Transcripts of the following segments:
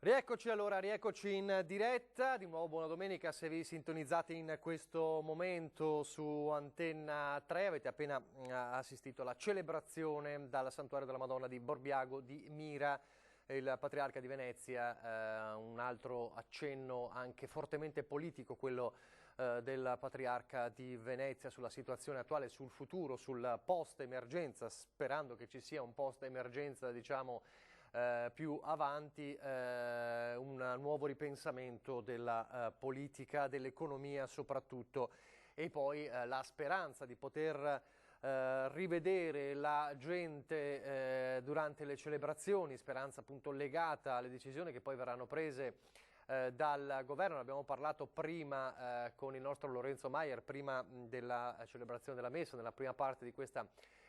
Rieccoci allora, rieccoci in diretta, di nuovo buona domenica se vi sintonizzate in questo momento su Antenna 3, avete appena assistito alla celebrazione dal Santuario della Madonna di Borbiago di Mira, il Patriarca di Venezia, un altro accenno anche fortemente politico, quello del Patriarca di Venezia sulla situazione attuale, sul futuro, sul post-emergenza, sperando che ci sia un post-emergenza, diciamo, più avanti, un nuovo ripensamento della politica, dell'economia soprattutto, e poi la speranza di poter rivedere la gente durante le celebrazioni, speranza appunto legata alle decisioni che poi verranno prese dal governo. Ne abbiamo parlato prima con il nostro Lorenzo Maier, prima della celebrazione della messa, nella prima parte di questa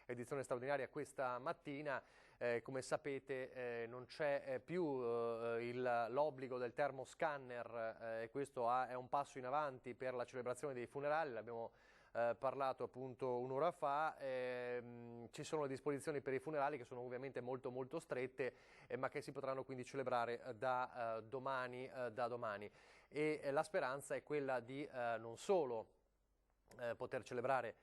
edizione straordinaria questa mattina. Come sapete non c'è più l'obbligo del termoscanner, e questo è un passo in avanti per la celebrazione dei funerali. L'abbiamo parlato appunto un'ora fa. Ci sono le disposizioni per i funerali che sono ovviamente molto strette, ma che si potranno quindi celebrare da domani, e la speranza è quella di non solo poter celebrare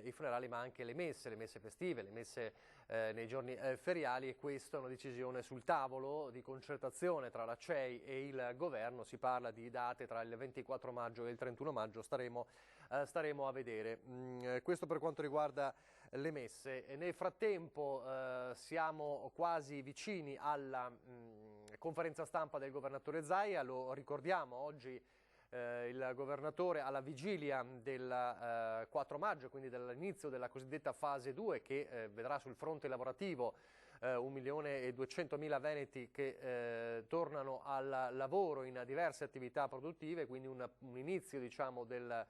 i funerali, ma anche le messe festive, le messe nei giorni feriali, e questa è una decisione sul tavolo di concertazione tra la CEI e il governo. Si parla di date tra il 24 maggio e il 31 maggio, staremo a vedere. Questo per quanto riguarda le messe. Nel frattempo siamo quasi vicini alla conferenza stampa del governatore Zaia, lo ricordiamo oggi. Il governatore alla vigilia del 4 maggio, quindi dall'inizio della cosiddetta fase 2, che vedrà sul fronte lavorativo 1.200.000 veneti che tornano al lavoro in diverse attività produttive, quindi un inizio, diciamo, della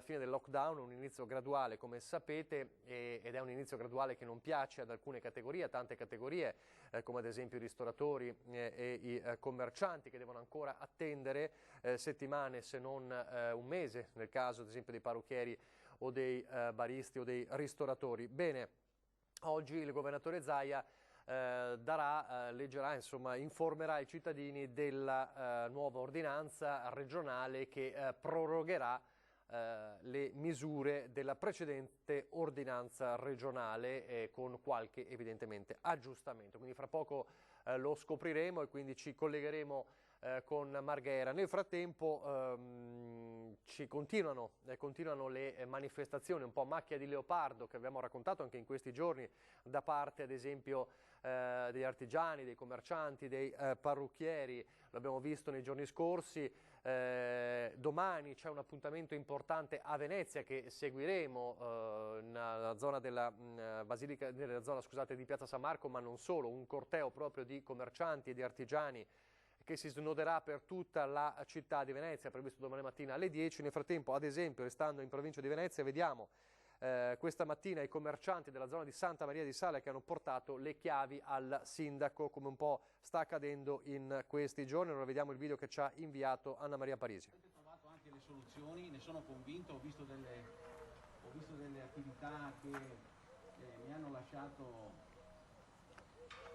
fine del lockdown, un inizio graduale come sapete, ed è un inizio graduale che non piace ad alcune categorie, a tante categorie, come ad esempio i ristoratori e i commercianti, che devono ancora attendere settimane se non un mese, nel caso ad esempio dei parrucchieri o dei baristi o dei ristoratori. Bene, oggi il governatore Zaia leggerà, insomma, informerà i cittadini della nuova ordinanza regionale che prorogherà le misure della precedente ordinanza regionale, con qualche evidentemente aggiustamento. Quindi fra poco lo scopriremo e quindi ci collegheremo con Marghera. Nel frattempo continuano le manifestazioni un po' macchia di leopardo che abbiamo raccontato anche in questi giorni da parte ad esempio degli artigiani, dei commercianti, dei parrucchieri. L'abbiamo visto nei giorni scorsi. Domani c'è un appuntamento importante a Venezia che seguiremo nella zona della Basilica, nella zona, scusate, di Piazza San Marco, ma non solo, un corteo proprio di commercianti e di artigiani che si snoderà per tutta la città di Venezia, previsto domani mattina alle 10. Nel frattempo, ad esempio, restando in provincia di Venezia, vediamo questa mattina i commercianti della zona di Santa Maria di Sala che hanno portato le chiavi al sindaco, come un po' sta accadendo in questi giorni. Ora vediamo il video che ci ha inviato Anna Maria Parisi. Avete trovato anche le soluzioni, ne sono convinto, ho visto delle attività che mi hanno lasciato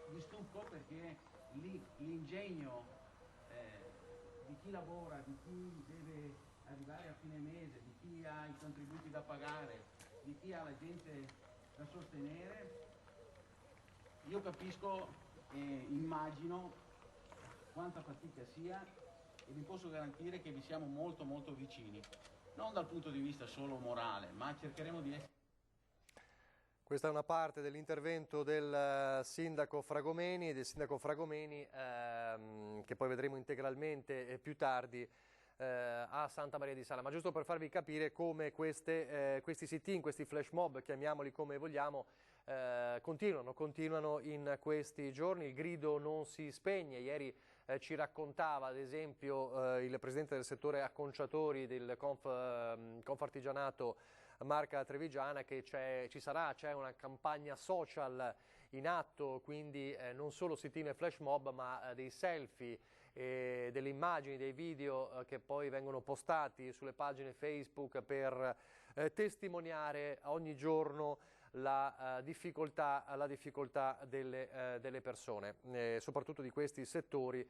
di stucco, perché l'ingegno di chi lavora, di chi deve arrivare a fine mese, di chi ha i contributi da pagare, di chi ha la gente da sostenere, io capisco e immagino quanta fatica sia, e vi posso garantire che vi siamo molto vicini, non dal punto di vista solo morale, ma cercheremo di essere. Questa è una parte dell'intervento del sindaco Fragomeni, che poi vedremo integralmente più tardi a Santa Maria di Sala. Ma giusto per farvi capire come questi sit-in, questi flash mob, chiamiamoli come vogliamo, continuano in questi giorni. Il grido non si spegne. Ieri ci raccontava ad esempio il presidente del settore acconciatori del Confartigianato Marca Trevigiana che c'è una campagna social in atto, quindi non solo sit-in e flash mob, ma dei selfie, delle immagini, dei video che poi vengono postati sulle pagine Facebook per testimoniare ogni giorno la difficoltà delle persone, soprattutto di questi settori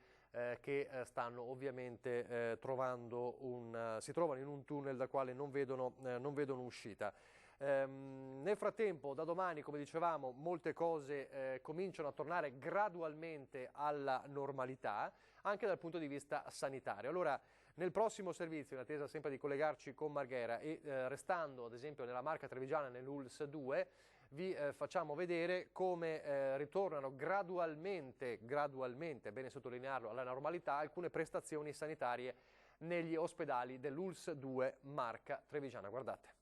che stanno ovviamente si trovano in un tunnel dal quale non vedono uscita. Nel frattempo, da domani, come dicevamo, molte cose cominciano a tornare gradualmente alla normalità, anche dal punto di vista sanitario. Allora, nel prossimo servizio, in attesa sempre di collegarci con Marghera e restando ad esempio nella Marca Trevigiana, nell'ULSS 2, vi facciamo vedere come ritornano gradualmente, è bene sottolinearlo, alla normalità alcune prestazioni sanitarie negli ospedali dell'ULSS 2 Marca Trevigiana. Guardate.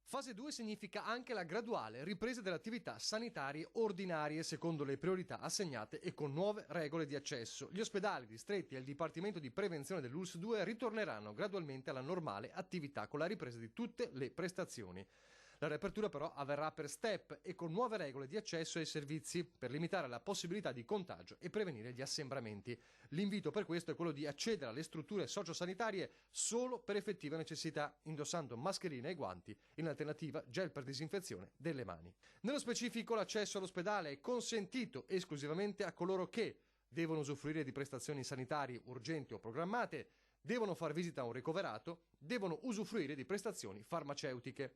Fase 2 significa anche la graduale ripresa delle attività sanitarie ordinarie secondo le priorità assegnate e con nuove regole di accesso. Gli ospedali distretti e il Dipartimento di Prevenzione dell'ULSS 2 ritorneranno gradualmente alla normale attività con la ripresa di tutte le prestazioni. La riapertura però avverrà per step e con nuove regole di accesso ai servizi per limitare la possibilità di contagio e prevenire gli assembramenti. L'invito per questo è quello di accedere alle strutture sociosanitarie solo per effettiva necessità, indossando mascherine e guanti, in alternativa gel per disinfezione delle mani. Nello specifico, l'accesso all'ospedale è consentito esclusivamente a coloro che devono usufruire di prestazioni sanitarie urgenti o programmate, devono far visita a un ricoverato, devono usufruire di prestazioni farmaceutiche.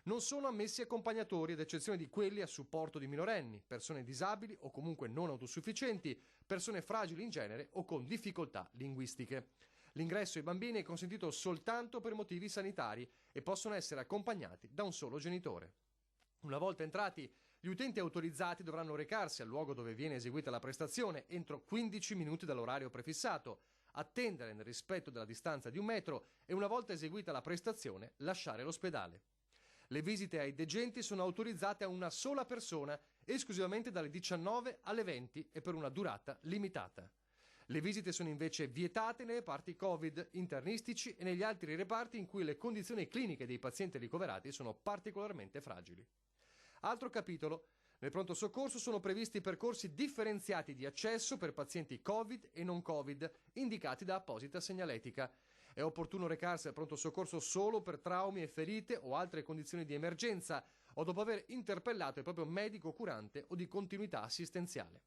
Non sono ammessi accompagnatori, ad eccezione di quelli a supporto di minorenni, persone disabili o comunque non autosufficienti, persone fragili in genere o con difficoltà linguistiche. L'ingresso ai bambini è consentito soltanto per motivi sanitari e possono essere accompagnati da un solo genitore. Una volta entrati, gli utenti autorizzati dovranno recarsi al luogo dove viene eseguita la prestazione entro 15 minuti dall'orario prefissato, attendere nel rispetto della distanza di 1 metro e una volta eseguita la prestazione lasciare l'ospedale. Le visite ai degenti sono autorizzate a una sola persona, esclusivamente dalle 19 alle 20 e per una durata limitata. Le visite sono invece vietate nei reparti Covid, internistici e negli altri reparti in cui le condizioni cliniche dei pazienti ricoverati sono particolarmente fragili. Altro capitolo. Nel pronto soccorso sono previsti percorsi differenziati di accesso per pazienti Covid e non Covid, indicati da apposita segnaletica. È opportuno recarsi al pronto soccorso solo per traumi e ferite o altre condizioni di emergenza o dopo aver interpellato il proprio medico curante o di continuità assistenziale.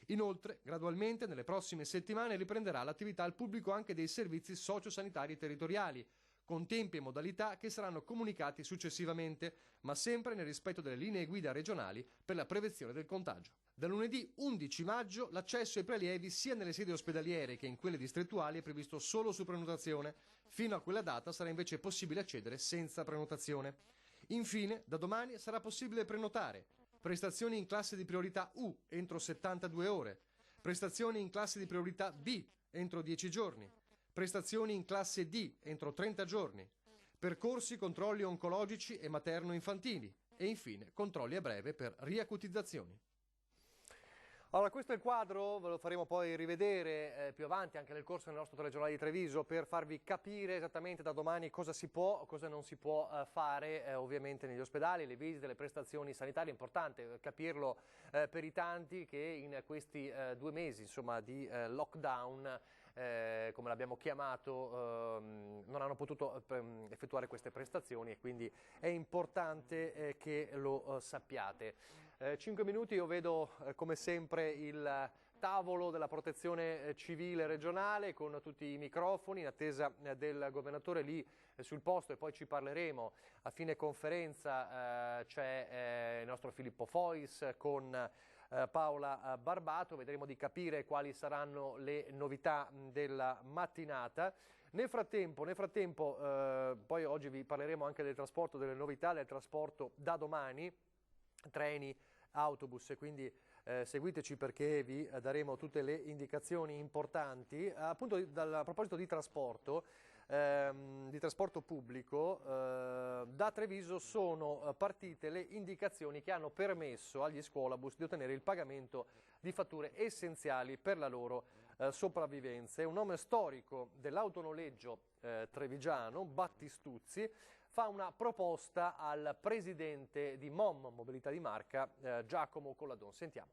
Inoltre, gradualmente, nelle prossime settimane riprenderà l'attività al pubblico anche dei servizi sociosanitari territoriali, con tempi e modalità che saranno comunicati successivamente, ma sempre nel rispetto delle linee guida regionali per la prevenzione del contagio. Da lunedì 11 maggio l'accesso ai prelievi sia nelle sedi ospedaliere che in quelle distrettuali è previsto solo su prenotazione. Fino a quella data sarà invece possibile accedere senza prenotazione. Infine, da domani sarà possibile prenotare prestazioni in classe di priorità U entro 72 ore, prestazioni in classe di priorità B entro 10 giorni, prestazioni in classe D entro 30 giorni, percorsi controlli oncologici e materno-infantili e infine controlli a breve per riacutizzazioni. Allora, questo è il quadro, ve lo faremo poi rivedere più avanti anche nel corso del nostro telegiornale di Treviso per farvi capire esattamente da domani cosa si può, cosa non si può fare ovviamente negli ospedali, le visite, le prestazioni sanitarie. È importante capirlo per i tanti che in questi 2 mesi insomma, di lockdown, come l'abbiamo chiamato, non hanno potuto effettuare queste prestazioni e quindi è importante che lo sappiate. 5 minuti, io vedo come sempre il tavolo della protezione civile regionale con tutti i microfoni in attesa del governatore lì sul posto e poi ci parleremo. A fine conferenza c'è il nostro Filippo Fois con Paola Barbato, vedremo di capire quali saranno le novità della mattinata. Nel frattempo, poi oggi vi parleremo anche del trasporto, delle novità del trasporto da domani, treni, autobus, e quindi seguiteci perché vi daremo tutte le indicazioni importanti. Appunto a proposito di trasporto pubblico, da Treviso sono partite le indicazioni che hanno permesso agli scuolabus di ottenere il pagamento di fatture essenziali per la loro sopravvivenza. È un nome storico dell'autonoleggio trevigiano, Battistuzzi, fa una proposta al presidente di MOM, Mobilità di Marca, Giacomo Colladon. Sentiamo.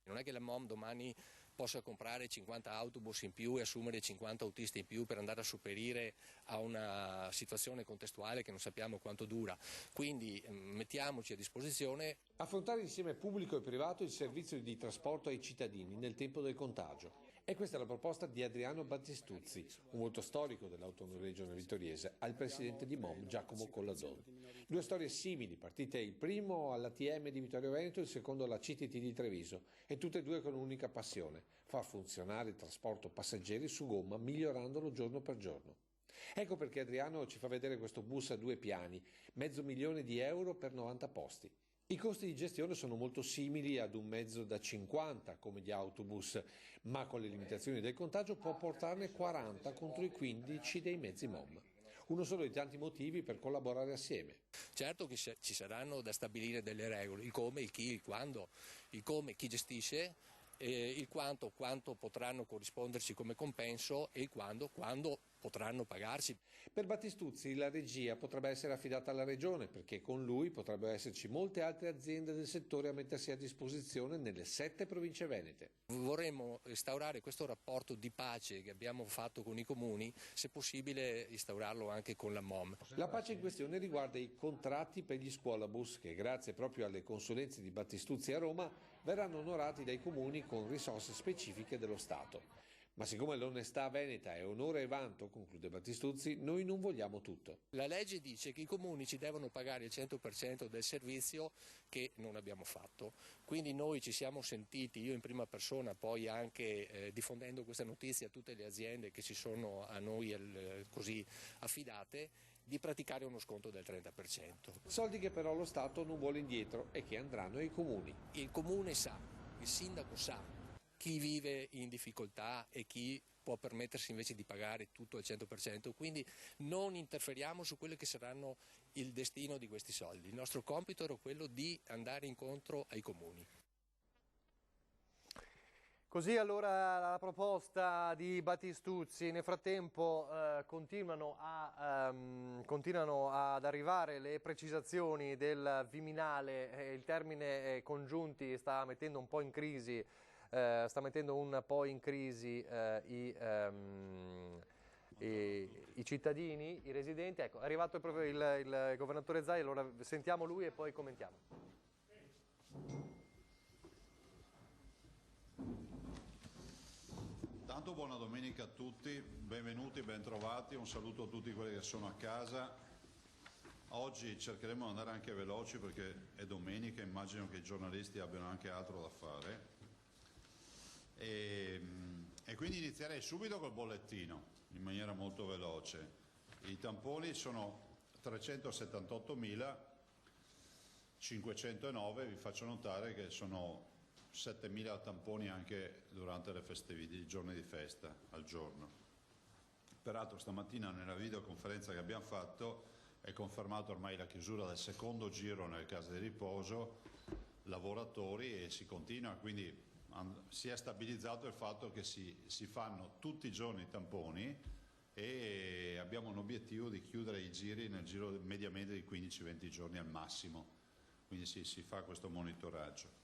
Non è che la MOM domani possa comprare 50 autobus in più e assumere 50 autisti in più per andare a sopperire a una situazione contestuale che non sappiamo quanto dura. Quindi mettiamoci a disposizione. Affrontare insieme pubblico e privato il servizio di trasporto ai cittadini nel tempo del contagio. E questa è la proposta di Adriano Battistuzzi, un volto storico dell'autoregione vittoriese, al presidente di MOM Giacomo Colladoni. Due storie simili, partite il primo all'ATM di Vittorio Veneto e il secondo alla CTT di Treviso, e tutte e due con un'unica passione: far funzionare il trasporto passeggeri su gomma migliorandolo giorno per giorno. Ecco perché Adriano ci fa vedere questo bus a 2 piani, €500.000 per 90 posti. I costi di gestione sono molto simili ad un mezzo da 50 come gli autobus, ma con le limitazioni del contagio può portarne 40 contro i 15 dei mezzi MOM. Uno solo dei tanti motivi per collaborare assieme. Certo che ci saranno da stabilire delle regole, il come, il chi, il quando, il come, chi gestisce, il quanto potranno corrisponderci come compenso e il quando potranno pagarci. Per Battistuzzi la regia potrebbe essere affidata alla Regione, perché con lui potrebbero esserci molte altre aziende del settore a mettersi a disposizione nelle 7 province venete. Vorremmo instaurare questo rapporto di pace che abbiamo fatto con i comuni, se possibile instaurarlo anche con la MOM. La pace in questione riguarda i contratti per gli scuolabus che, grazie proprio alle consulenze di Battistuzzi a Roma, verranno onorati dai comuni con risorse specifiche dello Stato. Ma siccome l'onestà veneta è onore e vanto, conclude Battistuzzi, noi non vogliamo tutto. La legge dice che i comuni ci devono pagare il 100% del servizio che non abbiamo fatto. Quindi noi ci siamo sentiti, io in prima persona, poi anche diffondendo questa notizia a tutte le aziende che si sono a noi così affidate, di praticare uno sconto del 30%. Soldi che però lo Stato non vuole indietro e che andranno ai comuni. Il comune sa, il sindaco sa chi vive in difficoltà e chi può permettersi invece di pagare tutto al 100%, quindi non interferiamo su quello che saranno il destino di questi soldi. Il nostro compito era quello di andare incontro ai comuni. Così allora la proposta di Battistuzzi. Nel frattempo continuano ad arrivare le precisazioni del Viminale. Il termine congiunti sta mettendo un po' in crisi i cittadini, i residenti. Ecco, è arrivato proprio il governatore Zaia, allora sentiamo lui e poi commentiamo. Tanto buona domenica a tutti, benvenuti, bentrovati, un saluto a tutti quelli che sono a casa. Oggi cercheremo di andare anche veloci perché è domenica, immagino che i giornalisti abbiano anche altro da fare. E quindi inizierei subito col bollettino, in maniera molto veloce. I tamponi sono 378.509, vi faccio notare che sono 7.000 tamponi anche durante le festività, i giorni di festa al giorno. Peraltro stamattina nella videoconferenza che abbiamo fatto è confermato ormai la chiusura del secondo giro nelle case di riposo, lavoratori, e si continua, quindi si è stabilizzato il fatto che si fanno tutti i giorni i tamponi e abbiamo un obiettivo di chiudere i giri nel giro mediamente di 15-20 giorni al massimo, quindi si fa questo monitoraggio.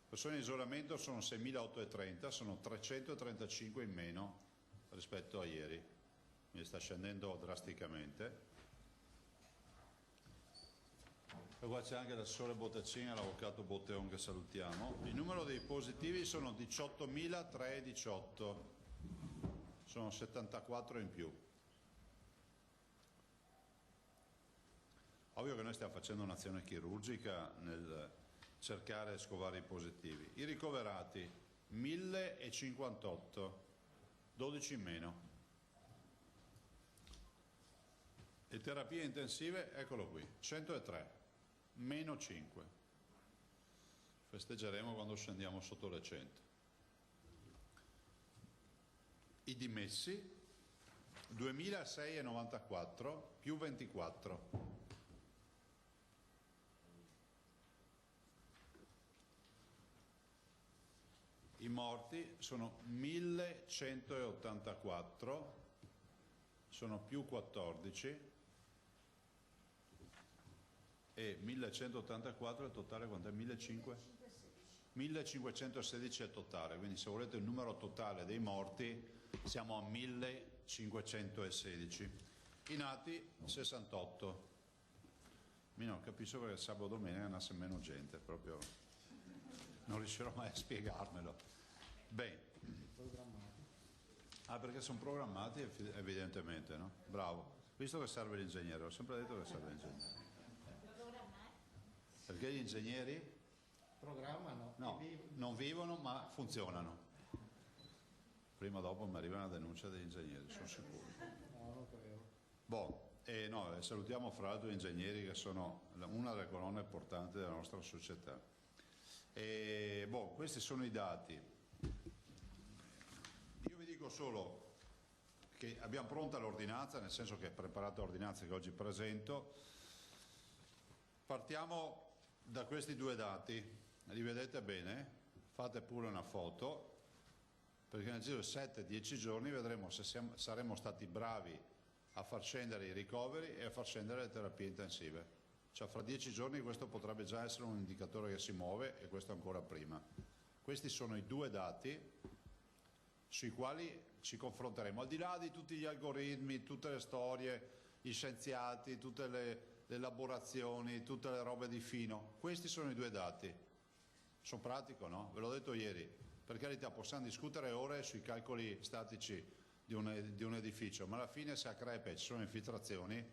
Persone in isolamento sono 6.830, sono 335 in meno rispetto a ieri, quindi sta scendendo drasticamente. E qua c'è anche l'assessore Bottaccini e l'avvocato Botteon che salutiamo. Il numero dei positivi sono 18.318, sono 74 in più. Ovvio che noi stiamo facendo un'azione chirurgica nel cercare di scovare i positivi. I ricoverati 1.058, 12 in meno. Le terapie intensive, eccolo qui, 103. Meno 5. Festeggeremo quando scendiamo sotto le 100. I dimessi 2.694 più 24. I morti sono 1.184, sono più 14. E 1184 il totale quanto è? 1500? 1516 è totale, quindi se volete il numero totale dei morti siamo a 1516, i nati 68. Io non capisco perché sabato e domenica nasce meno gente, proprio non riuscirò mai a spiegarmelo. Bene. Ah, perché sono programmati evidentemente, no? Bravo. Visto che serve l'ingegnere, ho sempre detto che serve l'ingegnere. Perché gli ingegneri programmano, no, non vivono ma funzionano. Prima o dopo mi arriva una denuncia degli ingegneri, sono sicuro. No, non credo. No, salutiamo fra l'altro gli ingegneri che sono una delle colonne portanti della nostra società. Questi sono i dati. Io vi dico solo che abbiamo pronta l'ordinanza, nel senso che è preparata l'ordinanza che oggi presento. Partiamo da questi due dati, li vedete bene? Fate pure una foto, perché nel giro di 7-10 giorni vedremo se saremo stati bravi a far scendere i ricoveri e a far scendere le terapie intensive. Cioè fra 10 giorni questo potrebbe già essere un indicatore che si muove e questo ancora prima. Questi sono i due dati sui quali ci confronteremo, al di là di tutti gli algoritmi, tutte le storie, gli scienziati, tutte le elaborazioni, tutte le robe di fino. Questi sono i due dati. Sono pratico, no? Ve l'ho detto ieri. Per carità, possiamo discutere ore sui calcoli statici di un edificio, ma alla fine se a crepe ci sono infiltrazioni,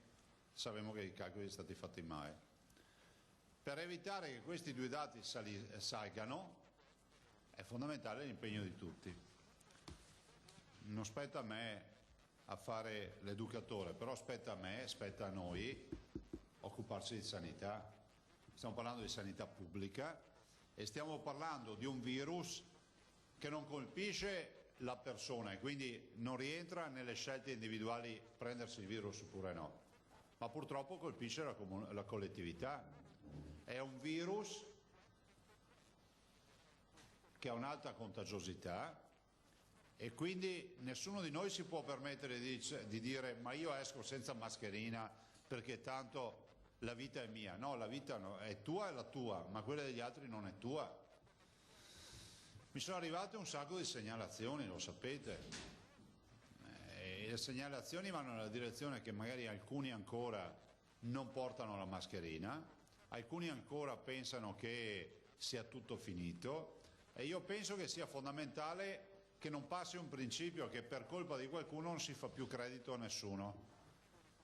sappiamo che i calcoli sono stati fatti mai. Per evitare che questi due dati salgano, è fondamentale l'impegno di tutti. Non spetta a me a fare l'educatore, però spetta a me, spetta a noi occuparci di sanità. Stiamo parlando di sanità pubblica e stiamo parlando di un virus che non colpisce la persona e quindi non rientra nelle scelte individuali prendersi il virus oppure no, ma purtroppo colpisce la collettività. È un virus che ha un'alta contagiosità e quindi nessuno di noi si può permettere di dire ma io esco senza mascherina perché tanto la vita è mia. No, la vita è tua, è la tua, ma quella degli altri non è tua. Mi sono arrivate un sacco di segnalazioni, lo sapete, e le segnalazioni vanno nella direzione che magari alcuni ancora non portano la mascherina, alcuni ancora pensano che sia tutto finito e io penso che sia fondamentale che non passi un principio che per colpa di qualcuno non si fa più credito a nessuno.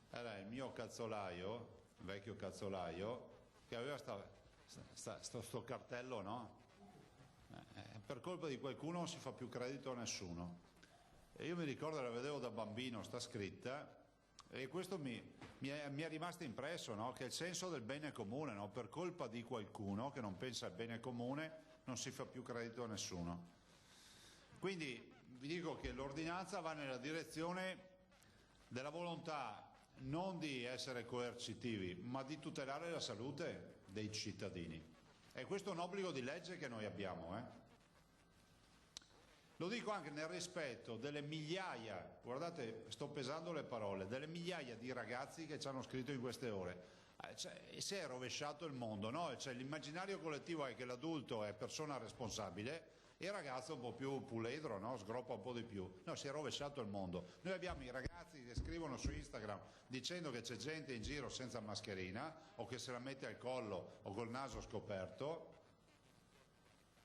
Era il mio cazzolaio, vecchio cazzolaio, che aveva sto cartello, no? Per colpa di qualcuno non si fa più credito a nessuno. E io mi ricordo, la vedevo da bambino, sta scritta, e questo mi è rimasto impresso, no? Che è il senso del bene comune, no? Per colpa di qualcuno che non pensa al bene comune non si fa più credito a nessuno. Quindi vi dico che l'ordinanza va nella direzione della volontà non di essere coercitivi, ma di tutelare la salute dei cittadini. E questo è un obbligo di legge che noi abbiamo. Lo dico anche nel rispetto delle migliaia, guardate, sto pesando le parole, delle migliaia di ragazzi che ci hanno scritto in queste ore. Si è rovesciato il mondo, no? Cioè, l'immaginario collettivo è che l'adulto è persona responsabile e il ragazzo un po' più puledro, no? Sgroppa un po' di più. No, si è rovesciato il mondo. Noi abbiamo i ragazzi che scrivono su Instagram dicendo che c'è gente in giro senza mascherina o che se la mette al collo o col naso scoperto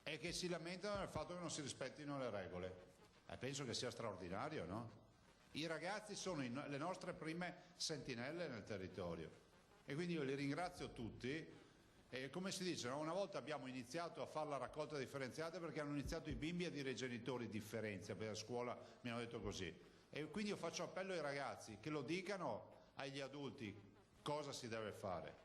e che si lamentano del fatto che non si rispettino le regole. Penso che sia straordinario, no? I ragazzi sono le nostre prime sentinelle nel territorio e quindi io li ringrazio tutti. E come si dice, no? Una volta abbiamo iniziato a fare la raccolta differenziata perché hanno iniziato i bimbi a dire ai genitori differenzia, perché a scuola mi hanno detto così. E quindi io faccio appello ai ragazzi che lo dicano agli adulti cosa si deve fare.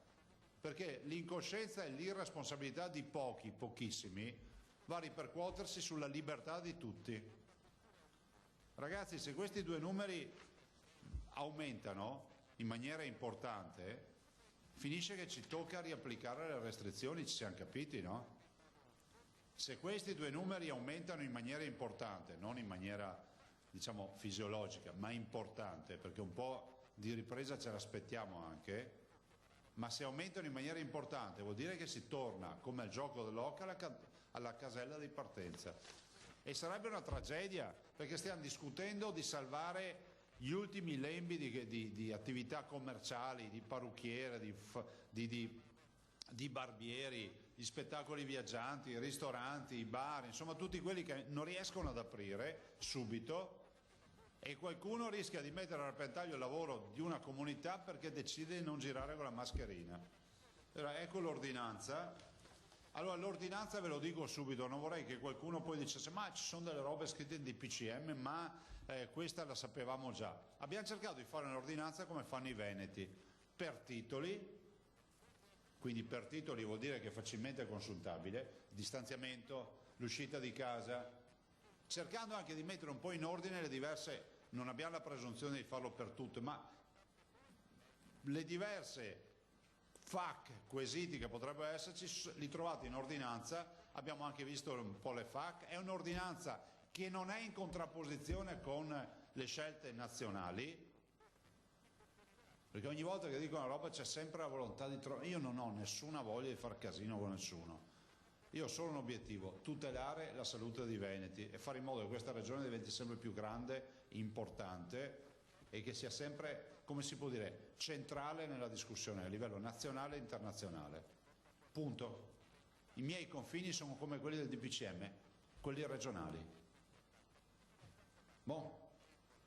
Perché l'incoscienza e l'irresponsabilità di pochissimi, va a ripercuotersi sulla libertà di tutti. Ragazzi, se questi due numeri aumentano in maniera importante, finisce che ci tocca riapplicare le restrizioni, ci siamo capiti, no? Se questi due numeri aumentano in maniera importante, non in maniera, diciamo, fisiologica, ma importante, perché un po' di ripresa ce l'aspettiamo anche, ma se aumentano in maniera importante vuol dire che si torna, come al gioco dell'oca, alla casella di partenza. E sarebbe una tragedia, perché stiamo discutendo di salvare gli ultimi lembi di attività commerciali, di parrucchiere, di barbieri, di spettacoli viaggianti, ristoranti, bar, insomma tutti quelli che non riescono ad aprire subito, e qualcuno rischia di mettere a repentaglio il lavoro di una comunità perché decide di non girare con la mascherina. Allora, ecco l'ordinanza. Allora, l'ordinanza ve lo dico subito, non vorrei che qualcuno poi dicesse ma ci sono delle robe scritte in DPCM, ma questa la sapevamo già. Abbiamo cercato di fare un'ordinanza come fanno i veneti, per titoli, quindi per titoli vuol dire che è facilmente consultabile, distanziamento, l'uscita di casa, cercando anche di mettere un po' in ordine le diverse, non abbiamo la presunzione di farlo per tutte, ma le diverse FAC, quesiti che potrebbero esserci, li trovate in ordinanza. Abbiamo anche visto un po' le FAC, è un'ordinanza che non è in contrapposizione con le scelte nazionali, perché ogni volta che dico una roba c'è sempre la volontà di trovare. Io non ho nessuna voglia di far casino con nessuno, io ho solo un obiettivo: tutelare la salute dei veneti e fare in modo che questa regione diventi sempre più grande, importante, e che sia sempre, come si può dire, centrale nella discussione a livello nazionale e internazionale. Punto. I miei confini sono come quelli del DPCM, quelli regionali. Bon.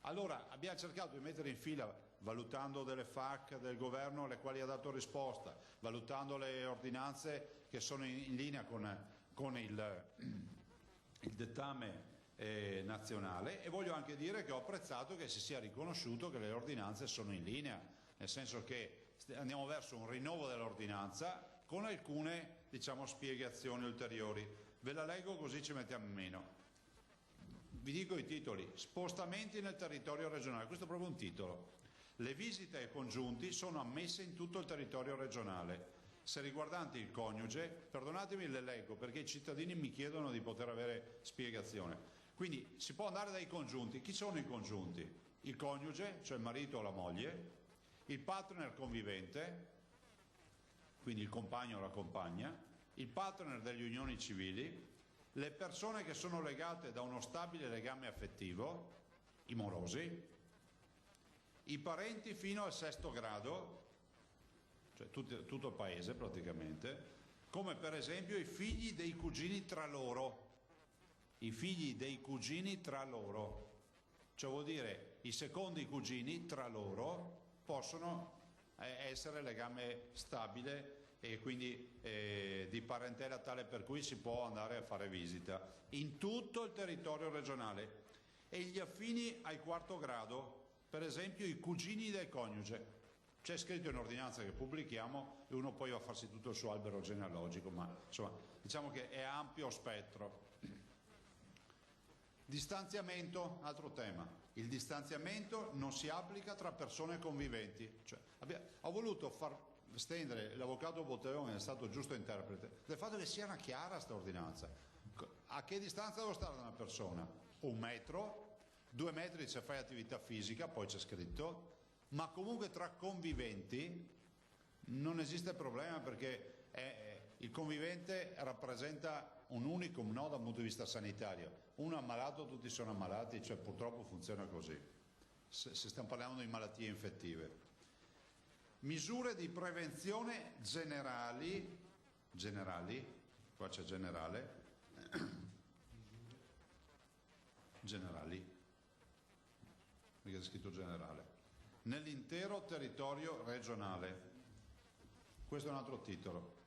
Allora abbiamo cercato di mettere in fila, valutando delle FAC del governo alle quali ha dato risposta, valutando le ordinanze che sono in linea con il dettame nazionale, e voglio anche dire che ho apprezzato che si sia riconosciuto che le ordinanze sono in linea, nel senso che andiamo verso un rinnovo dell'ordinanza con alcune, diciamo, spiegazioni ulteriori. Ve la leggo così ci mettiamo meno. Vi dico i titoli: spostamenti nel territorio regionale, questo è proprio un titolo. Le visite ai congiunti sono ammesse in tutto il territorio regionale. Se riguardanti il coniuge, perdonatemi, le leggo perché i cittadini mi chiedono di poter avere spiegazione. Quindi si può andare dai congiunti. Chi sono i congiunti? Il coniuge, cioè il marito o la moglie, il partner convivente, quindi il compagno o la compagna, il partner delle unioni civili, le persone che sono legate da uno stabile legame affettivo, i morosi, i parenti fino al 6° grado, cioè tutto il paese praticamente, come per esempio i figli dei cugini tra loro, cioè vuol dire i secondi cugini tra loro possono essere legame stabile e quindi di parentela tale per cui si può andare a fare visita in tutto il territorio regionale. E gli affini al 4° grado, per esempio i cugini del coniuge, c'è scritto in ordinanza che pubblichiamo e uno poi va a farsi tutto il suo albero genealogico, ma insomma diciamo che è ampio spettro. Distanziamento, altro tema. Il distanziamento non si applica tra persone conviventi, cioè, ho voluto far stendere, l'avvocato Botteone è stato giusto interprete del fatto che sia una chiara sta ordinanza. A che distanza devo stare da una persona? 1 metro, 2 metri se fai attività fisica, poi c'è scritto, ma comunque tra conviventi non esiste problema, perché il convivente rappresenta un unicum, no, dal punto di vista sanitario. Uno è ammalato, tutti sono ammalati, cioè purtroppo funziona così, se stiamo parlando di malattie infettive. Misure di prevenzione generali, qua c'è generale, perché è scritto generale, nell'intero territorio regionale. Questo è un altro titolo.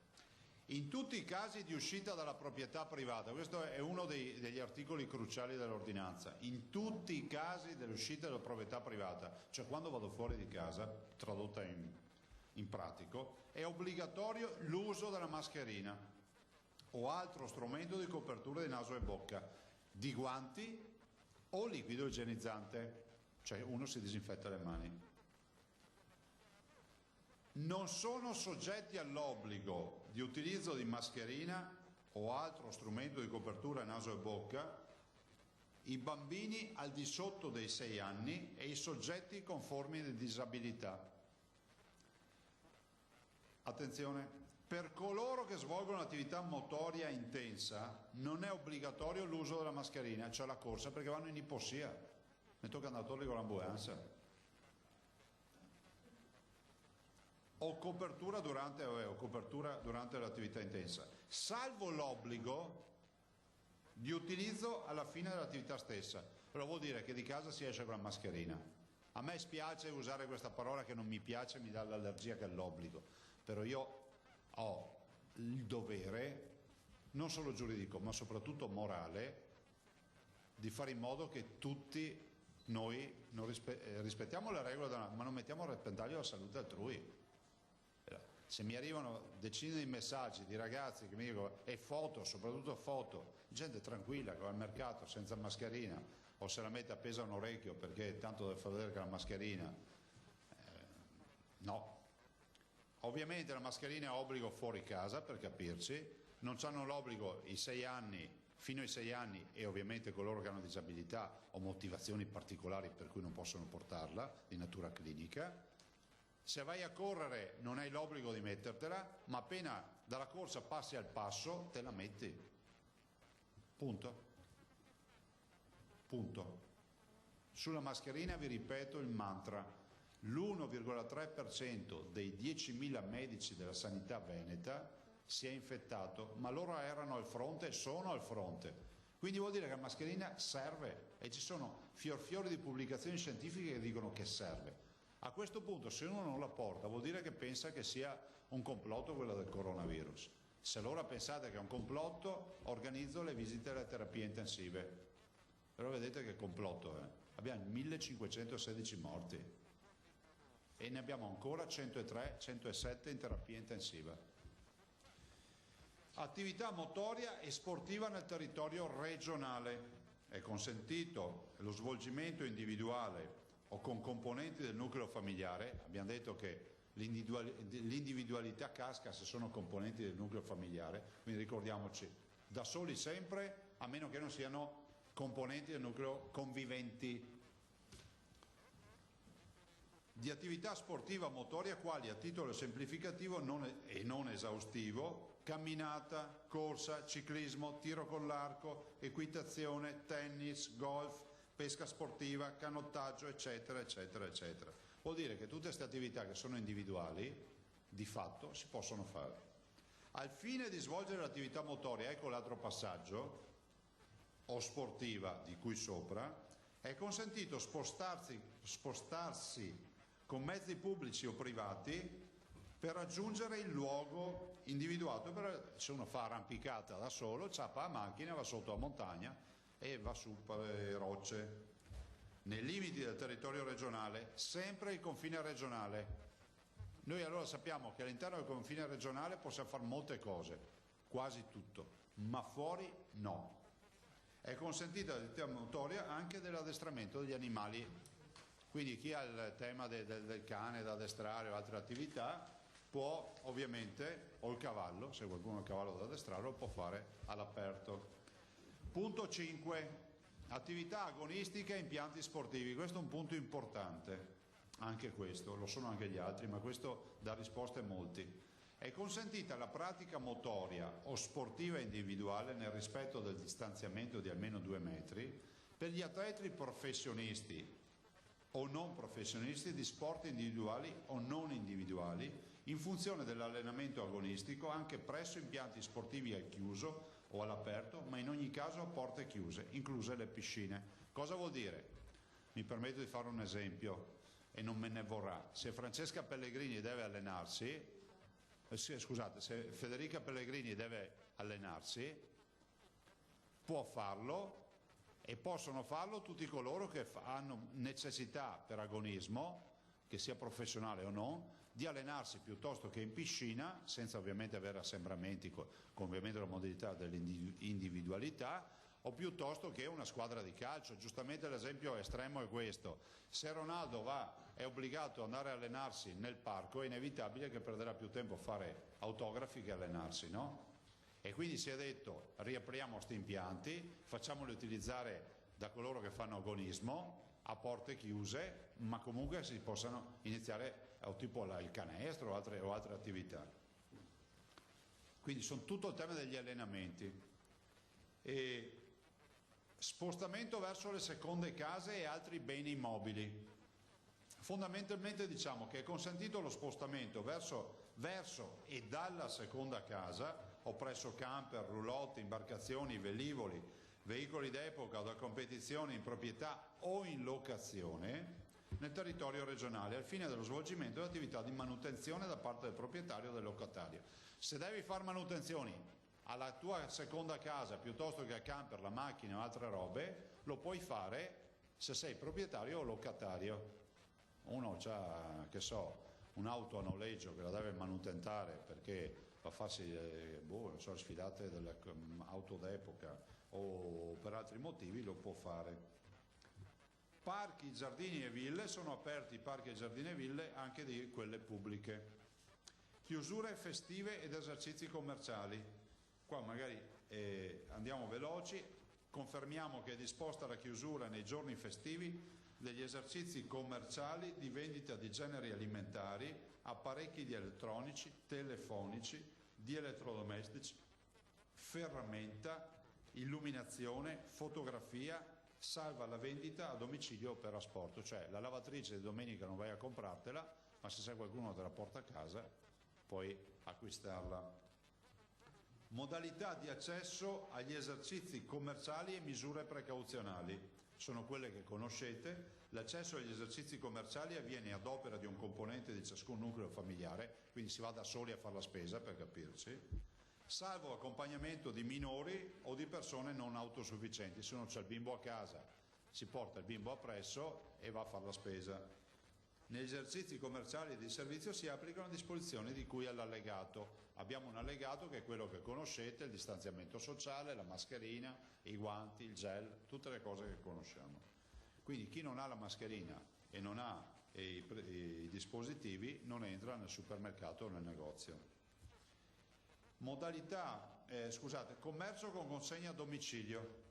In tutti i casi di uscita dalla proprietà privata, questo è uno degli articoli cruciali dell'ordinanza, in tutti i casi dell'uscita dalla proprietà privata, cioè quando vado fuori di casa, tradotta in pratico, è obbligatorio l'uso della mascherina o altro strumento di copertura di naso e bocca, di guanti o liquido igienizzante, cioè uno si disinfetta le mani. Non sono soggetti all'obbligo di utilizzo di mascherina o altro strumento di copertura naso e bocca i bambini al di sotto dei 6 anni e i soggetti con forme di disabilità. Attenzione, Per coloro che svolgono attività motoria intensa non è obbligatorio l'uso della mascherina, cioè la corsa, perché vanno in ipossia. Mi tocca andare con l'ambulanza. O copertura durante l'attività intensa, salvo l'obbligo di utilizzo alla fine dell'attività stessa. Però vuol dire che di casa si esce con la mascherina. A me spiace usare questa parola che non mi piace, mi dà l'allergia, che è l'obbligo, però io ho il dovere, non solo giuridico ma soprattutto morale, di fare in modo che tutti noi rispettiamo le regole, ma non mettiamo a repentaglio la salute altrui. Se mi arrivano decine di messaggi di ragazzi che mi dicono, e foto, soprattutto foto, gente tranquilla che va al mercato senza mascherina o se la mette appesa a un orecchio perché tanto deve far vedere che la mascherina, no. Ovviamente la mascherina è obbligo fuori casa, per capirci, non hanno l'obbligo i 6 anni, fino ai 6 anni, e ovviamente coloro che hanno disabilità o motivazioni particolari per cui non possono portarla, di natura clinica. Se vai a correre non hai l'obbligo di mettertela, ma appena dalla corsa passi al passo te la metti. Punto. Punto. Sulla mascherina vi ripeto il mantra: l'1,3% dei 10.000 medici della sanità veneta si è infettato, ma loro erano al fronte e sono al fronte. Quindi vuol dire che la mascherina serve, e ci sono fior di pubblicazioni scientifiche che dicono che serve. A questo punto, se uno non la porta, vuol dire che pensa che sia un complotto quello del coronavirus. Se allora pensate che è un complotto, organizzo le visite alle terapie intensive. Però vedete che complotto è. Abbiamo 1516 morti e ne abbiamo ancora 103, 107 in terapia intensiva. Attività motoria e sportiva nel territorio regionale. È consentito lo svolgimento individuale o con componenti del nucleo familiare. Abbiamo detto che l'individualità casca se sono componenti del nucleo familiare, quindi ricordiamoci, da soli sempre, a meno che non siano componenti del nucleo conviventi. Di attività sportiva motoria quali, a titolo semplificativo e non esaustivo, camminata, corsa, ciclismo, tiro con l'arco, equitazione, tennis, golf, pesca sportiva, canottaggio, eccetera, eccetera, eccetera. Vuol dire che tutte queste attività che sono individuali, di fatto, si possono fare. Al fine di svolgere l'attività motoria, ecco l'altro passaggio, o sportiva di cui sopra, è consentito spostarsi con mezzi pubblici o privati per raggiungere il luogo individuato. Se uno fa arrampicata da solo, ciappa la macchina, va sotto la montagna e va su le rocce, nei limiti del territorio regionale, sempre il confine regionale. Noi allora sappiamo che all'interno del confine regionale possiamo fare molte cose, quasi tutto, ma fuori no. È consentita l'attività motoria anche dell'addestramento degli animali, quindi chi ha il tema del cane da addestrare o altre attività può ovviamente, o il cavallo, se qualcuno ha il cavallo da addestrare, lo può fare all'aperto. Punto 5. Attività agonistiche e impianti sportivi. Questo è un punto importante, anche questo, lo sono anche gli altri, ma questo dà risposte a molti. È consentita la pratica motoria o sportiva individuale nel rispetto del distanziamento di almeno 2 metri per gli atleti professionisti o non professionisti di sport individuali o non individuali in funzione dell'allenamento agonistico anche presso impianti sportivi al chiuso o all'aperto, ma in ogni caso a porte chiuse, incluse le piscine. Cosa vuol dire? Mi permetto di fare un esempio e non me ne vorrà. Se Francesca Pellegrini deve allenarsi, se Federica Pellegrini deve allenarsi, può farlo e possono farlo tutti coloro che hanno necessità per agonismo, che sia professionale o no, di allenarsi piuttosto che in piscina, senza ovviamente avere assembramenti con ovviamente la modalità dell'individualità, o piuttosto che una squadra di calcio. Giustamente l'esempio estremo è questo: se Ronaldo è obbligato ad andare a allenarsi nel parco, è inevitabile che perderà più tempo a fare autografi che allenarsi, no? E quindi si è detto: riapriamo questi impianti, facciamoli utilizzare da coloro che fanno agonismo a porte chiuse, ma comunque si possano iniziare tipo il canestro o altre attività. Quindi sono tutto il tema degli allenamenti. E spostamento verso le seconde case e altri beni immobili. Fondamentalmente diciamo che è consentito lo spostamento verso e dalla seconda casa o presso camper, roulotte, imbarcazioni, velivoli, veicoli d'epoca o da competizione in proprietà o in locazione nel territorio regionale al fine dello svolgimento di attività di manutenzione da parte del proprietario o del locatario. Se devi fare manutenzioni alla tua seconda casa piuttosto che al camper, la macchina o altre robe, lo puoi fare se sei proprietario o locatario. Uno ha, che so, un'auto a noleggio che la deve manutentare perché va a farsi non so, sfilate delle auto d'epoca o per altri motivi, lo può fare. Parchi, giardini e ville, sono aperti parchi e giardini e ville anche di quelle pubbliche. Chiusure festive ed esercizi commerciali. Qua magari andiamo veloci, confermiamo che è disposta la chiusura nei giorni festivi degli esercizi commerciali di vendita di generi alimentari, apparecchi di elettronici, telefonici, di elettrodomestici, ferramenta, illuminazione, fotografia, salva la vendita a domicilio per asporto, cioè la lavatrice di domenica non vai a comprartela, ma se c'è qualcuno che te la porta a casa puoi acquistarla. Modalità di accesso agli esercizi commerciali e misure precauzionali. Sono quelle che conoscete. L'accesso agli esercizi commerciali avviene ad opera di un componente di ciascun nucleo familiare, quindi si va da soli a fare la spesa, per capirci, salvo accompagnamento di minori o di persone non autosufficienti. Se uno c'è il bimbo a casa, si porta il bimbo appresso e va a fare la spesa. Negli esercizi commerciali e di servizio si applicano disposizioni di cui all'allegato. Abbiamo un allegato che è quello che conoscete, il distanziamento sociale, la mascherina, i guanti, il gel, tutte le cose che conosciamo. Quindi chi non ha la mascherina e non ha i dispositivi non entra nel supermercato o nel negozio. Modalità, commercio con consegna a domicilio.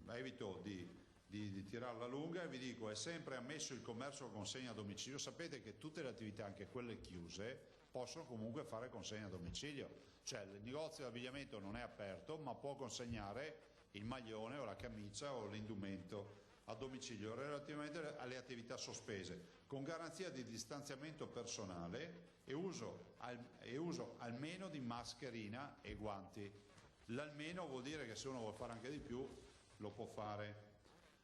Evito di tirarla lunga e vi dico, è sempre ammesso il commercio con consegna a domicilio. Sapete che tutte le attività, anche quelle chiuse, possono comunque fare consegna a domicilio, cioè il negozio di abbigliamento non è aperto ma può consegnare il maglione o la camicia o l'indumento a domicilio relativamente alle attività sospese, con garanzia di distanziamento personale e uso almeno di mascherina e guanti. L'almeno vuol dire che se uno vuole fare anche di più lo può fare.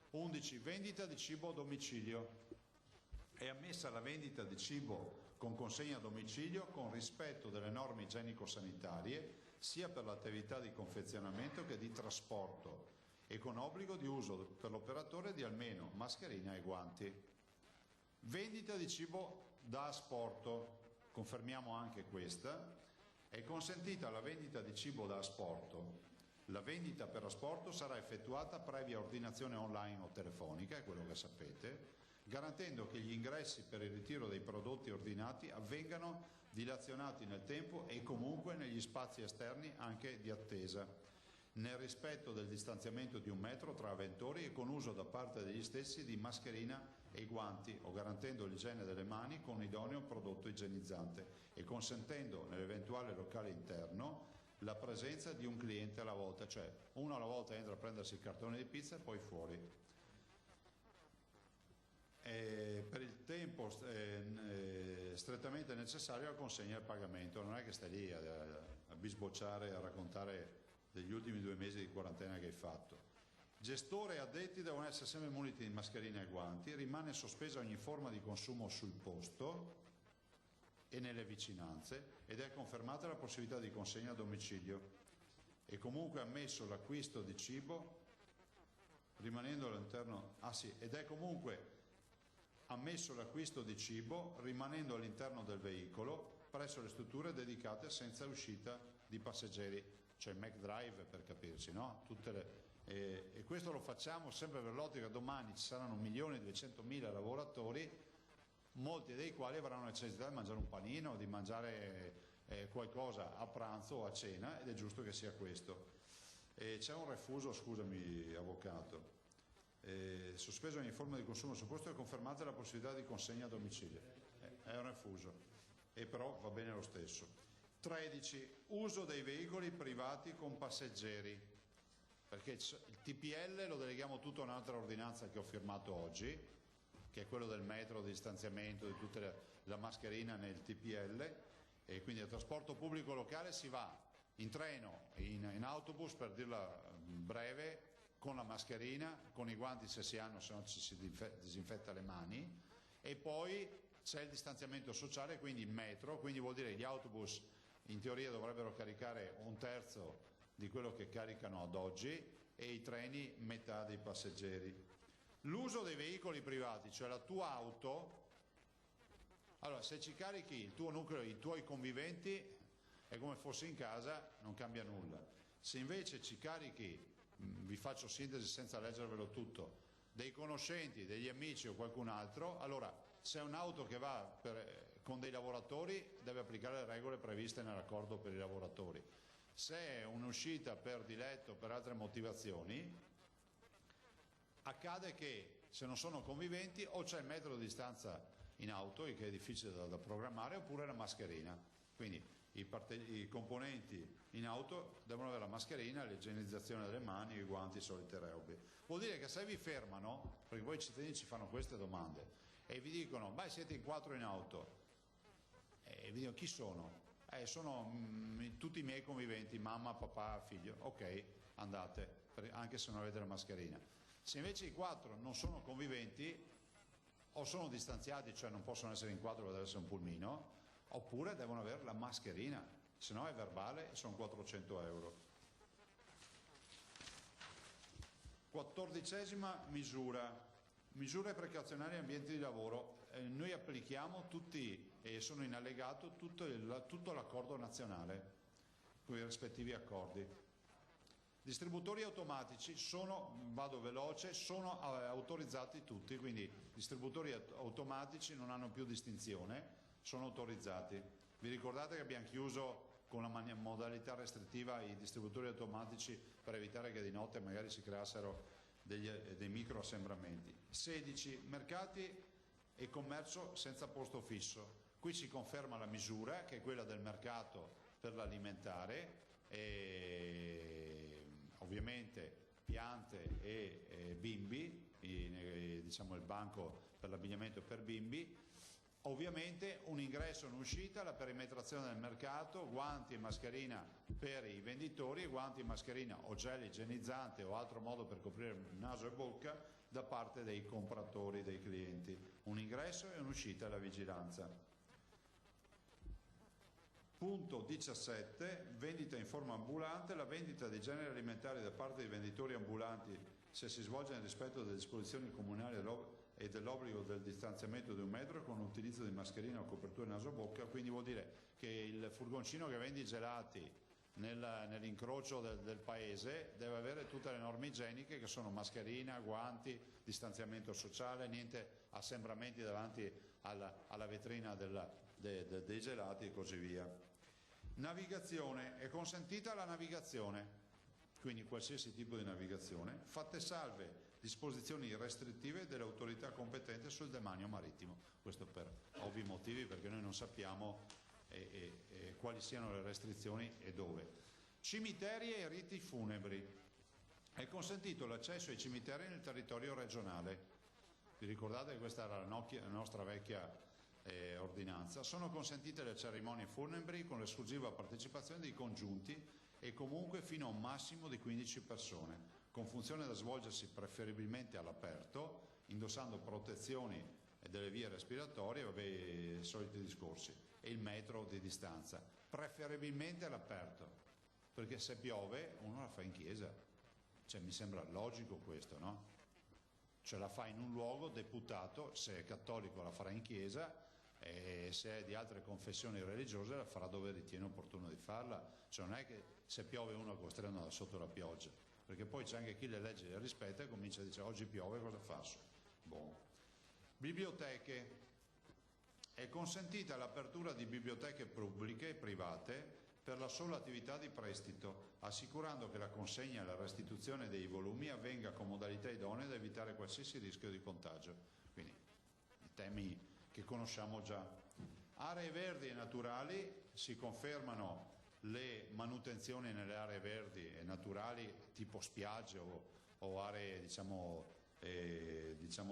11. Vendita di cibo a domicilio. È ammessa la vendita di cibo con consegna a domicilio con rispetto delle norme igienico-sanitarie sia per l'attività di confezionamento che di trasporto e con obbligo di uso per l'operatore di almeno mascherina e guanti. Vendita di cibo da asporto. Confermiamo anche questa. È consentita la vendita di cibo da asporto. La vendita per asporto sarà effettuata previa ordinazione online o telefonica, è quello che sapete, garantendo che gli ingressi per il ritiro dei prodotti ordinati avvengano dilazionati nel tempo e comunque negli spazi esterni anche di attesa, nel rispetto del distanziamento di 1 metro tra avventori e con uso da parte degli stessi di mascherina e guanti o garantendo l'igiene delle mani con idoneo prodotto igienizzante e consentendo nell'eventuale locale interno la presenza di un cliente alla volta, cioè uno alla volta entra a prendersi il cartone di pizza e poi fuori. Per il tempo strettamente necessario la consegna e il pagamento, non è che stai lì a bisbocciare, a raccontare degli ultimi 2 mesi di quarantena che hai fatto. Gestore e addetti devono essere sempre muniti di mascherine e guanti, rimane sospesa ogni forma di consumo sul posto e nelle vicinanze ed è confermata la possibilità di consegna a domicilio. È comunque ammesso l'acquisto di cibo rimanendo all'interno ammesso l'acquisto di cibo rimanendo all'interno del veicolo presso le strutture dedicate senza uscita di passeggeri, cioè McDrive per capirci, no? E questo lo facciamo sempre per l'ottica domani ci saranno 1.200.000 lavoratori, molti dei quali avranno necessità di mangiare un panino, di mangiare qualcosa a pranzo o a cena ed è giusto che sia questo. C'è un refuso, scusami avvocato. Sospeso ogni forma di consumo sul posto è confermata la possibilità di consegna a domicilio. È un refuso, e però va bene lo stesso. 13. Uso dei veicoli privati con passeggeri, perché il TPL lo deleghiamo tutto a un'altra ordinanza che ho firmato oggi, che è quello del metro, di distanziamento, di tutta la mascherina nel TPL, e quindi al trasporto pubblico locale si va in treno e in autobus, per dirla breve, con la mascherina, con i guanti se si hanno, se no ci si disinfetta le mani, e poi c'è il distanziamento sociale, quindi il metro, quindi vuol dire che gli autobus in teoria dovrebbero caricare un terzo di quello che caricano ad oggi e i treni metà dei passeggeri. L'uso dei veicoli privati, cioè la tua auto, allora se ci carichi il tuo nucleo, i tuoi conviventi, è come fossi in casa, non cambia nulla. Se invece ci carichi, vi faccio sintesi senza leggervelo tutto, dei conoscenti, degli amici o qualcun altro, allora se è un'auto che va con dei lavoratori deve applicare le regole previste nell'accordo per i lavoratori. Se è un'uscita per diletto o per altre motivazioni, accade che se non sono conviventi o c'è il metro di distanza in auto, che è difficile da programmare, oppure la mascherina. Quindi i componenti in auto devono avere la mascherina, l'igienizzazione delle mani, i guanti, solite robe. Vuol dire che se vi fermano, perché poi i cittadini ci fanno queste domande e vi dicono, beh, siete in 4 in auto, e vi dicono chi sono? Sono tutti i miei conviventi, mamma, papà, figlio. Ok, andate, anche se non avete la mascherina. Se invece i 4 non sono conviventi o sono distanziati, cioè non possono essere in 4, deve essere un pulmino, oppure devono avere la mascherina, se no è verbale e sono 400 euro. 14ª misura, misure precauzionali in ambienti di lavoro. Noi applichiamo tutti, e sono in allegato, tutto l'accordo nazionale, con i rispettivi accordi. Distributori automatici vado veloce, sono autorizzati tutti, quindi distributori automatici non hanno più distinzione, sono autorizzati. Vi ricordate che abbiamo chiuso con la modalità restrittiva i distributori automatici per evitare che di notte magari si creassero dei micro assembramenti. 16. Mercati e commercio senza posto fisso. Qui si conferma la misura, che è quella del mercato per l'alimentare, ovviamente piante e bimbi, diciamo il banco per l'abbigliamento per bimbi. Ovviamente un ingresso e un'uscita, la perimetrazione del mercato, guanti e mascherina per i venditori, guanti e mascherina o gel igienizzante o altro modo per coprire naso e bocca da parte dei compratori, dei clienti. Un ingresso e un'uscita alla vigilanza. Punto 17. Vendita in forma ambulante. La vendita di generi alimentari da parte dei venditori ambulanti, se si svolge nel rispetto delle disposizioni comunali e dell'obbligo del distanziamento di 1 metro con l'utilizzo di mascherina o copertura naso-bocca, quindi vuol dire che il furgoncino che vende i gelati nell'incrocio del paese deve avere tutte le norme igieniche, che sono mascherina, guanti, distanziamento sociale, niente assembramenti davanti alla vetrina dei gelati e così via. Navigazione. È consentita la navigazione, quindi qualsiasi tipo di navigazione, fatte salve disposizioni restrittive delle autorità competenti sul demanio marittimo. Questo per ovvi motivi, perché noi non sappiamo quali siano le restrizioni e dove. Cimiteri e riti funebri. È consentito l'accesso ai cimiteri nel territorio regionale. Vi ricordate che questa era la nostra vecchia ordinanza? Sono consentite le cerimonie funebri con l'esclusiva partecipazione dei congiunti e comunque fino a un massimo di 15 persone, con funzione da svolgersi preferibilmente all'aperto, indossando protezioni delle vie respiratorie, i soliti discorsi, e il metro di distanza, preferibilmente all'aperto, perché se piove uno la fa in chiesa, cioè mi sembra logico questo, no? Cioè la fa in un luogo deputato, se è cattolico la farà in chiesa, e se è di altre confessioni religiose la farà dove ritiene opportuno di farla, cioè non è che se piove uno è costretto ad andare sotto la pioggia, perché poi c'è anche chi le leggi le rispetta e comincia a dire oggi piove, cosa faccio? Boh. Biblioteche. È consentita l'apertura di biblioteche pubbliche e private per la sola attività di prestito, assicurando che la consegna e la restituzione dei volumi avvenga con modalità idonee da evitare qualsiasi rischio di contagio. Quindi i temi che conosciamo già. Aree verdi e naturali, si confermano le manutenzioni nelle aree verdi e naturali tipo spiagge o aree diciamo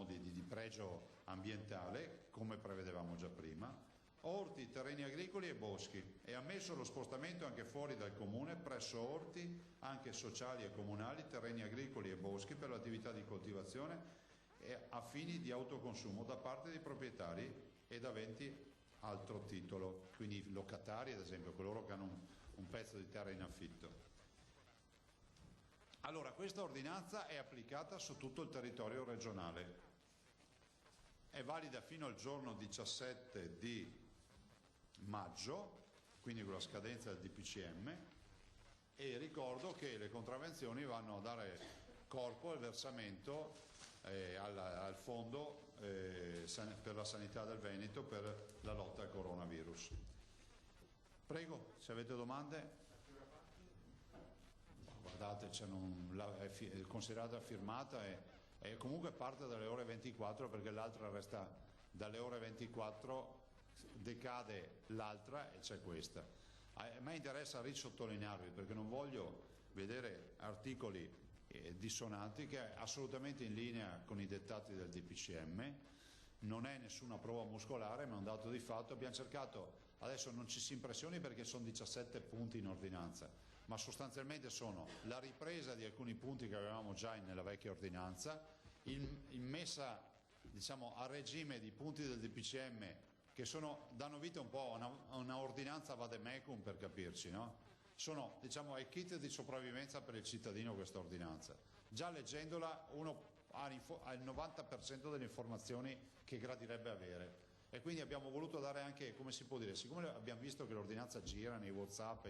di pregio ambientale, come prevedevamo già prima. Orti, terreni agricoli e boschi. È ammesso lo spostamento anche fuori dal comune presso orti, anche sociali e comunali, terreni agricoli e boschi per l'attività di coltivazione e a fini di autoconsumo da parte dei proprietari ed aventi altro titolo, quindi locatari ad esempio, coloro che hanno un pezzo di terra in affitto. Allora, questa ordinanza è applicata su tutto il territorio regionale, è valida fino al giorno 17 di maggio, quindi con la scadenza del DPCM, e ricordo che le contravvenzioni vanno a dare corpo al versamento al fondo per la sanità del Veneto per la lotta al coronavirus. Prego, se avete domande. Guardate, è considerata firmata e comunque parte dalle ore 24, perché l'altra resta dalle ore 24, decade l'altra e c'è questa. A me interessa risottolinearvi, perché non voglio vedere articoli dissonanti, che è assolutamente in linea con i dettati del DPCM, non è nessuna prova muscolare ma è un dato di fatto. Abbiamo cercato, adesso non ci si impressioni perché sono 17 punti in ordinanza, ma sostanzialmente sono la ripresa di alcuni punti che avevamo già nella vecchia ordinanza, in messa diciamo a regime di punti del DPCM che danno vita un po' a una ordinanza vademecum, per capirci, no? Sono diciamo il kit di sopravvivenza per il cittadino questa ordinanza. Già leggendola uno ha il 90% delle informazioni che gradirebbe avere, e quindi abbiamo voluto dare anche, come si può dire, siccome abbiamo visto che l'ordinanza gira nei WhatsApp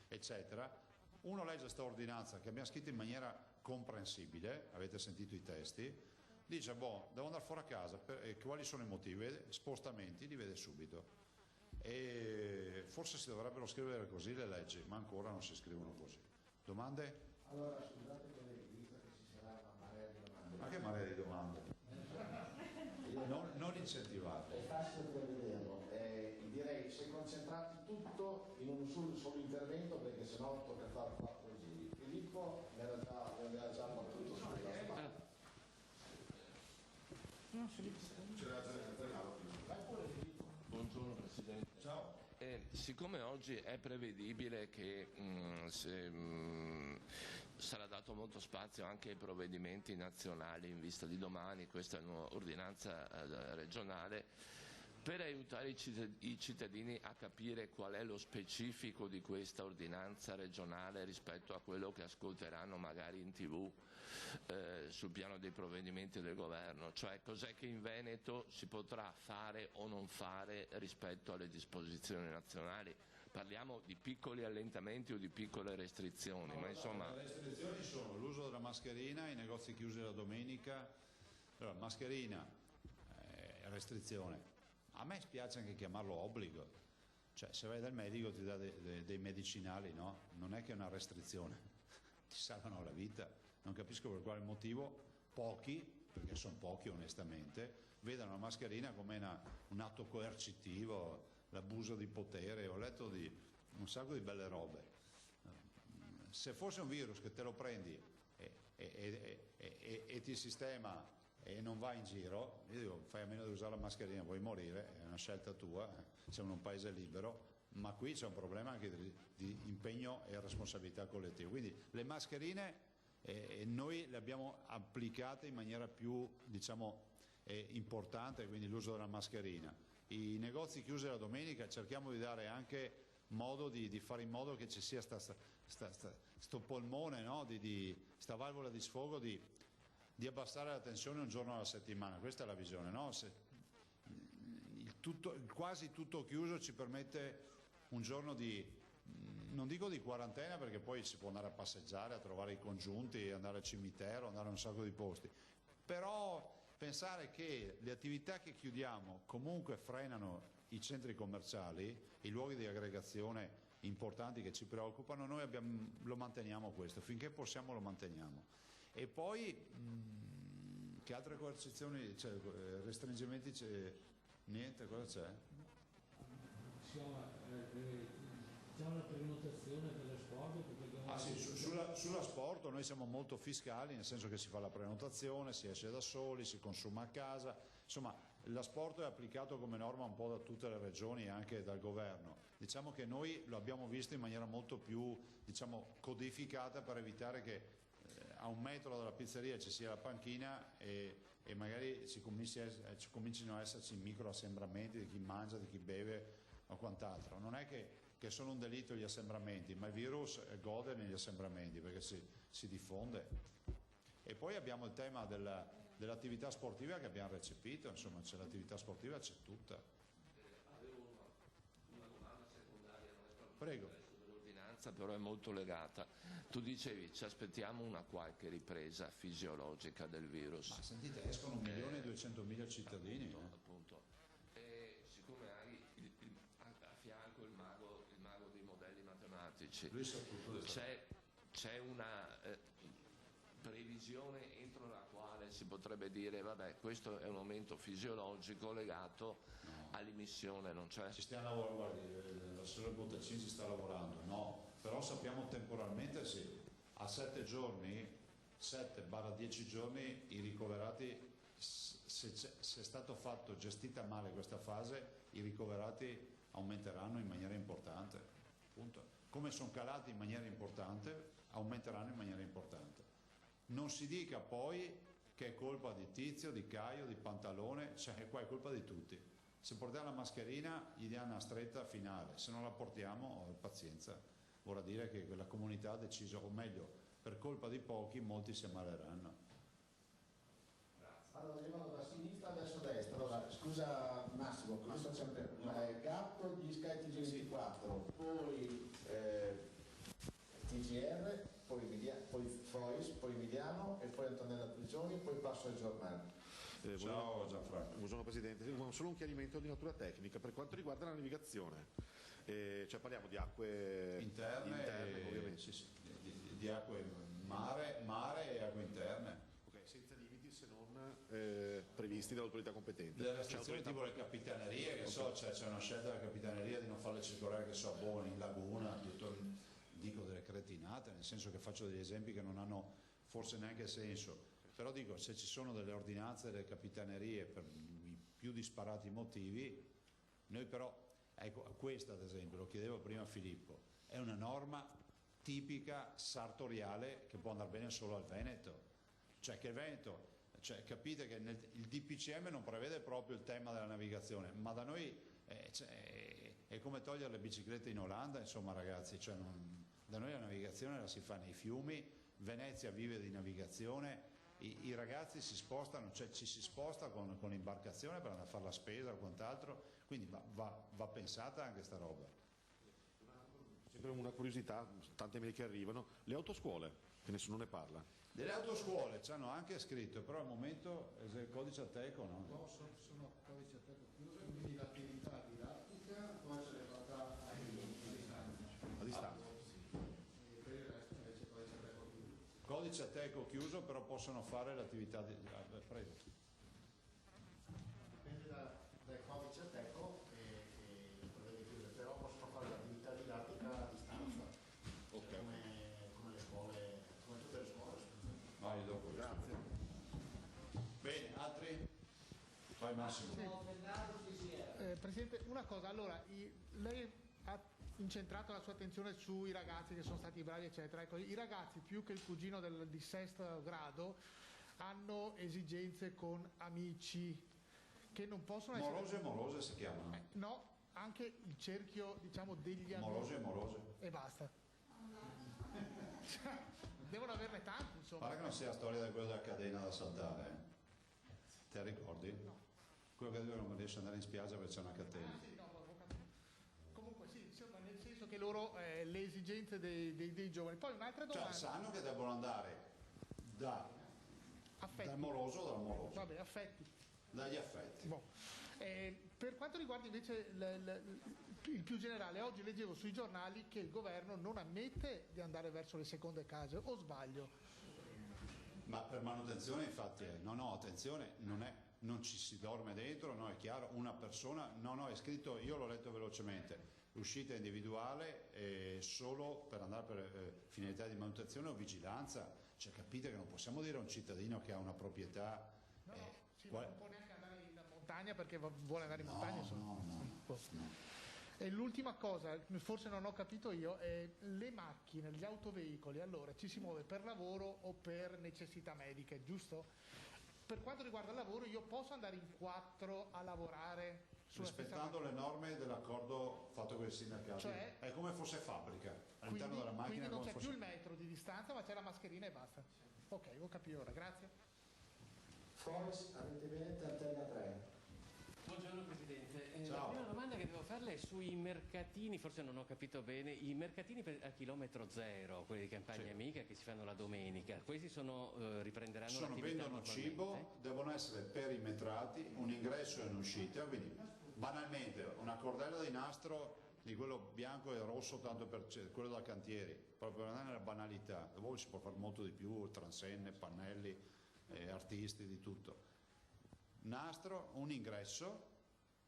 eccetera, uno legge questa ordinanza che abbiamo scritto in maniera comprensibile, avete sentito i testi, dice boh, devo andare fuori a casa, quali sono i motivi? Spostamenti, li vede subito. E forse si dovrebbero scrivere così le leggi, ma ancora non si scrivono così. Domande? Allora, scusate colleghi, visto che ci sarà una marea di domande. Ma che marea di domande? Non incentivate. È facile prevederlo, direi se concentrati tutto in un solo intervento, perché sennò tocca fare 4 giri. Filippo mi aveva già battuto sulla spalla. Buongiorno Presidente. Ciao. Siccome oggi è prevedibile che sarà dato molto spazio anche ai provvedimenti nazionali in vista di domani, questa è un'ordinanza regionale, per aiutare i cittadini a capire qual è lo specifico di questa ordinanza regionale rispetto a quello che ascolteranno magari in TV sul piano dei provvedimenti del governo, cioè cos'è che in Veneto si potrà fare o non fare rispetto alle disposizioni nazionali. Parliamo di piccoli allentamenti o di piccole restrizioni, ma insomma... Le restrizioni sono l'uso della mascherina, i negozi chiusi la domenica, allora, mascherina, restrizione. A me spiace anche chiamarlo obbligo, cioè se vai dal medico ti dà dei medicinali, no? Non è che è una restrizione, ti salvano la vita. Non capisco per quale motivo pochi, perché sono pochi onestamente, vedano la mascherina come un atto coercitivo, l'abuso di potere. Ho letto di un sacco di belle robe. Se fosse un virus che te lo prendi e ti sistema e non vai in giro, io dico fai a meno di usare la mascherina, vuoi morire, è una scelta tua, siamo in un paese libero, ma qui c'è un problema anche di impegno e responsabilità collettiva. Quindi le mascherine noi le abbiamo applicate in maniera più diciamo importante, quindi l'uso della mascherina. I negozi chiusi la domenica cerchiamo di dare anche modo di fare in modo che ci sia sto polmone, no? Sta valvola di sfogo di abbassare la tensione un giorno alla settimana. Questa è la visione, no? Quasi tutto chiuso ci permette un giorno non dico di quarantena, perché poi si può andare a passeggiare, a trovare i congiunti, andare al cimitero, andare a un sacco di posti, però pensare che le attività che chiudiamo comunque frenano i centri commerciali, i luoghi di aggregazione importanti che ci preoccupano, noi lo manteniamo questo, finché possiamo lo manteniamo. E poi che altre coercizioni, cioè, restringimenti c'è? Niente, cosa c'è? già una prenotazione dello sport? Sì, sulla sport noi siamo molto fiscali, nel senso che si fa la prenotazione, si esce da soli, si consuma a casa, insomma l'asporto è applicato come norma un po' da tutte le regioni e anche dal governo. Diciamo che noi lo abbiamo visto in maniera molto più, diciamo, codificata, per evitare che a 1 metro dalla pizzeria ci sia la panchina e magari ci comincino a esserci microassembramenti di chi mangia, di chi beve o quant'altro. Non è che sono un delitto gli assembramenti, ma il virus gode negli assembramenti perché si diffonde. E poi abbiamo il tema dell'attività sportiva che abbiamo recepito, insomma c'è l'attività sportiva, c'è tutta. Avevo una domanda secondaria, non è proprio Prego. dell'ordinanza, però è molto legata. Tu dicevi ci aspettiamo una qualche ripresa fisiologica del virus. Ma sentite, escono 1.200.000 cittadini. Appunto. Siccome hai a fianco il mago dei modelli matematici, Lui sa tutto c'è una previsione entro la quale si potrebbe dire vabbè, questo è un aumento fisiologico legato all'imissione, non c'è? Ci stiamo lavorando, guardi, l'assessore Bottacini ci sta lavorando, no, però sappiamo temporalmente sì, a 7 giorni, 7-10 giorni i ricoverati, se è stato gestita male questa fase, i ricoverati aumenteranno in maniera importante, appunto. Come sono calati in maniera importante, aumenteranno in maniera importante. Non si dica poi che è colpa di Tizio, di Caio, di Pantalone, cioè qua è colpa di tutti. Se portiamo la mascherina gli diamo una stretta finale, se non la portiamo pazienza, vorrà dire che la comunità ha deciso, o meglio, per colpa di pochi molti si ammaleranno. Allora io vado da sinistra adesso a destra. Allora, scusa Massimo, così sto sempre. Gatto di Sky TG24, poi TGR, poi Fois, poi Emiliano e poi Antonella Prigioni, poi passo ai giornali. Ciao Gianfranco. Buongiorno Presidente, solo un chiarimento di natura tecnica per quanto riguarda la navigazione, cioè parliamo di acque interne ovviamente. Sì, di acque mare e acque interne. Senza limiti se non previsti dall'autorità competente. Delle restrizioni tipo le capitanerie, che so, c'è una scelta della capitaneria di non farle circolare, che so, in laguna, dico delle cretinate, nel senso che faccio degli esempi che non hanno forse neanche senso, però dico, se ci sono delle ordinanze delle capitanerie per i più disparati motivi, noi però, ecco, questa ad esempio, lo chiedevo prima a Filippo, è una norma tipica sartoriale che può andare bene solo al Veneto. Cioè che il Veneto, capite che il DPCM non prevede proprio il tema della navigazione, ma da noi è come togliere le biciclette in Olanda, insomma ragazzi, da noi la navigazione la si fa nei fiumi, Venezia vive di navigazione, i ragazzi si spostano, cioè ci si sposta con l'imbarcazione per andare a fare la spesa o quant'altro, quindi va pensata anche sta roba. Sempre una curiosità, tante mail che arrivano, le autoscuole, che nessuno ne parla. Delle autoscuole ci hanno anche scritto, però al momento è il codice Ateco, no? No, sono codice Ateco chiuso, quindi l'attività didattica può essere fatta A distanza. e per il resto invece codice Ateco chiuso. Codice Ateco chiuso, però possono fare l'attività di... prego. Dipende dal codice Ateco e prevede chiuse, però possono fare l'attività didattica a distanza, come le scuole, come tutte le scuole. Vai dopo. Grazie. Bene, altri? Vai Massimo. Presidente, una cosa, allora, lei ha incentrato la sua attenzione sui ragazzi che sono stati bravi, eccetera. Ecco, i ragazzi, più che il cugino di sesto grado, hanno esigenze con amici che non possono essere... Morose e morose si chiamano. No, anche il cerchio, diciamo, degli amici. Morose e morose. E basta. Devono averne tanti, insomma. Pare che non sia la storia di quella della cadena da saltare, Te ricordi? No. Quello che non riesce ad andare in spiaggia perché c'è una catena. Sì, no, comunque sì, insomma, nel senso che loro, le esigenze dei giovani. Poi un'altra domanda. Cioè sanno che devono andare dal moroso o dal moroso. Vabbè, affetti. Dagli affetti. Boh. Per quanto riguarda invece il più generale, oggi leggevo sui giornali che il governo non ammette di andare verso le seconde case, o sbaglio? Ma per manutenzione infatti no, attenzione, non ci si dorme dentro, no, è chiaro, una persona, no, è scritto, io l'ho letto velocemente, uscita individuale solo per andare per finalità di manutenzione o vigilanza, cioè capite che non possiamo dire a un cittadino che ha una proprietà... non può neanche andare in montagna perché vuole andare in montagna. No. E l'ultima cosa, forse non ho capito io, è le macchine, gli autoveicoli, allora ci si muove per lavoro o per necessità mediche, giusto? Per quanto riguarda il lavoro io posso andare in 4 a lavorare sulla rispettando le norme dell'accordo fatto con i sindacati, cioè, è come fosse fabbrica all'interno della macchina. Quindi non c'è più il metro di distanza, ma c'è la mascherina e basta. Ok, ho capito ora, grazie. Forest, avete Veneta, Antenna 3. Buongiorno Presidente, Ciao. la prima domanda che devo farle è sui mercatini, forse non ho capito bene, i mercatini a chilometro zero, quelli di Campagna Amica che si fanno la domenica, questi riprenderanno l'attività Vendono normalmente? cibo, devono essere perimetrati, un ingresso e un'uscita, quindi banalmente una cordella di nastro di quello bianco e rosso, tanto per quello da cantieri, proprio non è una banalità, dove si può fare molto di più, transenne, pannelli, artisti, di tutto. Nastro, un ingresso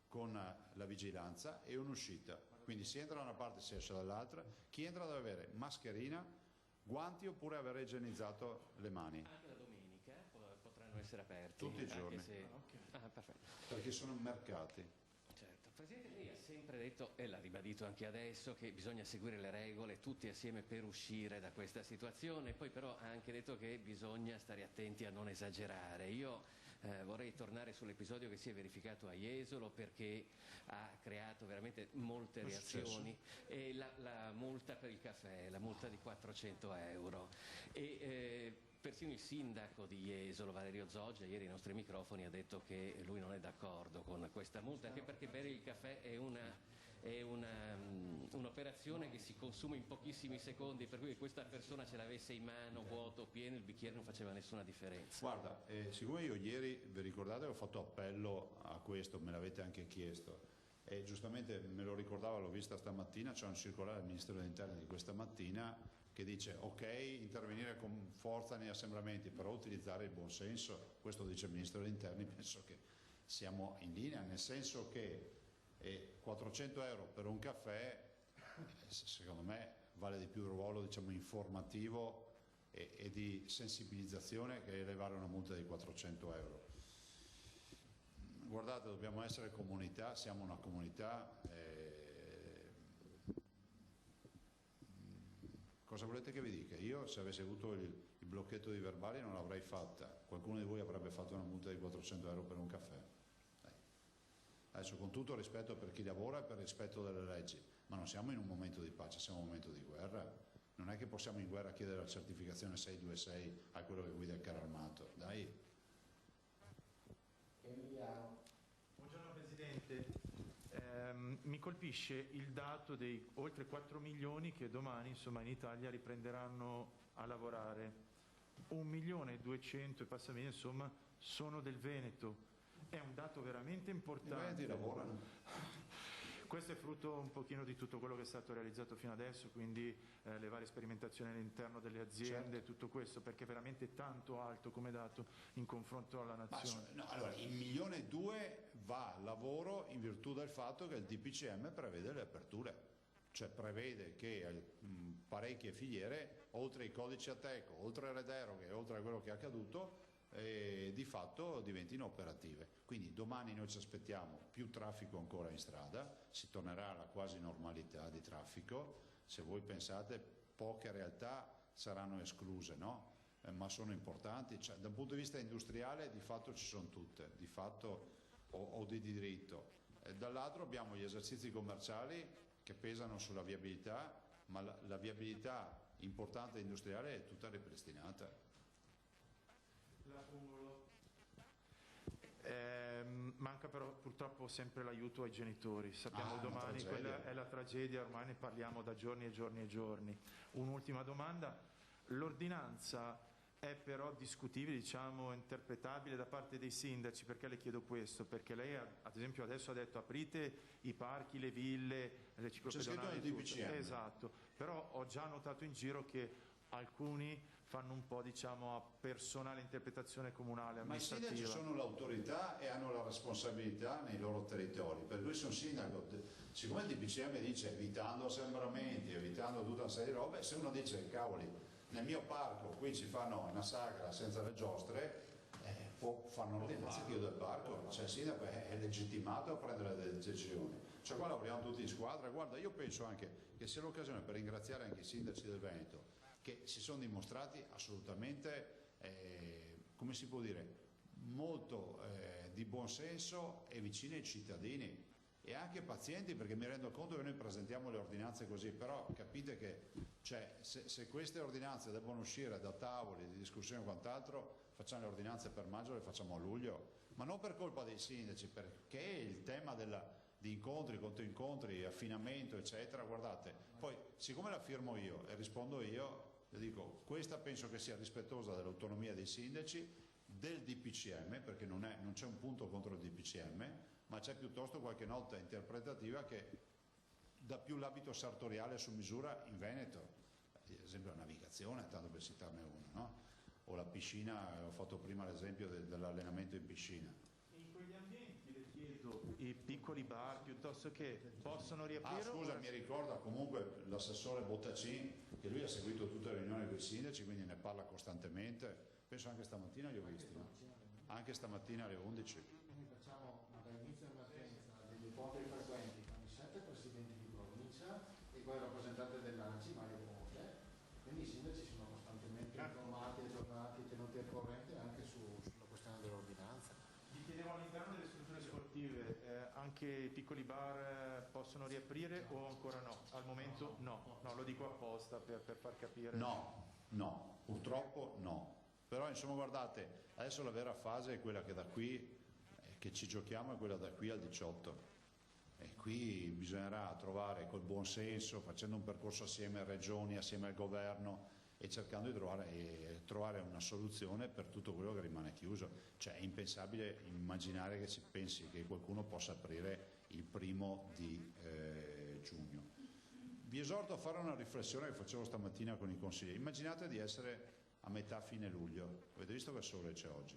con la vigilanza e un'uscita, quindi si entra da una parte e si esce dall'altra. Chi entra deve avere mascherina, guanti oppure aver igienizzato le mani. Anche la domenica potranno essere aperti? Tutti i giorni, Perfetto. perché sono mercati. Certo. Presidente, lei ha sempre detto, e l'ha ribadito anche adesso, che bisogna seguire le regole tutti assieme per uscire da questa situazione, poi però ha anche detto che bisogna stare attenti a non esagerare. Io vorrei tornare sull'episodio che si è verificato a Jesolo perché ha creato veramente molte reazioni, e la multa per il caffè, la multa di 400 euro. Persino il sindaco di Jesolo, Valerio Zoggia, ieri ai nostri microfoni ha detto che lui non è d'accordo con questa multa, anche perché bere il caffè è un'operazione che si consuma in pochissimi secondi, per cui questa persona ce l'avesse in mano, vuoto o pieno, il bicchiere non faceva nessuna differenza. Guarda, siccome io ieri, vi ricordate, ho fatto appello a questo, me l'avete anche chiesto, e giustamente me lo ricordava, l'ho vista stamattina, c'è un circolare del Ministero dell'Interno di questa mattina che dice ok, intervenire con forza negli assembramenti, però utilizzare il buon senso. Questo dice il Ministro degli Interni, penso che siamo in linea, nel senso che 400 euro per un caffè, secondo me vale di più il ruolo, diciamo, informativo e di sensibilizzazione che elevare una multa di 400 euro. Guardate, dobbiamo essere comunità, siamo una comunità. Cosa volete che vi dica? Io, se avessi avuto il blocchetto di verbali, non l'avrei fatta. Qualcuno di voi avrebbe fatto una multa di 400 euro per un caffè. Adesso, con tutto rispetto per chi lavora e per rispetto delle leggi, ma non siamo in un momento di pace, siamo in un momento di guerra. Non è che possiamo in guerra chiedere la certificazione 626 a quello che guida il carro armato. Dai. Buongiorno Presidente. Mi colpisce il dato dei oltre 4 milioni che domani, insomma, in Italia riprenderanno a lavorare. 1.200.000 e passamini, insomma, sono del Veneto. È un dato veramente importante. I veneti lavorano. Questo è frutto un pochino di tutto quello che è stato realizzato fino adesso, quindi le varie sperimentazioni all'interno delle aziende, certo. Tutto questo, perché è veramente tanto alto come dato in confronto alla nazione. Allora, il 1,2 milioni va al lavoro in virtù del fatto che il DPCM prevede le aperture, cioè prevede che parecchie filiere, oltre ai codici Ateco, oltre alle deroghe, oltre a quello che è accaduto, di fatto diventino operative. Quindi domani noi ci aspettiamo più traffico ancora in strada, si tornerà alla quasi normalità di traffico. Se voi pensate, poche realtà saranno escluse, no? Ma sono importanti, cioè, dal punto di vista industriale di fatto ci sono tutte, di fatto o di diritto. Dall'altro abbiamo gli esercizi commerciali che pesano sulla viabilità, ma la viabilità importante industriale è tutta ripristinata. Manca però purtroppo sempre l'aiuto ai genitori, sappiamo domani, quella è la tragedia, ormai ne parliamo da giorni e giorni e giorni. Un'ultima domanda, l'ordinanza è però discutibile, diciamo interpretabile da parte dei sindaci, perché le chiedo questo? Perché lei ad esempio adesso ha detto aprite i parchi, le ville, le ciclopedonali, c'è scritto nel DPCM. Esatto, però ho già notato in giro che alcuni fanno un po', diciamo, a personale interpretazione comunale, Ma i amministrativa. sindaci sono l'autorità e hanno la responsabilità nei loro territori, per cui se un sindaco, siccome il DPCM dice evitando assembramenti, evitando tutta una serie di robe, se uno dice cavoli, nel mio parco qui ci fanno una sagra senza le giostre, può fare un'ordinanza e chiudere il parco, cioè il sindaco è legittimato a prendere delle decisioni. Cioè qua lavoriamo tutti in squadra. Guarda, io penso anche che sia l'occasione per ringraziare anche i sindaci del Veneto, che si sono dimostrati assolutamente, come si può dire, molto di buon senso e vicini ai cittadini e anche pazienti, perché mi rendo conto che noi presentiamo le ordinanze così, però capite che cioè, se queste ordinanze devono uscire da tavoli di discussione e quant'altro, facciamo le ordinanze per maggio, le facciamo a luglio, ma non per colpa dei sindaci, perché il tema di incontri, controincontri, affinamento eccetera, guardate, poi siccome la firmo io e rispondo io, le dico, questa penso che sia rispettosa dell'autonomia dei sindaci, del DPCM, perché non c'è un punto contro il DPCM, ma c'è piuttosto qualche nota interpretativa che dà più l'abito sartoriale su misura in Veneto, ad esempio la navigazione, tanto per citarne uno, no? O la piscina, ho fatto prima l'esempio dell'allenamento in piscina. In quegli ambienti le chiedo, i piccoli bar piuttosto che possono riaprire? Scusa, mi ricorda comunque l'assessore Bottacin, che lui ha seguito tutte le riunioni con i sindaci, quindi ne parla costantemente, penso anche stamattina li ho visti, no? Anche stamattina alle 11. Noi facciamo dall'inizio dell'emergenza degli incontri frequenti con i 7 presidenti di provincia e poi il rappresentante dell'ANCI, Mario Conte, quindi i sindaci sono costantemente informati, aggiornati, tenuti al corrente anche sulla questione dell'ordinanza. Vi chiedevo, all'interno delle strutture sportive anche i piccoli bar possono riaprire o ancora no? Al momento no, lo dico apposta per far capire. No, purtroppo no. Però insomma guardate, adesso la vera fase è quella che da qui, che ci giochiamo, è quella da qui al 18. E qui bisognerà trovare col buon senso, facendo un percorso assieme alle regioni, assieme al governo e cercando di trovare una soluzione per tutto quello che rimane chiuso. Cioè è impensabile immaginare che si pensi che qualcuno possa aprire il 1° di giugno. Vi esorto a fare una riflessione che facevo stamattina con i consiglieri. Immaginate di essere a metà fine luglio, avete visto che sole c'è oggi?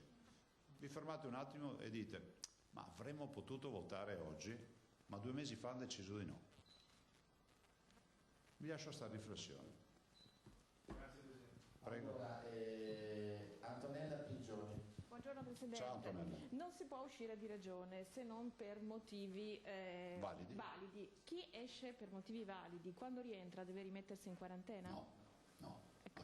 Vi fermate un attimo e dite, ma avremmo potuto votare oggi, ma 2 mesi fa hanno deciso di no. Vi lascio a sta riflessione. Grazie Presidente. Prego. Allora, Antonella Pigioni. Buongiorno Presidente. Ciao Antonella. Non si può uscire di regione se non per motivi validi. Chi esce per motivi validi, quando rientra deve rimettersi in quarantena? No.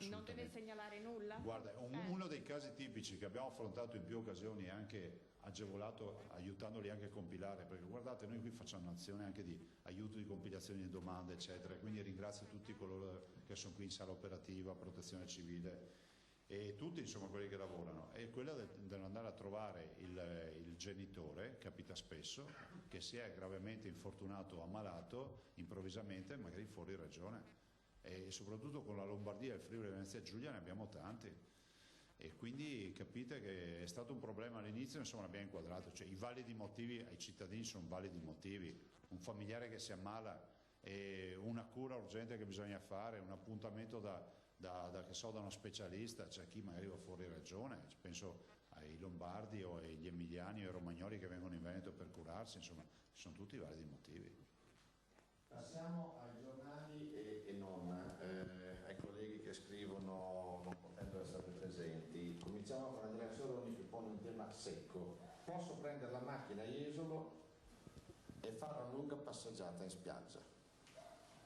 Non deve segnalare nulla? Guarda, uno dei casi tipici che abbiamo affrontato in più occasioni e anche agevolato, aiutandoli anche a compilare, perché guardate, noi qui facciamo un'azione anche di aiuto di compilazione di domande, eccetera, quindi ringrazio tutti coloro che sono qui in sala operativa, protezione civile e tutti insomma quelli che lavorano, è quella dell'andare a trovare il genitore, capita spesso, che si è gravemente infortunato o ammalato improvvisamente, magari fuori regione. E soprattutto con la Lombardia e il Friuli Venezia Giulia ne abbiamo tanti e quindi capite che è stato un problema all'inizio, insomma l'abbiamo inquadrato, cioè i validi motivi ai cittadini sono validi motivi, un familiare che si ammala e una cura urgente che bisogna fare, un appuntamento da uno specialista, c'è chi magari va fuori regione, penso ai lombardi o agli emiliani o ai romagnoli che vengono in Veneto per curarsi, insomma sono tutti validi motivi. Passiamo ai giornali e non ai colleghi che scrivono non potendo essere presenti. Cominciamo con Andrea Soroni che pone un tema secco. Posso prendere la macchina a Jesolo e fare una lunga passeggiata in spiaggia?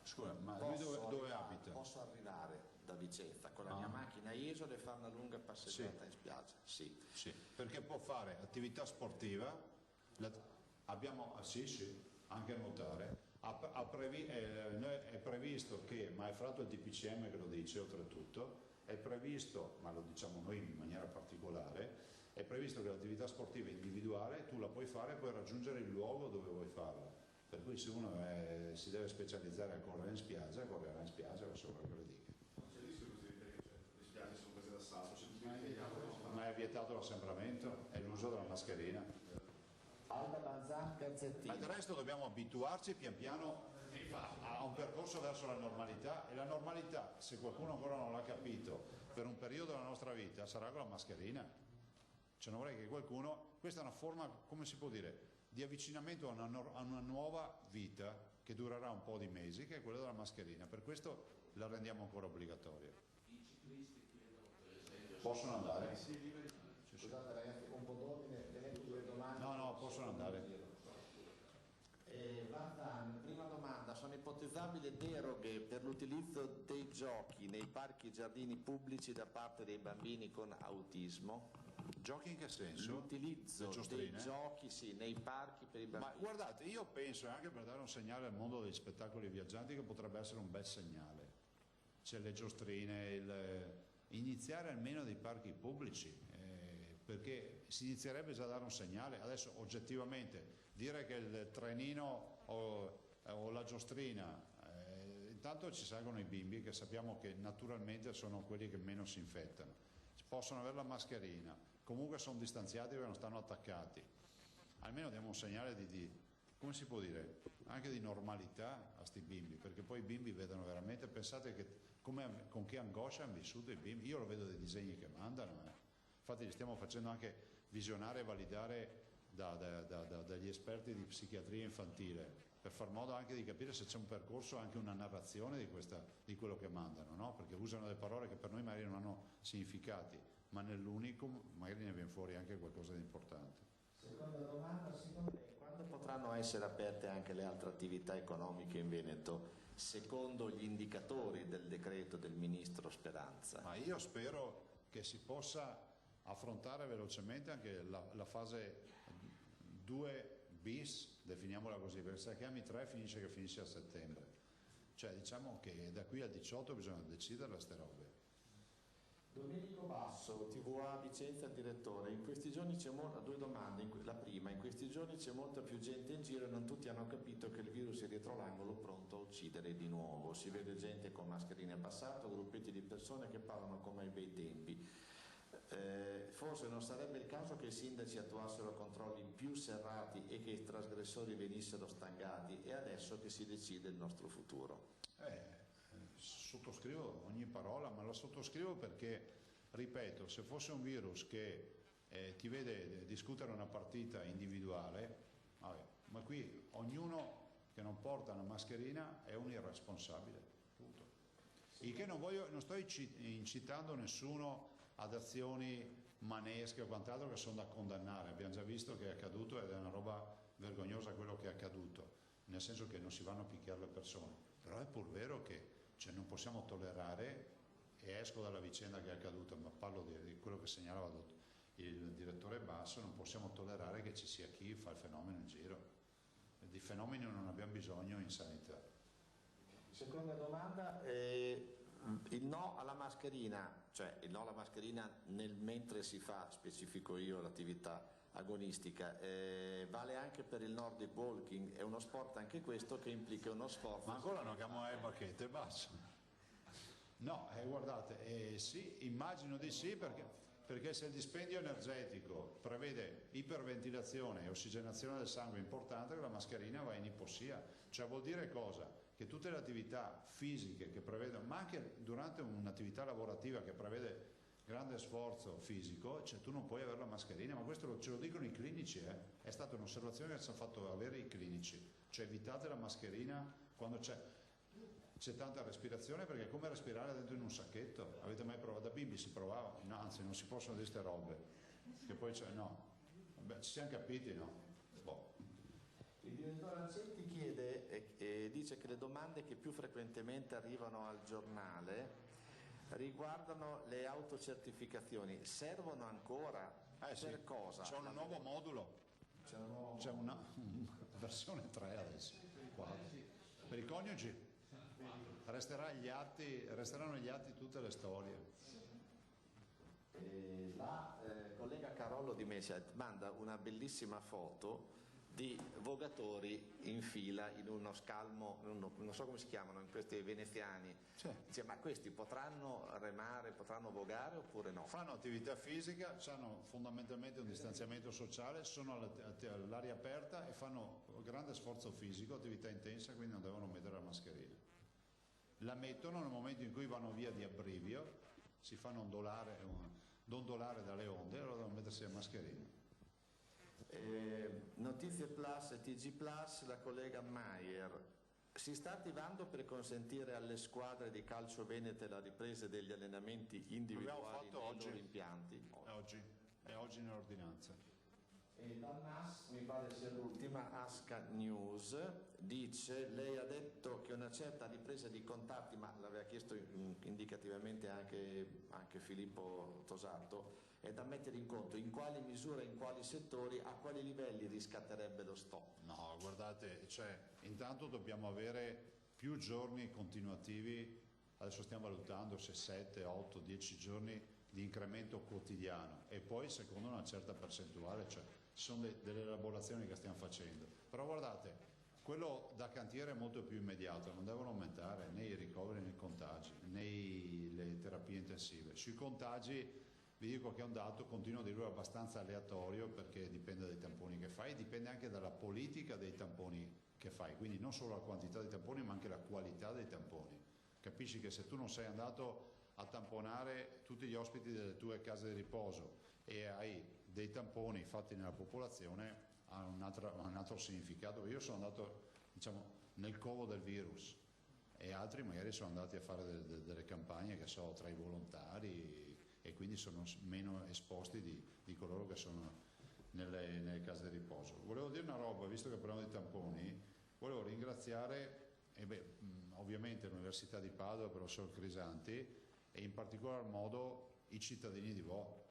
Scusa, ma lui dove abita? Posso arrivare da Vicenza con la mia macchina a Jesolo e fare una lunga passeggiata in spiaggia? Sì, perché può fare attività sportiva, abbiamo anche a nuotare. È previsto che, ma è fra l'altro il DPCM che lo dice oltretutto, è previsto, ma lo diciamo noi in maniera particolare, è previsto che l'attività sportiva individuale tu la puoi fare e puoi raggiungere il luogo dove vuoi farla, per cui se uno si deve specializzare a correre in spiaggia, correrà in spiaggia o sopra quelle dighe. Non c'è rischio così perché le spiagge sono prese d'assalto, ma è vietato l'assembramento e l'uso della mascherina. Alba Lanzan, Gazzettino. Ma del resto dobbiamo abituarci pian piano ha un percorso verso la normalità, e la normalità, se qualcuno ancora non l'ha capito, per un periodo della nostra vita sarà con la mascherina. Cioè non vorrei che qualcuno, questa è una forma, come si può dire, di avvicinamento a una nuova vita che durerà un po' di mesi, che è quella della mascherina, per questo la rendiamo ancora obbligatoria. I ciclisti chiedono per esempio... Possono andare? Scusate ragazzi, un po' d'ordine, tenete 2 domande. No, possono andare. Vantan, prima domanda, sono ipotizzabili deroghe per l'utilizzo dei giochi nei parchi e giardini pubblici da parte dei bambini con autismo? Giochi in che senso? L'utilizzo dei giochi, sì, nei parchi per i bambini. Ma guardate, io penso, anche per dare un segnale al mondo degli spettacoli viaggianti, che potrebbe essere un bel segnale. C'è le giostrine, iniziare almeno dei parchi pubblici, perché si inizierebbe già a dare un segnale. Adesso oggettivamente dire che il trenino o la giostrina, intanto ci salgono i bimbi, che sappiamo che naturalmente sono quelli che meno si infettano, possono avere la mascherina, comunque sono distanziati perché non stanno attaccati. Almeno diamo un segnale di come si può dire, anche di normalità a sti bimbi, perché poi i bimbi vedono veramente, pensate che con che angoscia hanno vissuto i bimbi. Io lo vedo dai disegni che mandano, infatti li stiamo facendo anche visionare e validare dagli esperti di psichiatria infantile, per far modo anche di capire se c'è un percorso, anche una narrazione di quello che mandano, no? Perché usano delle parole che per noi magari non hanno significati, ma nell'unicum magari ne viene fuori anche qualcosa di importante. Seconda domanda, secondo me, quando potranno essere aperte anche le altre attività economiche in Veneto, secondo gli indicatori del decreto del Ministro Speranza? Ma io spero che si possa affrontare velocemente anche la fase 2 bis, definiamola così, perché se la chiami 3 finisce che finisce a settembre. Cioè diciamo che da qui al 18 bisogna decidere queste robe. Domenico Basso, TVA Vicenza, direttore. In questi giorni c'è due domande. La prima, in questi giorni c'è molta più gente in giro e non tutti hanno capito che il virus è dietro l'angolo pronto a uccidere di nuovo. Si vede gente con mascherine abbassato, gruppetti di persone che parlano come ai bei tempi. Forse non sarebbe il caso che i sindaci attuassero controlli più serrati e che i trasgressori venissero stangati, e adesso che si decide il nostro futuro? Sottoscrivo ogni parola, ma la sottoscrivo perché, ripeto, se fosse un virus che ti vede discutere una partita individuale, vabbè, ma qui ognuno che non porta una mascherina è un irresponsabile, punto. Il che non sto incitando nessuno ad azioni manesche o quant'altro che sono da condannare. Abbiamo già visto che è accaduto ed è una roba vergognosa quello che è accaduto, nel senso che non si vanno a picchiare le persone, però è pur vero che non possiamo tollerare, e esco dalla vicenda che è accaduta, ma parlo di quello che segnalava il direttore Basso, non possiamo tollerare che ci sia chi fa il fenomeno in giro. Di fenomeni non abbiamo bisogno in sanità. Seconda domanda, il no alla mascherina, cioè il no alla mascherina mentre si fa, specifico io, l'attività agonistica, vale anche per il Nordic Walking, è uno sport anche questo che implica uno sforzo. Ma ancora non abbiamo le bacchette e basta. No, guardate, sì, immagino di sì, perché se il dispendio energetico prevede iperventilazione e ossigenazione del sangue importante, la mascherina va in ipossia. Cioè vuol dire cosa? Che tutte le attività fisiche che prevedono, ma anche durante un'attività lavorativa che prevede grande sforzo fisico, cioè tu non puoi avere la mascherina, ma questo ce lo dicono i clinici, è stata un'osservazione che ci hanno fatto avere i clinici, cioè evitate la mascherina quando c'è tanta respirazione, perché è come respirare dentro in un sacchetto. Avete mai provato? Da bimbi si provava? No, anzi non si possono dire queste robe, che poi no, vabbè, ci siamo capiti, no? Boh. Il direttore Ancetti chiede, dice che le domande che più frequentemente arrivano al giornale riguardano le autocertificazioni. Servono ancora? Per cosa? C'è un nuovo modulo, c'è una versione 3 adesso, 4. Per i coniugi resteranno gli atti tutte le storie. La collega Carollo di Messia manda una bellissima foto di vogatori in fila in uno scalmo, non so come si chiamano, in questi veneziani. Dice, ma questi potranno remare, potranno vogare oppure no? Fanno attività fisica, hanno fondamentalmente un distanziamento sociale, sono all'aria aperta e fanno grande sforzo fisico, attività intensa, quindi non devono mettere la mascherina. La mettono nel momento in cui vanno via di abbrivio, si fanno dondolare dalle onde, allora devono mettersi la mascherina. Notizie Plus e TG Plus, la collega Maier: si sta attivando per consentire alle squadre di calcio venete la ripresa degli allenamenti individuali nei loro impianti? È oggi nell'ordinanza. E dal NAS, mi pare sia l'ultima, Asca News, dice, lei ha detto che una certa ripresa di contatti, ma l'aveva chiesto indicativamente anche Filippo Tosato, è da mettere in conto in quali misure, in quali settori, a quali livelli riscatterebbe lo stop? No, guardate, intanto dobbiamo avere più giorni continuativi, adesso stiamo valutando se 7, 8, 10 giorni di incremento quotidiano e poi secondo una certa percentuale, ci sono delle elaborazioni che stiamo facendo. Però guardate, quello da cantiere è molto più immediato, non devono aumentare né i ricoveri né i contagi, né le terapie intensive. Sui contagi vi dico che è un dato, continuo a dirlo, abbastanza aleatorio, perché dipende dai tamponi che fai, dipende anche dalla politica dei tamponi che fai, quindi non solo la quantità dei tamponi ma anche la qualità dei tamponi. Capisci che se tu non sei andato a tamponare tutti gli ospiti delle tue case di riposo e hai dei tamponi fatti nella popolazione, ha un altro significato. Io sono andato, diciamo, nel covo del virus e altri magari sono andati a fare delle campagne, che so, tra i volontari, e quindi sono meno esposti di coloro che sono nelle case di riposo. Volevo dire una roba, visto che parliamo di tamponi, volevo ringraziare ovviamente l'Università di Padova, il professor Crisanti, e in particolar modo i cittadini di Vo.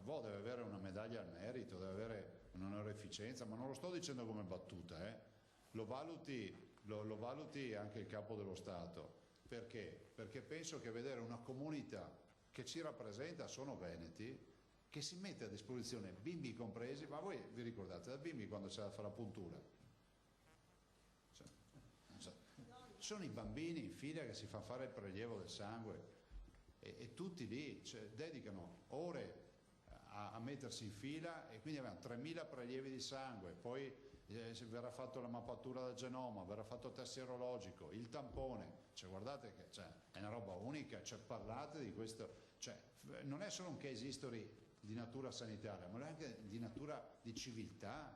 Vo deve avere una medaglia al merito, deve avere un'onorificenza, ma non lo sto dicendo come battuta, lo valuti anche il Capo dello Stato. Perché? Perché penso che vedere una comunità che ci rappresenta, sono veneti, che si mette a disposizione, bimbi compresi, ma voi vi ricordate da bimbi quando c'è da fare la puntura? Sono i bambini in fila che si fanno fare il prelievo del sangue e tutti lì dedicano ore a mettersi in fila, e quindi abbiamo 3.000 prelievi di sangue, poi verrà fatto la mappatura del genoma, verrà fatto il test serologico, il tampone, guardate che è una roba unica, parlate di questo, non è solo un case history di natura sanitaria, ma è anche di natura di civiltà,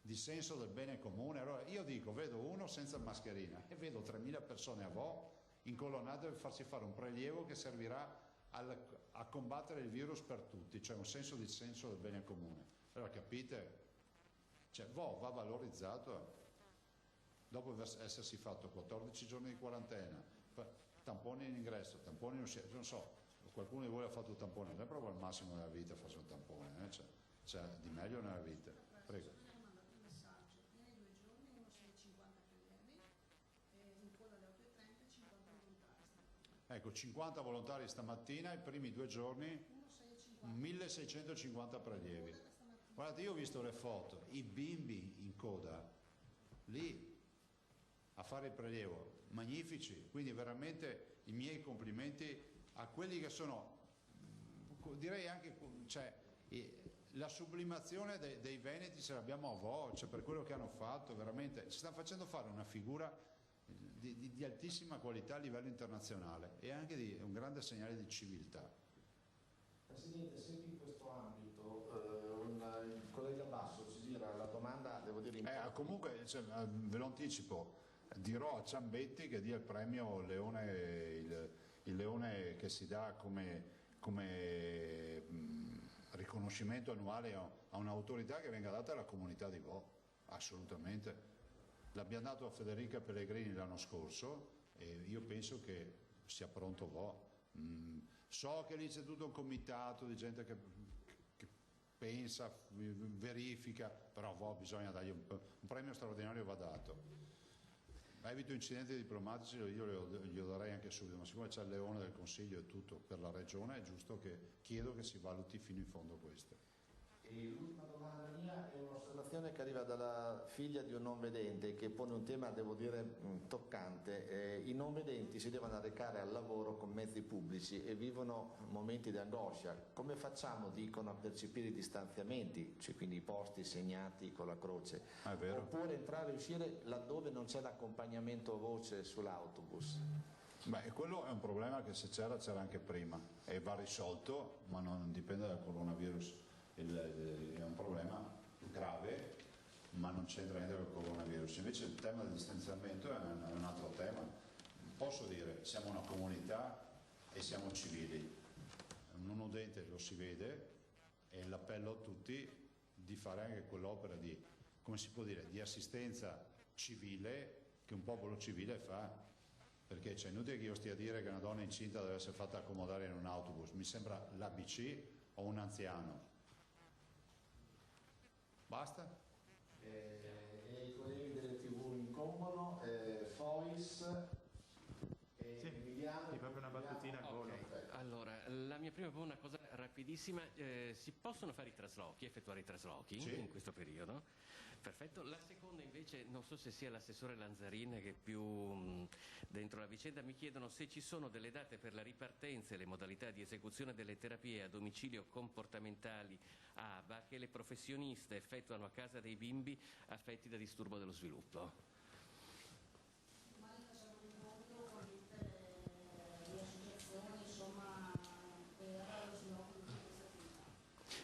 di senso del bene comune. Allora io dico, vedo uno senza mascherina e vedo 3.000 persone a Vo incolonnate per farsi fare un prelievo che servirà a combattere il virus per tutti, cioè un senso del bene comune. Allora capite? Vo va valorizzato dopo essersi fatto 14 giorni di quarantena, tamponi in ingresso, tamponi in uscita, non so, qualcuno di voi ha fatto il tampone, non è proprio il massimo della vita farsi un tampone, c'è di meglio nella vita. Prego. Ecco, 50 volontari stamattina, i primi 2 giorni 1650 prelievi. Guardate, io ho visto le foto, i bimbi in coda lì a fare il prelievo, magnifici, quindi veramente i miei complimenti a quelli che sono, direi anche, la sublimazione dei veneti ce l'abbiamo a Vo, per quello che hanno fatto, veramente ci stanno facendo fare una figura di altissima qualità a livello internazionale e anche di un grande segnale di civiltà. Presidente, sempre in questo ambito, il collega Basso ci gira la domanda, devo dire... comunque, ve lo anticipo, dirò a Ciambetti che dia il premio Leone, il Leone che si dà come riconoscimento annuale a un'autorità che venga data alla comunità di Vo, assolutamente. L'abbiamo dato a Federica Pellegrini l'anno scorso e io penso che sia pronto Vo. So che lì c'è tutto un comitato di gente che pensa, verifica, però Vo bisogna dargli un premio straordinario, va dato. Evito incidenti diplomatici, io glielo darei anche subito, ma siccome c'è il Leone del Consiglio e tutto per la Regione, è giusto che chiedo che si valuti fino in fondo questo. E l'ultima domanda mia è un'osservazione segnalazione che arriva dalla figlia di un non vedente che pone un tema, devo dire, toccante. I non vedenti si devono recare al lavoro con mezzi pubblici e vivono momenti di angoscia. Come facciamo, dicono, a percepire i distanziamenti, cioè quindi i posti segnati con la croce? Oppure entrare e uscire laddove non c'è l'accompagnamento a voce sull'autobus? Beh, quello è un problema che se c'era anche prima e va risolto, ma non dipende dal coronavirus. È un problema grave, ma non c'entra niente col coronavirus. Invece il tema del distanziamento è un altro tema. Posso dire, siamo una comunità e siamo civili. Un non udente lo si vede e l'appello a tutti di fare anche quell'opera di, come si può dire, di assistenza civile che un popolo civile fa. Perché c'è inutile che io stia a dire che una donna incinta deve essere fatta accomodare in un autobus, mi sembra l'ABC o un anziano. Basta? E i colleghi delle TV incombono, Fois e Emiliano. Sì, proprio una battutina a volo. Allora, la mia prima è una cosa rapidissima, si possono fare i traslochi, effettuare i traslochi in questo periodo? Perfetto. La seconda invece, non so se sia l'assessore Lanzarin che è più dentro la vicenda, mi chiedono se ci sono delle date per la ripartenza e le modalità di esecuzione delle terapie a domicilio comportamentali ABA che le professioniste effettuano a casa dei bimbi affetti da disturbo dello sviluppo.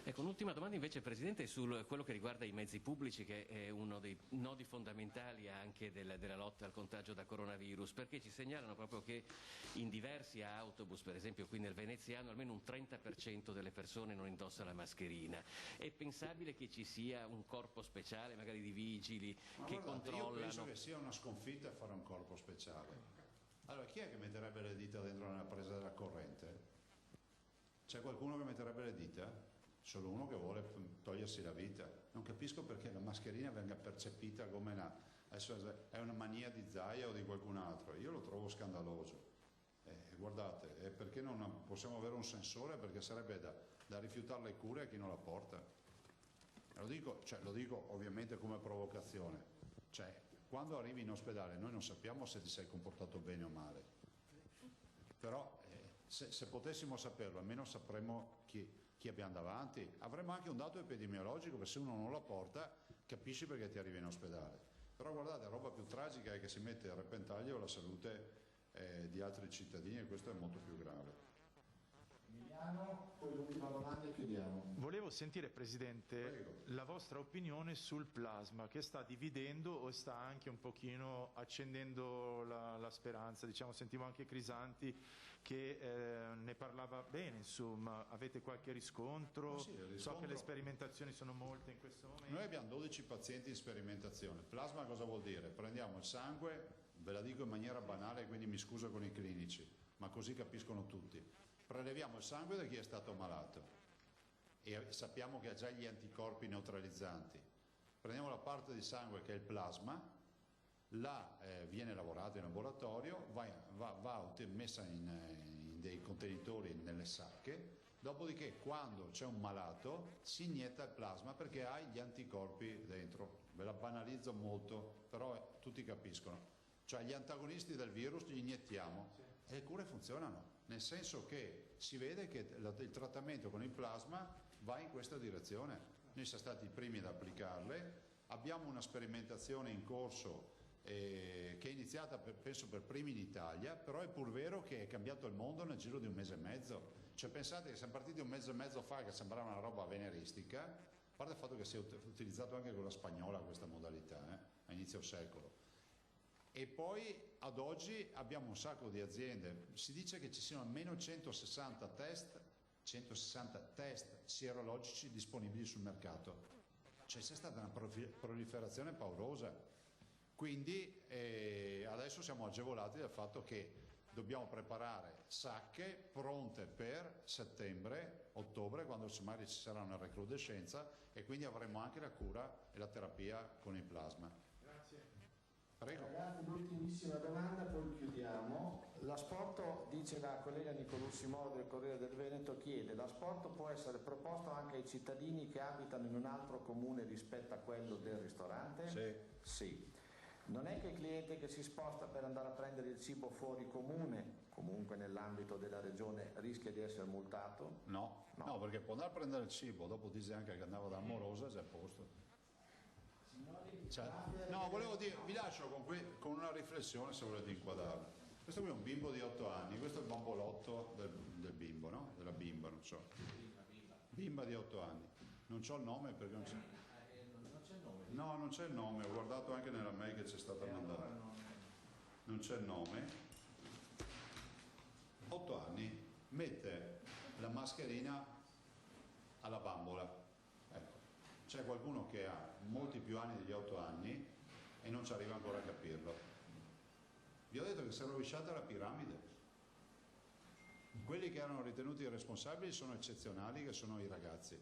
Ecco, un'ultima domanda invece, Presidente, su quello che riguarda i mezzi pubblici, che è uno dei nodi fondamentali anche della lotta al contagio da coronavirus, perché ci segnalano proprio che in diversi autobus, per esempio qui nel veneziano, almeno un 30% delle persone non indossa la mascherina. È pensabile che ci sia un corpo speciale, magari di vigili, che controllano? Io penso che sia una sconfitta fare un corpo speciale. Allora, chi è che metterebbe le dita dentro nella presa della corrente? C'è qualcuno che metterebbe le dita? Solo uno che vuole togliersi la vita. Non capisco perché la mascherina venga percepita come è una mania di Zaia o di qualcun altro. Io lo trovo scandaloso. Guardate, perché non possiamo avere un sensore? Perché sarebbe da rifiutare le cure a chi non la porta. Lo dico ovviamente come provocazione. Cioè, quando arrivi in ospedale noi non sappiamo se ti sei comportato bene o male. Però se potessimo saperlo, almeno sapremmo chi abbiamo davanti. Avremo anche un dato epidemiologico, perché se uno non la porta capisci perché ti arrivi in ospedale. Però guardate, la roba più tragica è che si mette a repentaglio la salute di altri cittadini e questo è molto più grave. Emiliano, poi l'ultima domanda e chiudiamo. Volevo sentire, Presidente, la vostra opinione sul plasma, che sta dividendo o sta anche un pochino accendendo la speranza. Diciamo, sentivo anche Crisanti che ne parlava bene, insomma. Avete qualche riscontro? So che le sperimentazioni sono molte in questo momento. Noi abbiamo 12 pazienti in sperimentazione. Plasma cosa vuol dire? Prendiamo il sangue, ve la dico in maniera banale, quindi mi scuso con i clinici, ma così capiscono tutti. Preleviamo il sangue da chi è stato malato e sappiamo che ha già gli anticorpi neutralizzanti. Prendiamo la parte di sangue che è il plasma, viene lavorata in laboratorio, va messa in dei contenitori nelle sacche, dopodiché quando c'è un malato si inietta il plasma perché ha gli anticorpi dentro. Ve la banalizzo molto, però tutti capiscono. Cioè gli antagonisti del virus li iniettiamo e le cure funzionano. Nel senso che si vede che il trattamento con il plasma va in questa direzione. Noi siamo stati i primi ad applicarle, abbiamo una sperimentazione in corso che è iniziata penso per primi in Italia, però è pur vero che è cambiato il mondo nel giro di un mese e mezzo. Cioè pensate che siamo partiti un mese e mezzo fa che sembrava una roba veneristica, a parte il fatto che si è utilizzato anche con la spagnola questa modalità, a inizio secolo. E poi ad oggi abbiamo un sacco di aziende, si dice che ci siano almeno 160 test sierologici disponibili sul mercato, cioè c'è stata una proliferazione paurosa, quindi adesso siamo agevolati dal fatto che dobbiamo preparare sacche pronte per settembre, ottobre, quando magari ci sarà una recrudescenza e quindi avremo anche la cura e la terapia con il plasma. Prego. Ragazzi, l'ultimissima domanda, poi chiudiamo. L'asporto, dice la collega Nicolussi Moro del Corriere del Veneto, chiede: l'asporto può essere proposto anche ai cittadini che abitano in un altro comune rispetto a quello del ristorante? Sì. Sì. Non è che il cliente che si sposta per andare a prendere il cibo fuori comune, comunque nell'ambito della regione, rischia di essere multato? No, perché può andare a prendere il cibo, dopo dice anche che andava da Amorosa e si è a posto. No, volevo dire, vi lascio con una riflessione se volete inquadrarla. Questo qui è un bimbo di 8 anni, questo è il bambolotto del bimbo, no? Della bimba, non so. Bimba di 8 anni. Non c'ho il nome perché non c'è. No, non c'è il nome, ho guardato anche nella mail che c'è stata mandata. Non c'è il nome. 8 anni, mette la mascherina alla bambola. Ecco, c'è qualcuno che ha molti più anni degli 8 anni e non ci arriva ancora a capirlo. Vi ho detto che si è rovesciata la piramide. Quelli che erano ritenuti responsabili sono eccezionali, che sono i ragazzi,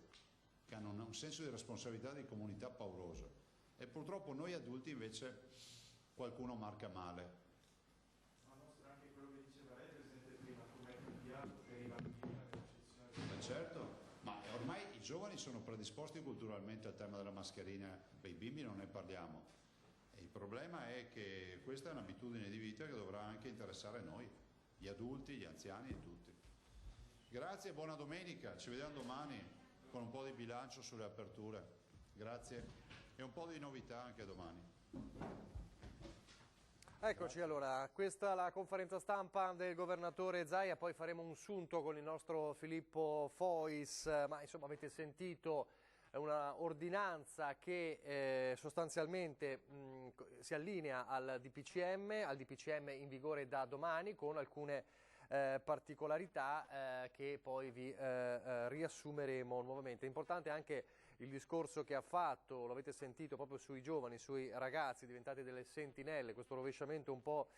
che hanno un senso di responsabilità di comunità pauroso. E purtroppo noi adulti invece qualcuno marca male. Ma mostra anche quello che diceva lei, Presidente, prima, come è cambiato per i bambini la concezione. Ma certo, ma ormai i giovani sono predisposti culturalmente al tema della mascherina, per i bimbi non ne parliamo. E il problema è che questa è un'abitudine di vita che dovrà anche interessare noi, gli adulti, gli anziani e tutti. Grazie e buona domenica, ci vediamo domani con un po' di bilancio sulle aperture. Grazie e un po' di novità anche domani. Eccoci, allora, questa è la conferenza stampa del governatore Zaia, poi faremo un sunto con il nostro Filippo Fois, ma insomma avete sentito una ordinanza che sostanzialmente si allinea al DPCM in vigore da domani, con alcune particolarità che poi vi riassumeremo nuovamente. È importante anche il discorso che ha fatto, lo avete sentito, proprio sui giovani, sui ragazzi diventati delle sentinelle, questo rovesciamento un po'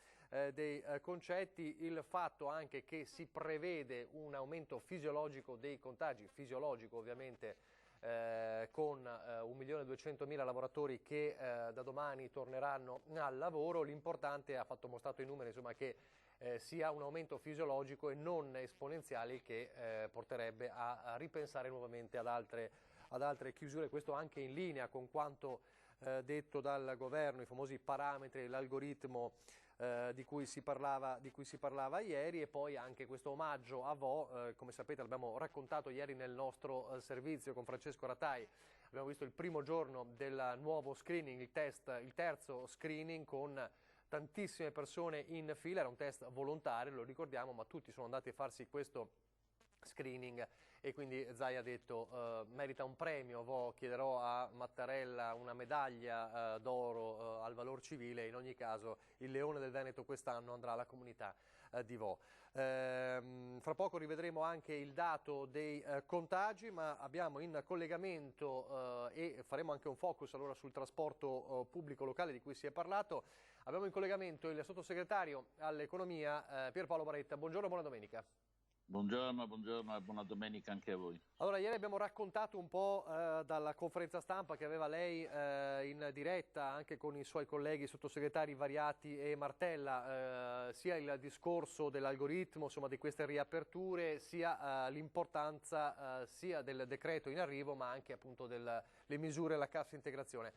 dei concetti, il fatto anche che si prevede un aumento fisiologico dei contagi, fisiologico ovviamente, con 1.200.000 lavoratori che da domani torneranno al lavoro. L'importante, ha mostrato i numeri, insomma, che sia un aumento fisiologico e non esponenziale, il che porterebbe a ripensare nuovamente ad altre chiusure, questo anche in linea con quanto detto dal governo, i famosi parametri, l'algoritmo di cui si parlava ieri, e poi anche questo omaggio a Vo, come sapete l'abbiamo raccontato ieri nel nostro servizio con Francesco Ratai. Abbiamo visto il primo giorno del nuovo screening, il terzo screening, con tantissime persone in fila. Era un test volontario, lo ricordiamo, ma tutti sono andati a farsi questo screening e quindi Zaia ha detto merita un premio. Chiederò a Mattarella una medaglia d'oro al valor civile. In ogni caso il Leone del Veneto quest'anno andrà alla comunità di Vo. Fra poco rivedremo anche il dato dei contagi, ma abbiamo in collegamento e faremo anche un focus allora sul trasporto pubblico locale di cui si è parlato. Abbiamo in collegamento il sottosegretario all'economia Pierpaolo Baretta. Buongiorno, buona domenica. Buongiorno e buona domenica anche a voi. Allora, ieri abbiamo raccontato un po' dalla conferenza stampa che aveva lei in diretta anche con i suoi colleghi sottosegretari Variati e Martella, sia il discorso dell'algoritmo, insomma, di queste riaperture, sia l'importanza sia del decreto in arrivo, ma anche appunto delle misure, la cassa integrazione.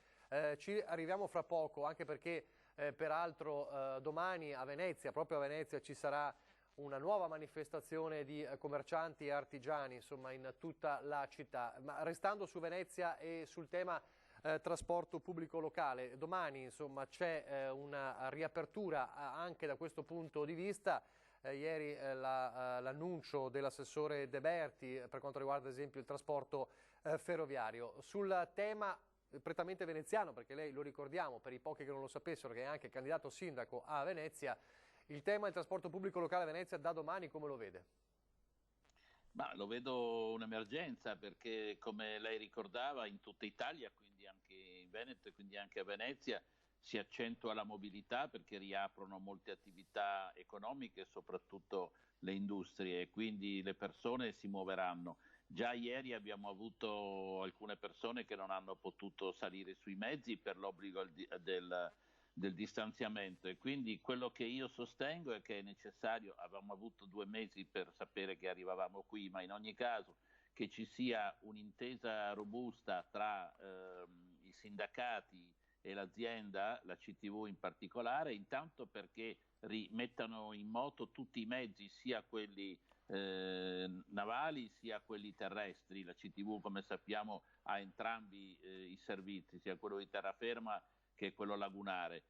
Ci arriviamo fra poco, anche perché peraltro domani proprio a Venezia, ci sarà una nuova manifestazione di commercianti e artigiani, insomma, in tutta la città. Ma restando su Venezia e sul tema trasporto pubblico locale, domani insomma c'è una riapertura anche da questo punto di vista. Ieri l'annuncio dell'assessore De Berti per quanto riguarda ad esempio il trasporto ferroviario. Sul tema prettamente veneziano, perché lei, lo ricordiamo per i pochi che non lo sapessero, che è anche candidato sindaco a Venezia, il tema del trasporto pubblico locale a Venezia da domani come lo vede? Ma lo vedo un'emergenza, perché come lei ricordava in tutta Italia, quindi anche in Veneto e quindi anche a Venezia, si accentua la mobilità perché riaprono molte attività economiche, soprattutto le industrie, e quindi le persone si muoveranno. Già ieri abbiamo avuto alcune persone che non hanno potuto salire sui mezzi per l'obbligo del distanziamento, e quindi quello che io sostengo è che è necessario, avevamo avuto 2 mesi per sapere che arrivavamo qui, ma in ogni caso che ci sia un'intesa robusta tra i sindacati e l'azienda, la CTV in particolare, intanto perché rimettano in moto tutti i mezzi, sia quelli navali sia quelli terrestri. La CTV, come sappiamo, ha entrambi i servizi, sia quello di terraferma che quello lagunare.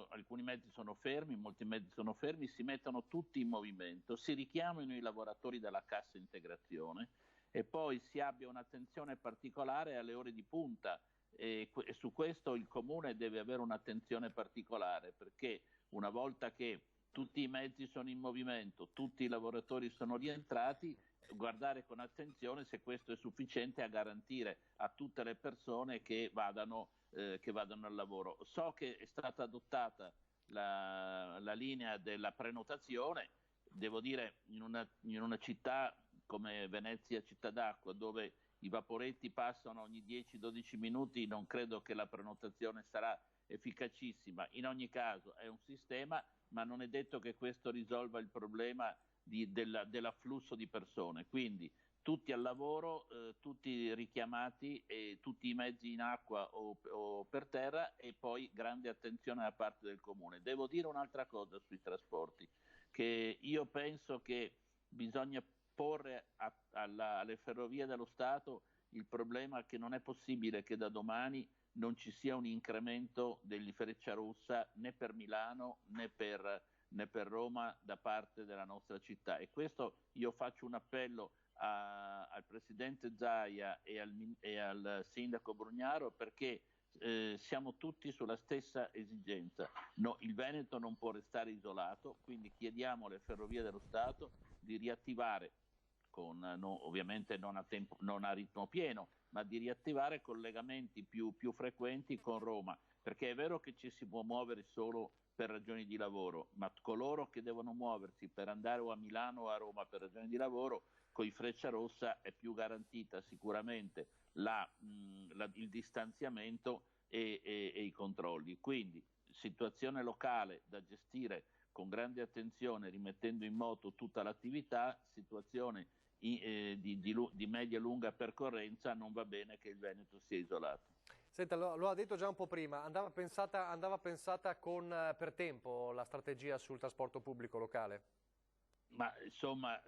Alcuni mezzi sono fermi, molti mezzi sono fermi, si mettono tutti in movimento, si richiamano i lavoratori dalla cassa integrazione e poi si abbia un'attenzione particolare alle ore di punta, e su questo il Comune deve avere un'attenzione particolare, perché una volta che tutti i mezzi sono in movimento, tutti i lavoratori sono rientrati, guardare con attenzione se questo è sufficiente a garantire a tutte le persone che vadano al lavoro. So che è stata adottata la linea della prenotazione, devo dire in una città come Venezia Città d'Acqua, dove i vaporetti passano ogni 10-12 minuti, non credo che la prenotazione sarà efficacissima. In ogni caso è un sistema, ma non è detto che questo risolva il problema dell'afflusso di persone. Quindi tutti al lavoro, tutti richiamati, e tutti i mezzi in acqua o per terra, e poi grande attenzione da parte del Comune. Devo dire un'altra cosa sui trasporti, che io penso che bisogna porre alle Ferrovie dello Stato il problema che non è possibile che da domani non ci sia un incremento degli Frecciarossa né per Milano né per Roma da parte della nostra città, e questo io faccio un appello al Presidente Zaia e al Sindaco Brugnaro, perché siamo tutti sulla stessa esigenza. No, il Veneto non può restare isolato, quindi chiediamo alle Ferrovie dello Stato di riattivare, ovviamente non a ritmo pieno, ma di riattivare collegamenti più frequenti con Roma, perché è vero che ci si può muovere solo per ragioni di lavoro, ma coloro che devono muoversi per andare o a Milano o a Roma per ragioni di lavoro, con i Frecciarossa è più garantita sicuramente il distanziamento e i controlli. Quindi situazione locale da gestire con grande attenzione, rimettendo in moto tutta l'attività. Situazione di media e lunga percorrenza, non va bene che il Veneto sia isolato. Senta, lo ha detto già un po' prima, andava pensata per tempo la strategia sul trasporto pubblico locale? Ma insomma,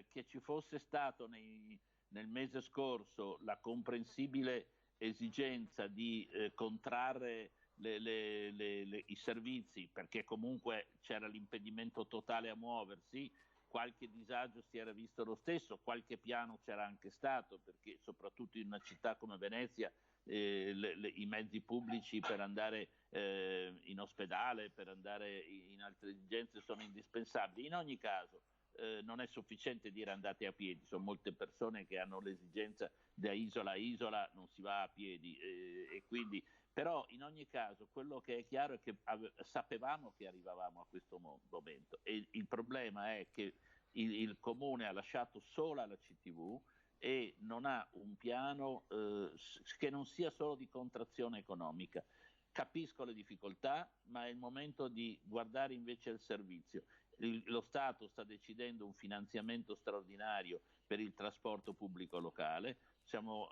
che ci fosse stato nel mese scorso la comprensibile esigenza di contrarre i servizi, perché comunque c'era l'impedimento totale a muoversi, qualche disagio si era visto lo stesso, qualche piano c'era anche stato, perché soprattutto in una città come Venezia i mezzi pubblici per andare in ospedale, per andare in altre esigenze sono indispensabili. In ogni caso non è sufficiente dire andate a piedi, sono molte persone che hanno l'esigenza da isola a isola, non si va a piedi, e quindi, però in ogni caso quello che è chiaro è che sapevamo che arrivavamo a questo momento, e il problema è che il Comune ha lasciato sola la CTV e non ha un piano che non sia solo di contrazione economica. Capisco le difficoltà, ma è il momento di guardare invece il servizio. Lo Stato sta decidendo un finanziamento straordinario per il trasporto pubblico locale, stiamo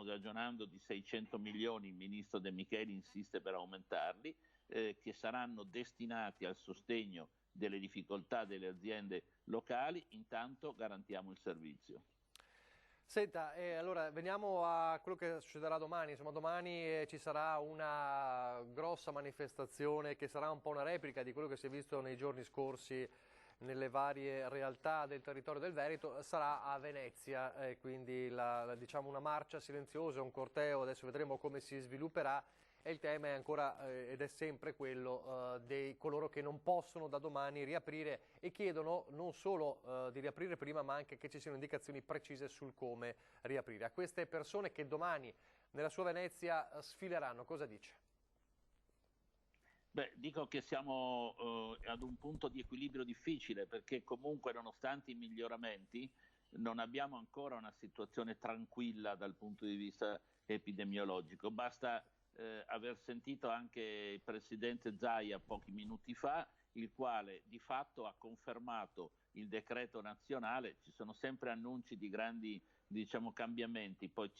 ragionando di 600 milioni, il ministro De Micheli insiste per aumentarli, che saranno destinati al sostegno delle difficoltà delle aziende locali. Intanto garantiamo il servizio. Senta, allora veniamo a quello che succederà domani. Insomma, domani ci sarà una grossa manifestazione che sarà un po' una replica di quello che si è visto nei giorni scorsi nelle varie realtà del territorio del Veneto. Sarà a Venezia, quindi diciamo una marcia silenziosa, un corteo, adesso vedremo come si svilupperà. E il tema è ancora ed è sempre quello dei coloro che non possono da domani riaprire e chiedono non solo di riaprire prima, ma anche che ci siano indicazioni precise sul come riaprire. A queste persone che domani nella sua Venezia sfileranno, cosa dice? Beh, dico che siamo ad un punto di equilibrio difficile, perché comunque nonostante i miglioramenti non abbiamo ancora una situazione tranquilla dal punto di vista epidemiologico. Basta aver sentito anche il Presidente Zaia pochi minuti fa, il quale di fatto ha confermato il decreto nazionale. Ci sono sempre annunci di grandi cambiamenti, poi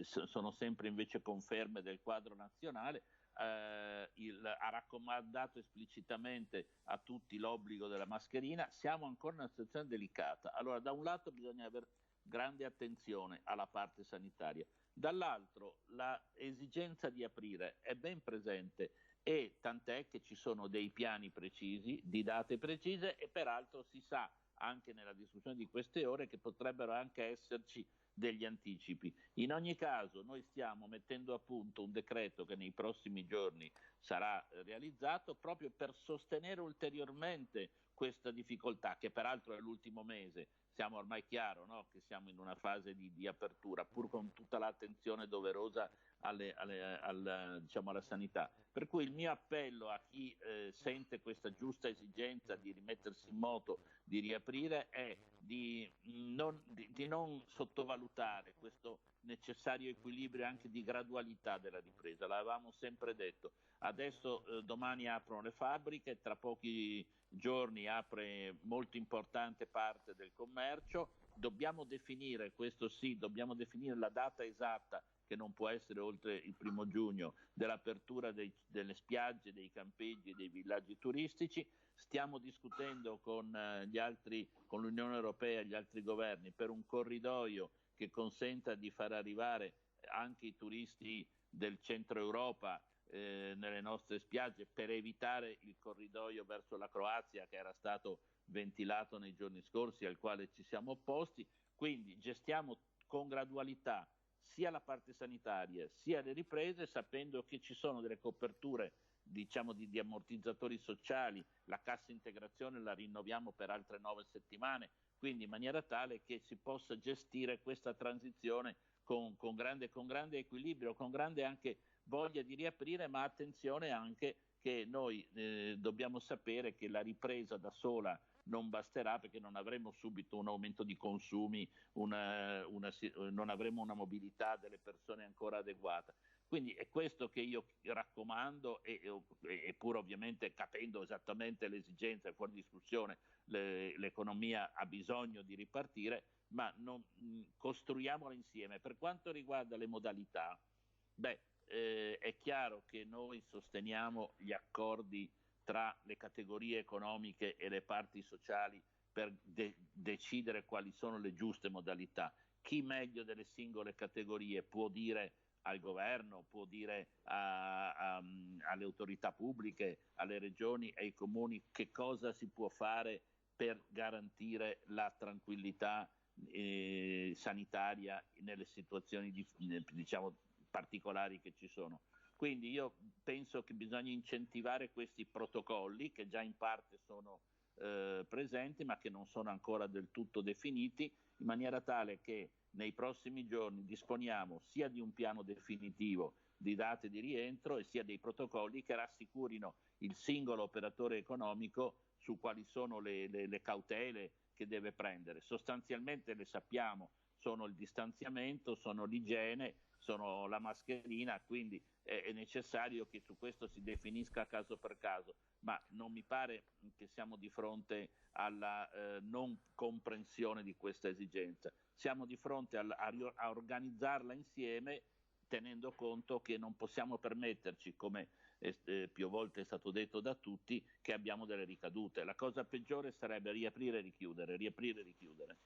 sono sempre invece conferme del quadro nazionale. Ha raccomandato esplicitamente a tutti l'obbligo della mascherina. Siamo ancora in una situazione delicata. Allora, da un lato bisogna avere grande attenzione alla parte sanitaria, dall'altro l'esigenza di aprire è ben presente, e tant'è che ci sono dei piani precisi, di date precise, e peraltro si sa anche nella discussione di queste ore che potrebbero anche esserci degli anticipi. In ogni caso noi stiamo mettendo a punto un decreto che nei prossimi giorni sarà realizzato proprio per sostenere ulteriormente questa difficoltà, che peraltro è l'ultimo mese. Siamo ormai chiaro, no? Che siamo in una fase di apertura, pur con tutta l'attenzione doverosa alla sanità. Per cui il mio appello a chi sente questa giusta esigenza di rimettersi in moto, di riaprire, è di non sottovalutare questo necessario equilibrio anche di gradualità della ripresa. L'avevamo sempre detto. Adesso domani aprono le fabbriche, tra pochi giorni apre molto importante parte del commercio. Dobbiamo definire, questo sì, dobbiamo definire la data esatta, che non può essere oltre il 1° giugno, dell'apertura delle spiagge, dei campeggi e dei villaggi turistici. Stiamo discutendo con l'Unione Europea e gli altri governi per un corridoio che consenta di far arrivare anche i turisti del centro Europa nelle nostre spiagge, per evitare il corridoio verso la Croazia che era stato ventilato nei giorni scorsi, al quale ci siamo opposti. Quindi gestiamo con gradualità sia la parte sanitaria sia le riprese, sapendo che ci sono delle coperture di ammortizzatori sociali. La cassa integrazione la rinnoviamo per altre 9 settimane, quindi in maniera tale che si possa gestire questa transizione con grande equilibrio, con grande anche voglia di riaprire, ma attenzione anche che noi dobbiamo sapere che la ripresa da sola non basterà, perché non avremo subito un aumento di consumi, non avremo una mobilità delle persone ancora adeguata. Quindi è questo che io raccomando, e pur ovviamente capendo esattamente le esigenze, fuori discussione, l'economia ha bisogno di ripartire, ma costruiamola insieme. Per quanto riguarda le modalità, è chiaro che noi sosteniamo gli accordi tra le categorie economiche e le parti sociali per decidere quali sono le giuste modalità. Chi meglio delle singole categorie può dire al governo, può dire alle autorità pubbliche, alle regioni, ai comuni, che cosa si può fare per garantire la tranquillità sanitaria nelle situazioni particolari che ci sono. Quindi io penso che bisogna incentivare questi protocolli, che già in parte sono presenti ma che non sono ancora del tutto definiti, in maniera tale che nei prossimi giorni disponiamo sia di un piano definitivo di date di rientro e sia dei protocolli che rassicurino il singolo operatore economico su quali sono le cautele che deve prendere. Sostanzialmente le sappiamo, sono il distanziamento, sono l'igiene, sono la mascherina, quindi è necessario che su questo si definisca caso per caso, ma non mi pare che siamo di fronte alla non comprensione di questa esigenza. Siamo di fronte a organizzarla insieme, tenendo conto che non possiamo permetterci, come più volte è stato detto da tutti, che abbiamo delle ricadute. La cosa peggiore sarebbe riaprire e richiudere, riaprire e richiudere.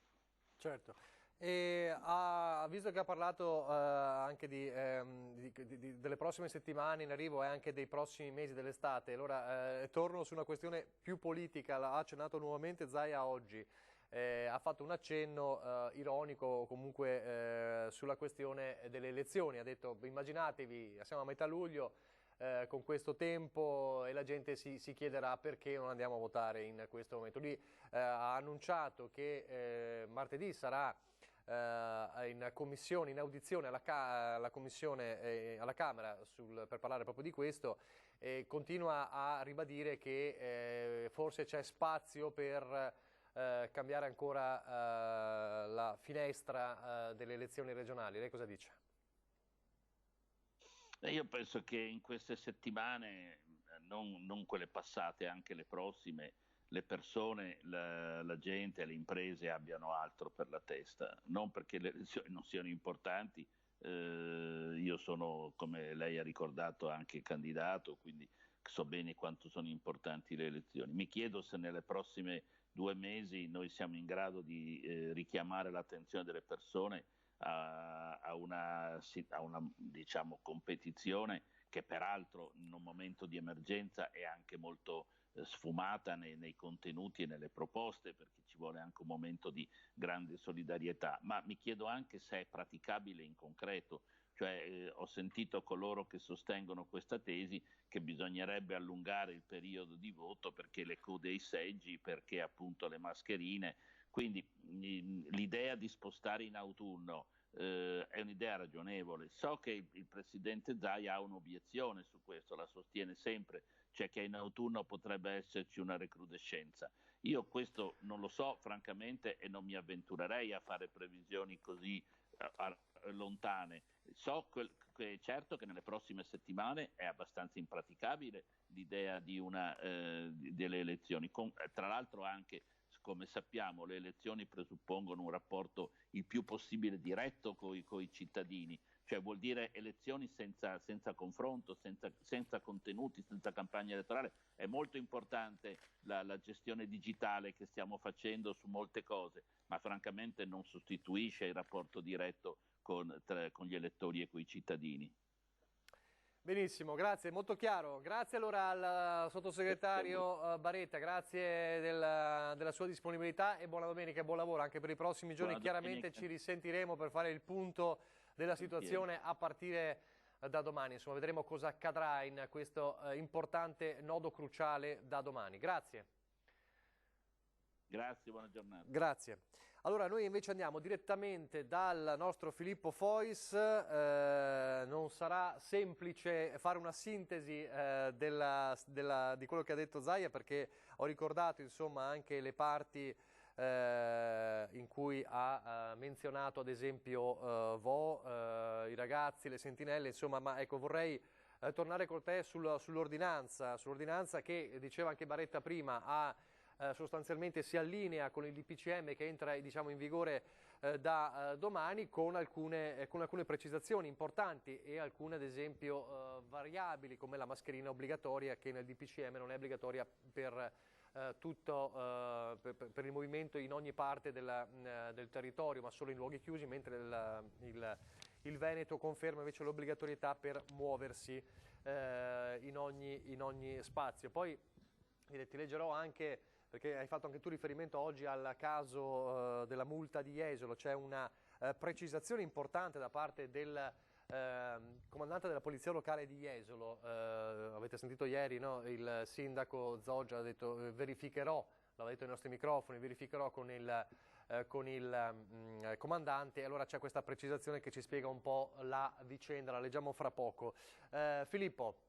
Certo. Visto che ha parlato anche delle prossime settimane in arrivo e anche dei prossimi mesi dell'estate, allora torno su una questione più politica. L'ha accennato nuovamente Zaia oggi, ha fatto un accenno ironico comunque sulla questione delle elezioni. Ha detto: immaginatevi, siamo a metà luglio, con questo tempo, e la gente si chiederà perché non andiamo a votare in questo momento. Lui ha annunciato che martedì sarà in commissione, in audizione alla commissione alla Camera per parlare proprio di questo, e continua a ribadire che forse c'è spazio per cambiare ancora la finestra delle elezioni regionali. Lei cosa dice? Io penso che in queste settimane, non quelle passate, anche le prossime, le persone, la gente, le imprese abbiano altro per la testa, non perché le elezioni non siano importanti. Io sono, come lei ha ricordato, anche candidato, quindi so bene quanto sono importanti le elezioni. Mi chiedo se nelle prossime 2 mesi noi siamo in grado di richiamare l'attenzione delle persone a una diciamo, competizione che peraltro in un momento di emergenza è anche molto sfumata nei contenuti e nelle proposte, perché ci vuole anche un momento di grande solidarietà, ma mi chiedo anche se è praticabile in concreto. Cioè, ho sentito coloro che sostengono questa tesi che bisognerebbe allungare il periodo di voto perché le code ai seggi, perché appunto le mascherine, quindi l'idea di spostare in autunno è un'idea ragionevole. So che il presidente Zaia ha un'obiezione su questo, la sostiene sempre, cioè che in autunno potrebbe esserci una recrudescenza. Io questo non lo so francamente e non mi avventurerei a fare previsioni così lontane. So che certo che nelle prossime settimane è abbastanza impraticabile l'idea di delle elezioni. Tra l'altro anche, come sappiamo, le elezioni presuppongono un rapporto il più possibile diretto con i cittadini, cioè vuol dire elezioni senza confronto, senza contenuti, senza campagna elettorale. È molto importante la gestione digitale che stiamo facendo su molte cose, ma francamente non sostituisce il rapporto diretto con gli elettori e con i cittadini. Benissimo, grazie, molto chiaro. Grazie allora al sottosegretario Baretta, grazie della sua disponibilità e buona domenica e buon lavoro anche per i prossimi giorni. Buona Chiaramente domenica. ci risentiremo per fare il punto della situazione a partire da domani. Insomma, vedremo cosa accadrà in questo importante nodo cruciale da domani. Grazie. Grazie, buona giornata. Grazie. Allora noi invece andiamo direttamente dal nostro Filippo Fois, non sarà semplice fare una sintesi di quello che ha detto Zaia, perché ho ricordato insomma anche le parti in cui ha menzionato ad esempio i ragazzi, le sentinelle, insomma, ma ecco vorrei tornare con te sull'ordinanza che diceva anche Baretta prima, sostanzialmente si allinea con il DPCM che entra diciamo, in vigore da domani con alcune precisazioni importanti e alcune ad esempio variabili come la mascherina obbligatoria che nel DPCM non è obbligatoria per il movimento in ogni parte del territorio ma solo in luoghi chiusi, mentre il Veneto conferma invece l'obbligatorietà per muoversi in ogni spazio. Poi ti leggerò anche, perché hai fatto anche tu riferimento oggi al caso della multa di Jesolo, c'è una precisazione importante da parte del comandante della polizia locale di Jesolo. Avete sentito ieri, no? Il sindaco Zoggia ha detto verificherò, l'ha detto ai nostri microfoni, verificherò con il comandante, e allora c'è questa precisazione che ci spiega un po' la vicenda, la leggiamo fra poco. Filippo.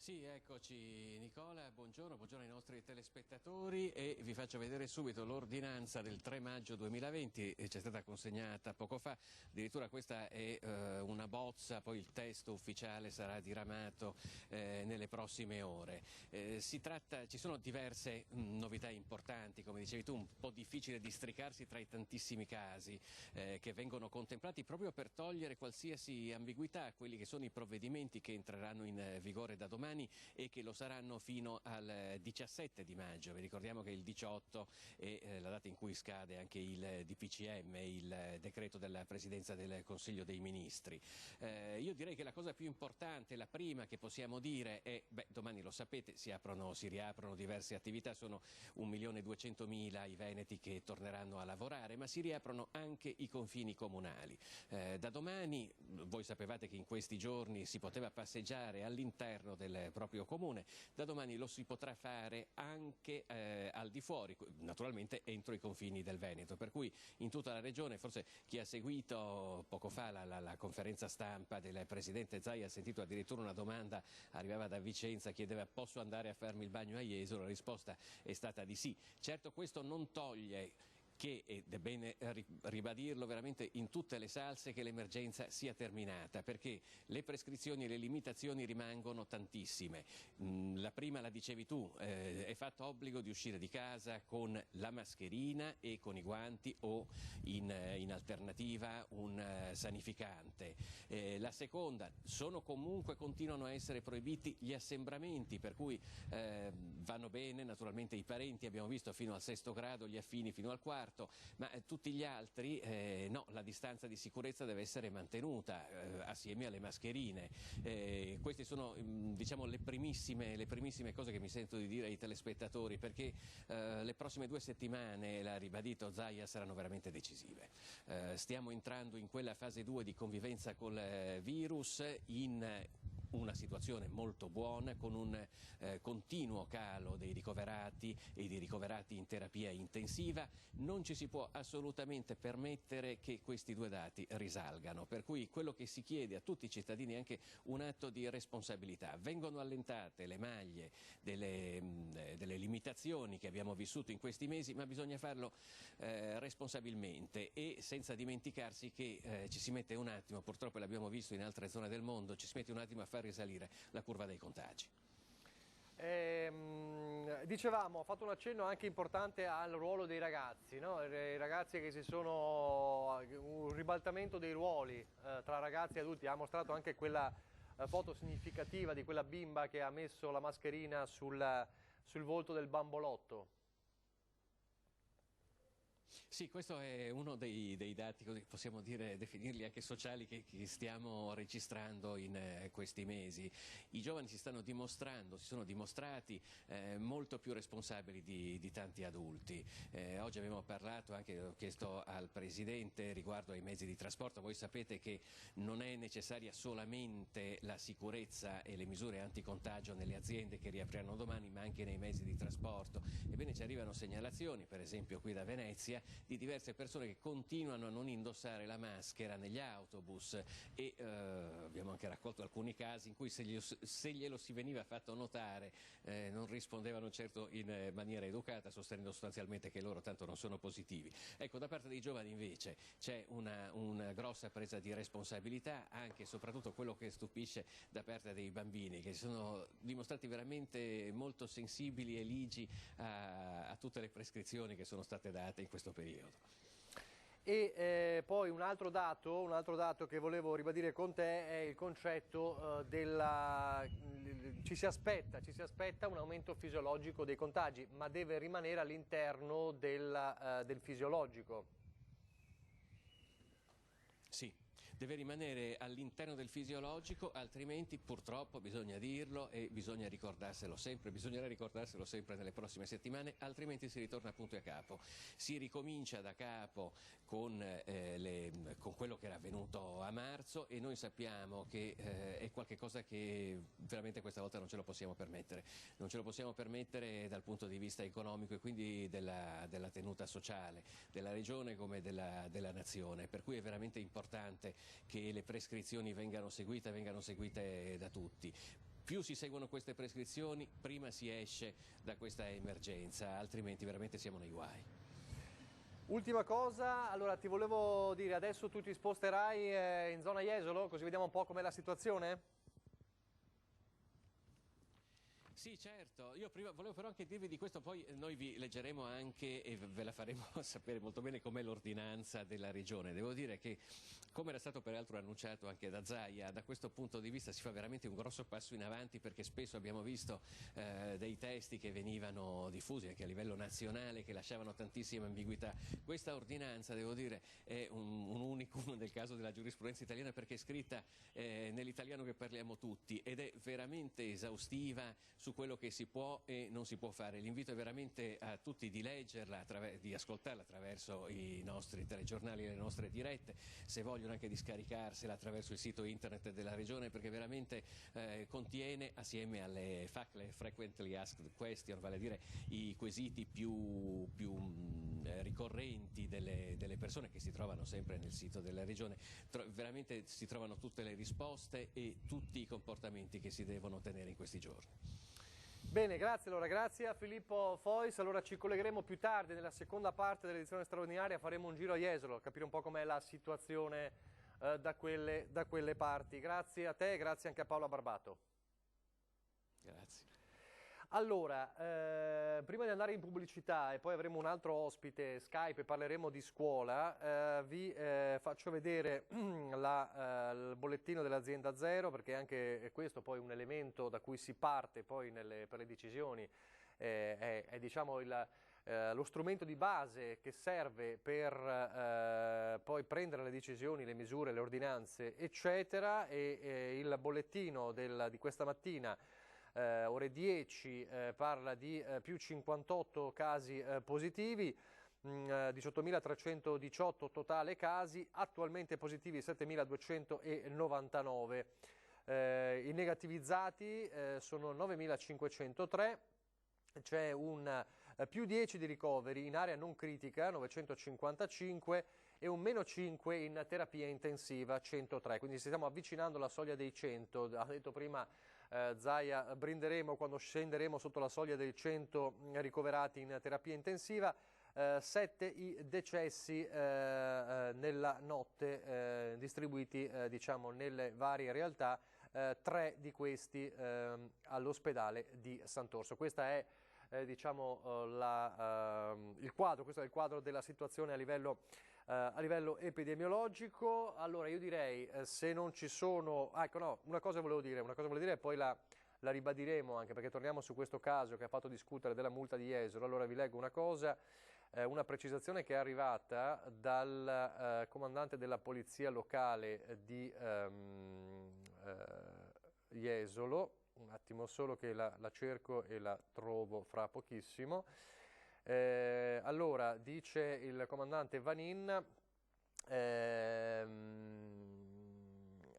Sì, eccoci Nicola, buongiorno ai nostri telespettatori e vi faccio vedere subito l'ordinanza del 3 maggio 2020, ci è stata consegnata poco fa, addirittura questa è una bozza, poi il testo ufficiale sarà diramato nelle prossime ore. Ci sono diverse novità importanti, come dicevi tu, un po' difficile districarsi tra i tantissimi casi che vengono contemplati proprio per togliere qualsiasi ambiguità a quelli che sono i provvedimenti che entreranno in vigore da domani e che lo saranno fino al 17 di maggio. Vi ricordiamo che il 18 è la data in cui scade anche il DPCM, il decreto della Presidenza del Consiglio dei Ministri. Io direi che la cosa più importante, la prima che possiamo dire è, domani lo sapete, si riaprono diverse attività, sono 1.200.000 i veneti che torneranno a lavorare, ma si riaprono anche i confini comunali. Da domani, voi sapevate che in questi giorni si poteva passeggiare all'interno del proprio comune, da domani lo si potrà fare anche al di fuori, naturalmente entro i confini del Veneto, per cui in tutta la regione, forse chi ha seguito poco fa la conferenza stampa del Presidente Zaia ha sentito addirittura una domanda, arrivava da Vicenza, chiedeva posso andare a farmi il bagno a Jesolo, la risposta è stata di sì. Certo questo non toglie che, ed è bene ribadirlo veramente in tutte le salse, che l'emergenza sia terminata, perché le prescrizioni e le limitazioni rimangono tantissime. La prima la dicevi tu, è fatto obbligo di uscire di casa con la mascherina e con i guanti o in alternativa un sanificante. La seconda, continuano a essere proibiti gli assembramenti, per cui vanno bene naturalmente i parenti, abbiamo visto fino al 6° grado, gli affini fino al 4°, ma tutti gli altri no, la distanza di sicurezza deve essere mantenuta assieme alle mascherine. Queste sono diciamo le primissime cose che mi sento di dire ai telespettatori, perché le prossime 2 settimane, l'ha ribadito Zaia, saranno veramente decisive. Stiamo entrando in quella fase 2 di convivenza col virus, in una situazione molto buona, con un continuo calo dei ricoverati e di ricoverati in terapia intensiva. Non ci si può assolutamente permettere che questi 2 dati risalgano, per cui quello che si chiede a tutti i cittadini è anche un atto di responsabilità. Vengono allentate le maglie delle limitazioni che abbiamo vissuto in questi mesi, ma bisogna farlo responsabilmente e senza dimenticarsi che ci si mette un attimo, purtroppo l'abbiamo visto in altre zone del mondo, ci si mette un attimo a far risalire la curva dei contagi. Dicevamo, ho fatto un accenno anche importante al ruolo dei ragazzi, no? I ragazzi che un ribaltamento dei ruoli tra ragazzi e adulti. Ha mostrato anche quella foto significativa di quella bimba che ha messo la mascherina sul volto del bambolotto. Sì, questo è uno dei dati, possiamo dire, definirli anche sociali, che stiamo registrando in questi mesi. I giovani si sono dimostrati molto più responsabili di tanti adulti. Oggi abbiamo parlato, anche ho chiesto al Presidente riguardo ai mezzi di trasporto. Voi sapete che non è necessaria solamente la sicurezza e le misure anticontagio nelle aziende che riapriranno domani, ma anche nei mezzi di trasporto. Ebbene, ci arrivano segnalazioni, per esempio qui da Venezia, di diverse persone che continuano a non indossare la maschera negli autobus e abbiamo anche raccolto alcuni casi in cui se glielo si veniva fatto notare non rispondevano certo in maniera educata, sostenendo sostanzialmente che loro tanto non sono positivi. Ecco, da parte dei giovani invece c'è una grossa presa di responsabilità, anche e soprattutto quello che stupisce da parte dei bambini, che si sono dimostrati veramente molto sensibili e ligi a tutte le prescrizioni che sono state date in questo periodo. E poi un altro dato che volevo ribadire con te è il concetto ci si aspetta un aumento fisiologico dei contagi, ma deve rimanere all'interno del fisiologico. Sì. Deve rimanere all'interno del fisiologico, altrimenti purtroppo bisogna dirlo e bisogna bisognerà ricordarselo sempre nelle prossime settimane, altrimenti si ritorna punto e a capo. Si ricomincia da capo con quello che era avvenuto a marzo e noi sappiamo che è qualcosa che veramente questa volta non ce lo possiamo permettere. Non ce lo possiamo permettere dal punto di vista economico e quindi della tenuta sociale della regione come della nazione, per cui è veramente importante che le prescrizioni vengano seguite da tutti. Più si seguono queste prescrizioni, prima si esce da questa emergenza, altrimenti veramente siamo nei guai. Ultima cosa, allora ti volevo dire, adesso tu ti sposterai in zona Jesolo, così vediamo un po' com'è la situazione? Sì, certo, io prima volevo però anche dirvi di questo, poi noi vi leggeremo anche e ve la faremo sapere molto bene com'è l'ordinanza della regione. Devo dire che, come era stato peraltro annunciato anche da Zaia, da questo punto di vista si fa veramente un grosso passo in avanti, perché spesso abbiamo visto dei testi che venivano diffusi anche a livello nazionale che lasciavano tantissima ambiguità. Questa ordinanza, devo dire, è un unicum nel caso della giurisprudenza italiana, perché è scritta nell'italiano che parliamo tutti ed è veramente esaustiva su quello che si può e non si può fare. L'invito è veramente a tutti di leggerla, di ascoltarla attraverso i nostri telegiornali e le nostre dirette, se vogliono anche di scaricarsela attraverso il sito internet della regione, perché veramente contiene, assieme alle FAQ, le Frequently Asked Question, vale a dire i quesiti più ricorrenti delle persone che si trovano sempre nel sito della regione, veramente si trovano tutte le risposte e tutti i comportamenti che si devono tenere in questi giorni. Bene, grazie allora, grazie a Filippo Fois. Allora ci collegheremo più tardi nella seconda parte dell'edizione straordinaria, faremo un giro a Jesolo, capire un po' com'è la situazione da quelle parti. Grazie a te, grazie anche a Paola Barbato. Grazie. Allora, prima di andare in pubblicità e poi avremo un altro ospite Skype e parleremo di scuola, vi faccio vedere il bollettino dell'azienda Zero, perché anche questo poi è un elemento da cui si parte poi per le decisioni, è diciamo lo strumento di base che serve per poi prendere le decisioni, le misure, le ordinanze, eccetera, e il bollettino di questa mattina, ore 10, parla di più 58 casi positivi, 18.318 totale casi, attualmente positivi 7.299, i negativizzati sono 9.503, c'è un più 10 di ricoveri in area non critica, 955, e un meno 5 in terapia intensiva, 103, quindi stiamo avvicinando alla soglia dei 100, ha detto prima Zaia, brinderemo quando scenderemo sotto la soglia dei 100 ricoverati in terapia intensiva, 7 i decessi nella notte distribuiti diciamo nelle varie realtà, 3 di questi all'ospedale di Sant'Orso. Questa è diciamo il quadro, questo è il quadro della situazione a livello epidemiologico. Allora io direi se non ci sono, ecco no, una cosa volevo dire e poi la ribadiremo anche perché torniamo su questo caso che ha fatto discutere della multa di Jesolo. Allora vi leggo una cosa, una precisazione che è arrivata dal comandante della polizia locale di Jesolo, un attimo solo che la cerco e la trovo fra pochissimo. Allora, dice il comandante Vanin,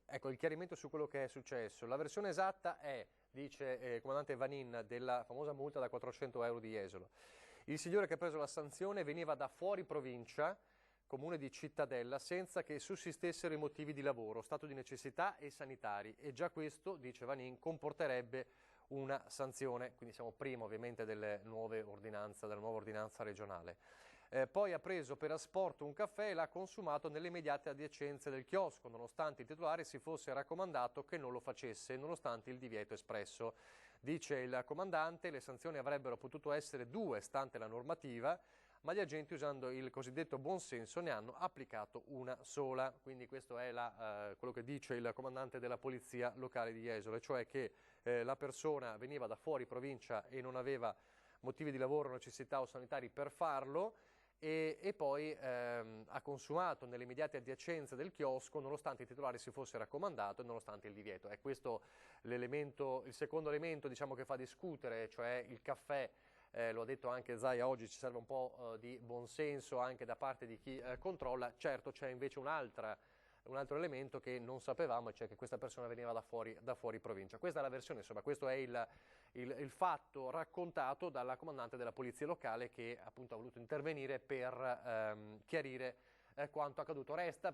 ecco il chiarimento su quello che è successo. La versione esatta è, dice il comandante Vanin, della famosa multa da 400 euro di Jesolo. Il signore che ha preso la sanzione veniva da fuori provincia, comune di Cittadella, senza che sussistessero i motivi di lavoro, stato di necessità e sanitari, e già questo, dice Vanin, comporterebbe una sanzione, quindi siamo prima ovviamente della nuova ordinanza regionale. Poi ha preso per asporto un caffè e l'ha consumato nelle immediate adiacenze del chiosco, nonostante il titolare si fosse raccomandato che non lo facesse, nonostante il divieto espresso. Dice il comandante, le sanzioni avrebbero potuto essere 2, stante la normativa, ma gli agenti, usando il cosiddetto buonsenso, ne hanno applicato una sola. Quindi questo è quello che dice il comandante della polizia locale di Jesolo, cioè che la persona veniva da fuori provincia e non aveva motivi di lavoro, necessità o sanitari per farlo, e poi ha consumato nelle immediate adiacenze del chiosco, nonostante il titolare si fosse raccomandato e nonostante il divieto. È questo il secondo elemento, diciamo, che fa discutere, cioè il caffè. Lo ha detto anche Zaia, oggi ci serve un po' di buonsenso anche da parte di chi controlla. Certo, c'è invece un altro elemento che non sapevamo, cioè che questa persona veniva da fuori provincia. Questa è la versione, insomma, questo è il fatto raccontato dalla comandante della polizia locale, che appunto ha voluto intervenire per chiarire quanto accaduto. Resta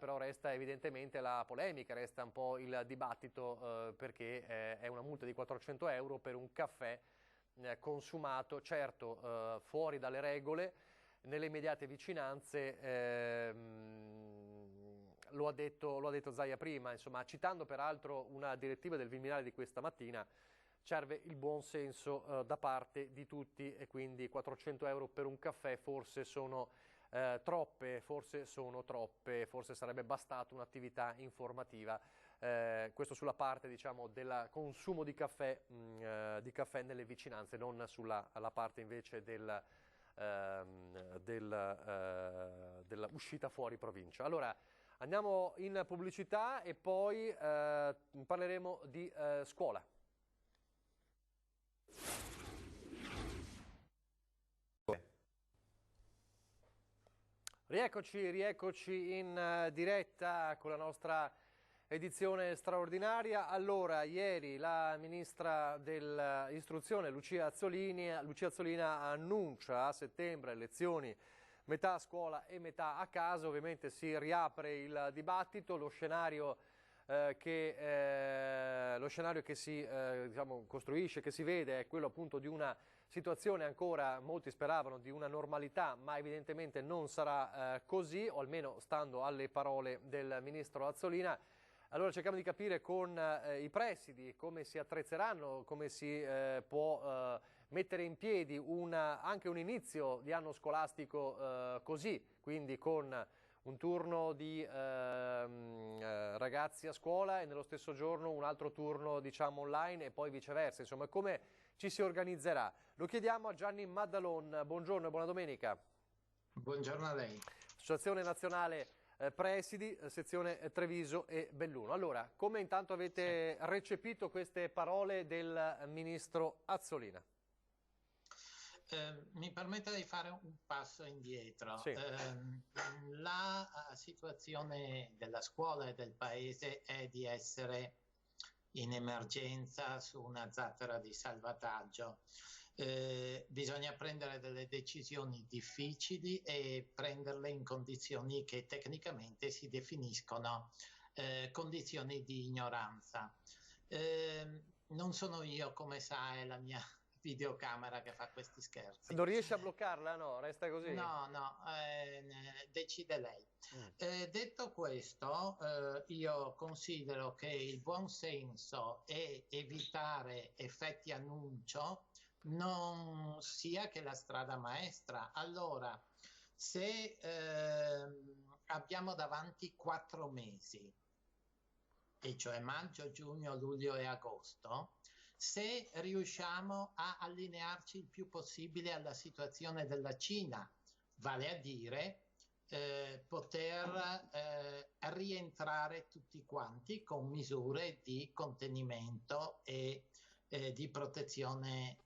evidentemente la polemica, resta un po' il dibattito, perché è una multa di 400 euro per un caffè consumato, certo fuori dalle regole, nelle immediate vicinanze, lo ha detto Zaia prima, insomma, citando peraltro una direttiva del Viminale di questa mattina. Serve il buon senso da parte di tutti, e quindi 400 euro per un caffè forse sono troppe, forse sarebbe bastata un'attività informativa. Questo sulla parte, diciamo, del consumo di caffè nelle vicinanze, non sulla parte invece della uscita fuori provincia. Allora andiamo in pubblicità e poi parleremo di scuola. Rieccoci in diretta con la nostra edizione straordinaria. Allora, ieri la ministra dell'istruzione Lucia Azzolina annuncia a settembre lezioni metà a scuola e metà a casa. Ovviamente si riapre il dibattito, lo scenario che lo scenario che si diciamo, costruisce, che si vede, è quello appunto di una situazione ancora, molti speravano, di una normalità, ma evidentemente non sarà così, o almeno stando alle parole del ministro Azzolina. Allora cerchiamo di capire con i presidi come si attrezzeranno, come si può mettere in piedi anche un inizio di anno scolastico così, quindi con un turno di ragazzi a scuola e nello stesso giorno un altro turno diciamo online e poi viceversa, insomma come ci si organizzerà. Lo chiediamo a Gianni Maddalon, buongiorno e buona domenica. Buongiorno a lei. Associazione Nazionale Presidi, sezione Treviso e Belluno. Allora, come intanto avete recepito queste parole del ministro Azzolina? Mi permetta di fare un passo indietro. Sì. La situazione della scuola e del paese è di essere in emergenza su una zattera di salvataggio. Bisogna prendere delle decisioni difficili e prenderle in condizioni che tecnicamente si definiscono condizioni di ignoranza. Non sono io, come sa, è la mia videocamera che fa questi scherzi. Non riesce a bloccarla? No, resta così? No, decide lei. Detto questo, io considero che il buon senso e evitare effetti annuncio non sia che la strada maestra. Allora, se abbiamo davanti 4 mesi, e cioè maggio, giugno, luglio e agosto, se riusciamo a allinearci il più possibile alla situazione della Cina, vale a dire poter rientrare tutti quanti con misure di contenimento e di protezione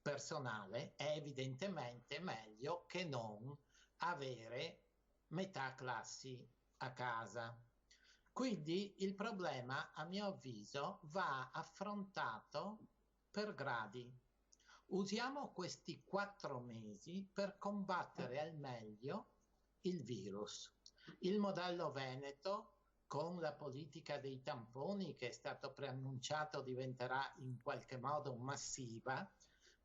personale, è evidentemente meglio che non avere metà classi a casa. Quindi il problema, a mio avviso, va affrontato per gradi. Usiamo questi 4 mesi per combattere al meglio il virus. Il modello Veneto, con la politica dei tamponi che è stato preannunciato, diventerà in qualche modo massiva,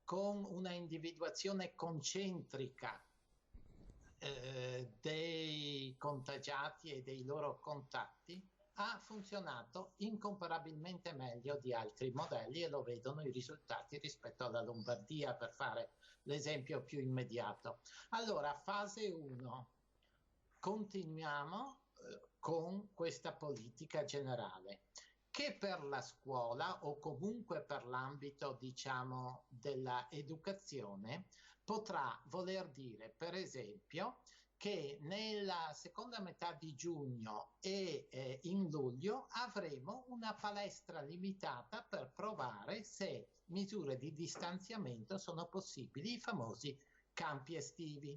con una individuazione concentrica dei contagiati e dei loro contatti, ha funzionato incomparabilmente meglio di altri modelli e lo vedono i risultati rispetto alla Lombardia, per fare l'esempio più immediato. Allora, fase 1, continuiamo con questa politica generale che per la scuola o comunque per l'ambito, diciamo, della educazione potrà voler dire, per esempio, che nella seconda metà di giugno e in luglio avremo una palestra limitata per provare se misure di distanziamento sono possibili, i famosi campi estivi.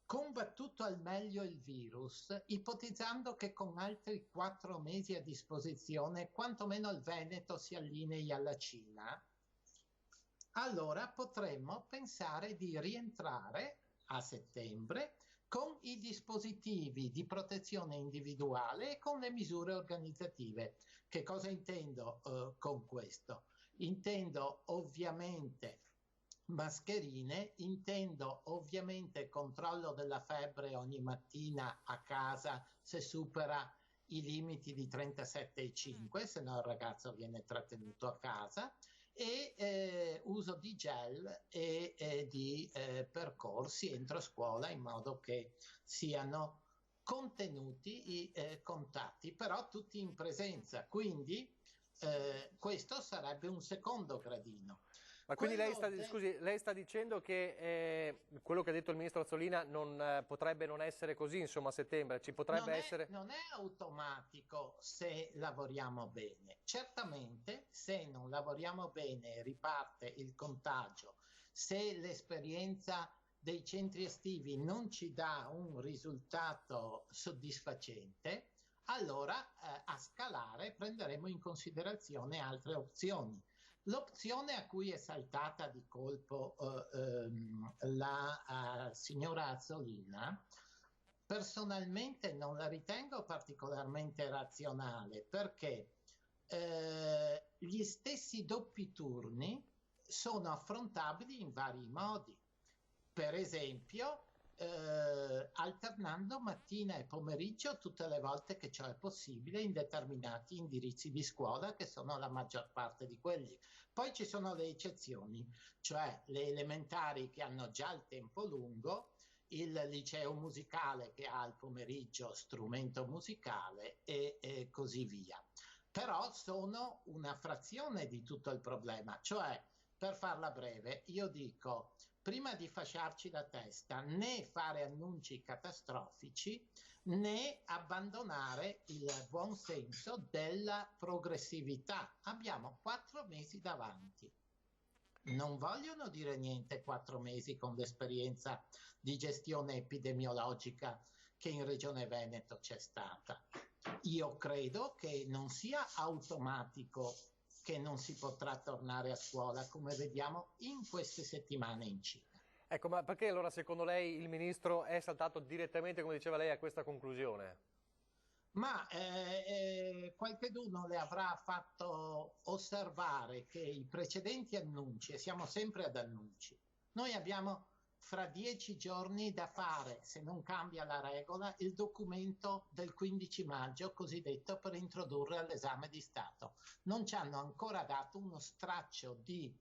Combattuto al meglio il virus, ipotizzando che con altri 4 mesi a disposizione quantomeno il Veneto si allinei alla Cina, allora potremmo pensare di rientrare a settembre con i dispositivi di protezione individuale e con le misure organizzative. Che cosa intendo con questo? Intendo ovviamente mascherine, intendo ovviamente controllo della febbre ogni mattina a casa se supera i limiti di 37,5, se no il ragazzo viene trattenuto a casa, e uso di gel e di percorsi entro scuola in modo che siano contenuti i contatti, però tutti in presenza, quindi questo sarebbe un secondo gradino. Ma quindi lei sta dicendo che quello che ha detto il ministro Azzolina non potrebbe non essere così, insomma, a settembre, ci potrebbe essere... Non è automatico se lavoriamo bene. Certamente se non lavoriamo bene riparte il contagio, se l'esperienza dei centri estivi non ci dà un risultato soddisfacente, allora a scalare prenderemo in considerazione altre opzioni. L'opzione a cui è saltata di colpo la signora Azzolina, personalmente non la ritengo particolarmente particolarmente razionale, perché gli stessi doppi turni sono affrontabili in vari modi. Per esempio, alternando mattina e pomeriggio tutte le volte che ciò è possibile in determinati indirizzi di scuola, che sono la maggior parte di quelli. Poi ci sono le eccezioni, cioè le elementari che hanno già il tempo lungo, il liceo musicale che ha al pomeriggio strumento musicale e così via. Però sono una frazione di tutto il problema, cioè, per farla breve, io dico, prima di fasciarci la testa, né fare annunci catastrofici, né abbandonare il buon senso della progressività. Abbiamo 4 mesi davanti. Non vogliono dire niente 4 mesi con l'esperienza di gestione epidemiologica che in Regione Veneto c'è stata. Io credo che non sia automatico che non si potrà tornare a scuola, come vediamo in queste settimane in Cina. Ecco, ma perché allora secondo lei il ministro è saltato direttamente, come diceva lei, a questa conclusione? Ma qualcheduno le avrà fatto osservare che i precedenti annunci, e siamo sempre ad annunci, noi abbiamo fra 10 giorni da fare, se non cambia la regola, il documento del 15 maggio cosiddetto per introdurre all'esame di Stato. Non ci hanno ancora dato uno straccio di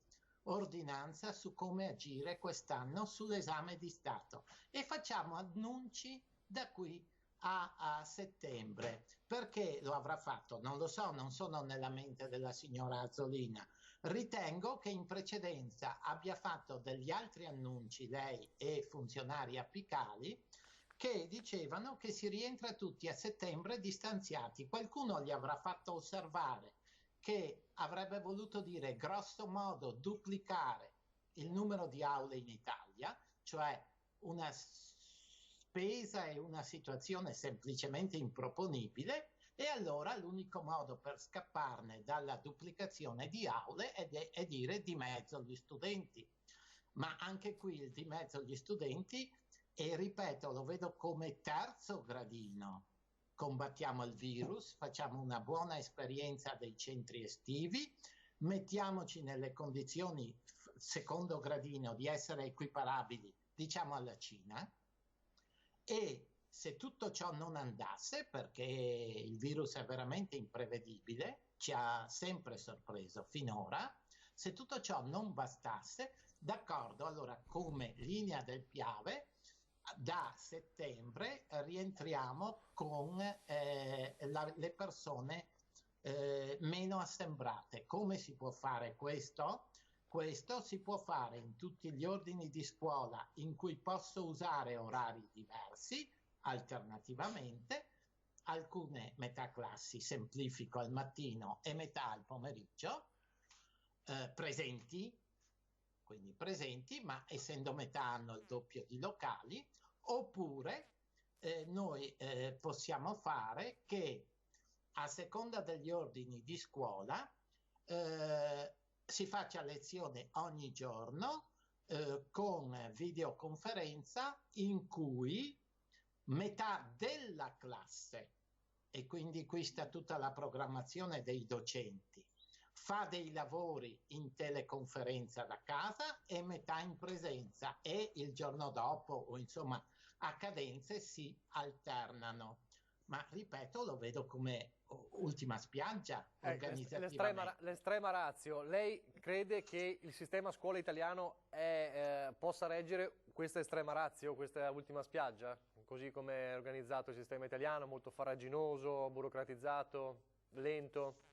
ordinanza su come agire quest'anno sull'esame di Stato e facciamo annunci da qui a settembre. Perché lo avrà fatto? Non lo so, non sono nella mente della signora Azzolina. Ritengo che in precedenza abbia fatto degli altri annunci, lei e funzionari apicali, che dicevano che si rientra tutti a settembre distanziati. Qualcuno gli avrà fatto osservare che avrebbe voluto dire grosso modo duplicare il numero di aule in Italia, cioè una spesa e una situazione semplicemente improponibile, e allora l'unico modo per scapparne dalla duplicazione di aule è dire di mezzo gli studenti. Ma anche qui il di mezzo gli studenti, e ripeto, lo vedo come terzo gradino. Combattiamo il virus, facciamo una buona esperienza dei centri estivi, mettiamoci nelle condizioni, secondo gradino, di essere equiparabili, diciamo, alla Cina, e se tutto ciò non andasse, perché il virus è veramente imprevedibile, ci ha sempre sorpreso finora, se tutto ciò non bastasse, d'accordo, allora come linea del Piave, da settembre rientriamo con le persone meno assembrate. Come si può fare questo? Questo si può fare in tutti gli ordini di scuola in cui posso usare orari diversi, alternativamente, alcune metà classi semplifico al mattino e metà al pomeriggio, presenti, quindi presenti, ma essendo metà hanno il doppio di locali, oppure noi possiamo fare che a seconda degli ordini di scuola si faccia lezione ogni giorno con videoconferenza in cui metà della classe, e quindi qui sta tutta la programmazione dei docenti, fa dei lavori in teleconferenza da casa e metà in presenza, e il giorno dopo o insomma a cadenze si alternano. Ma ripeto, lo vedo come ultima spiaggia organizzativamente. L'estrema ratio. Lei crede che il sistema scuola italiano possa reggere questa estrema ratio, questa ultima spiaggia? Così come è organizzato il sistema italiano, molto farraginoso, burocratizzato, lento?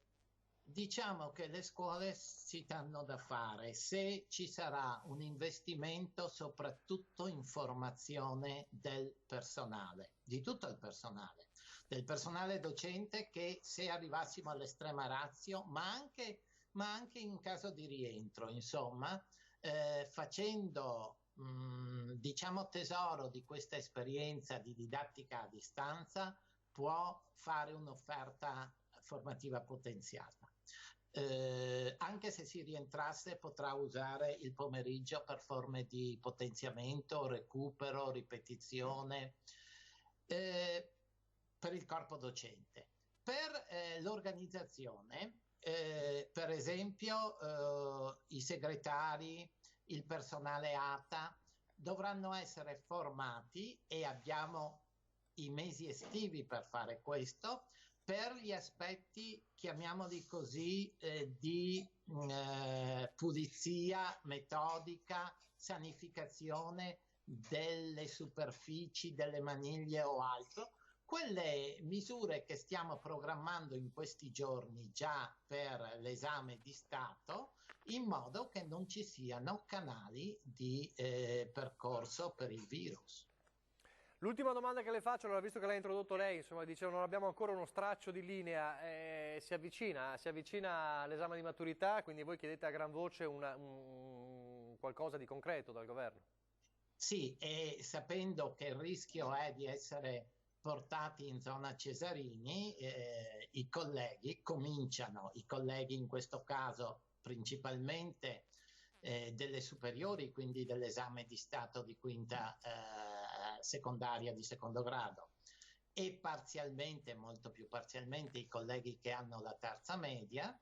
Diciamo che le scuole si danno da fare se ci sarà un investimento soprattutto in formazione del personale, di tutto il personale, del personale docente, che se arrivassimo all'estrema ratio, ma anche in caso di rientro, insomma, facendo diciamo tesoro di questa esperienza di didattica a distanza, può fare un'offerta formativa potenziata. Anche se si rientrasse potrà usare il pomeriggio per forme di potenziamento, recupero, ripetizione. per il corpo docente. Per l'organizzazione, per esempio, i segretari, il personale ATA dovranno essere formati, e abbiamo i mesi estivi per fare questo, per gli aspetti, chiamiamoli così, di pulizia metodica, sanificazione delle superfici, delle maniglie o altro, quelle misure che stiamo programmando in questi giorni già per l'esame di Stato, in modo che non ci siano canali di percorso per il virus. L'ultima domanda che le faccio, allora, visto che l'ha introdotto lei, insomma, dicevo non abbiamo ancora uno straccio di linea, si avvicina l'esame di maturità, quindi voi chiedete a gran voce qualcosa di concreto dal governo? Sì, e sapendo che il rischio è di essere portati in zona Cesarini, i colleghi in questo caso principalmente delle superiori, quindi dell'esame di Stato di quinta secondaria di secondo grado, e parzialmente, molto più parzialmente, i colleghi che hanno la terza media,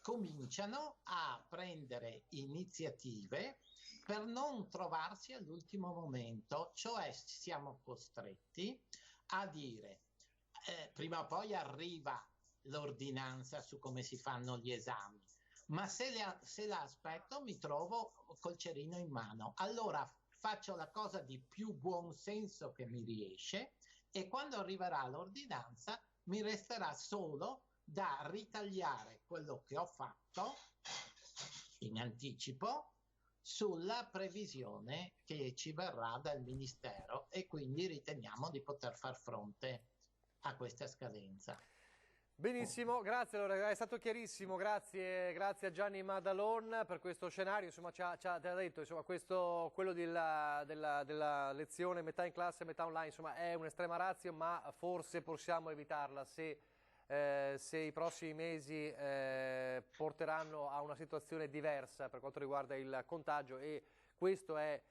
cominciano a prendere iniziative per non trovarsi all'ultimo momento, cioè siamo costretti a dire prima o poi arriva l'ordinanza su come si fanno gli esami, ma se la aspetto mi trovo col cerino in mano, allora faccio la cosa di più buon senso che mi riesce, e quando arriverà l'ordinanza mi resterà solo da ritagliare quello che ho fatto in anticipo sulla previsione che ci verrà dal Ministero, e quindi riteniamo di poter far fronte a questa scadenza. Benissimo, grazie, allora, è stato chiarissimo, grazie a Gianni Maddalon per questo scenario, insomma ci ha detto, insomma, quello della lezione metà in classe, metà online, insomma è un'estrema ratio, ma forse possiamo evitarla se i prossimi mesi porteranno a una situazione diversa per quanto riguarda il contagio, e questo è,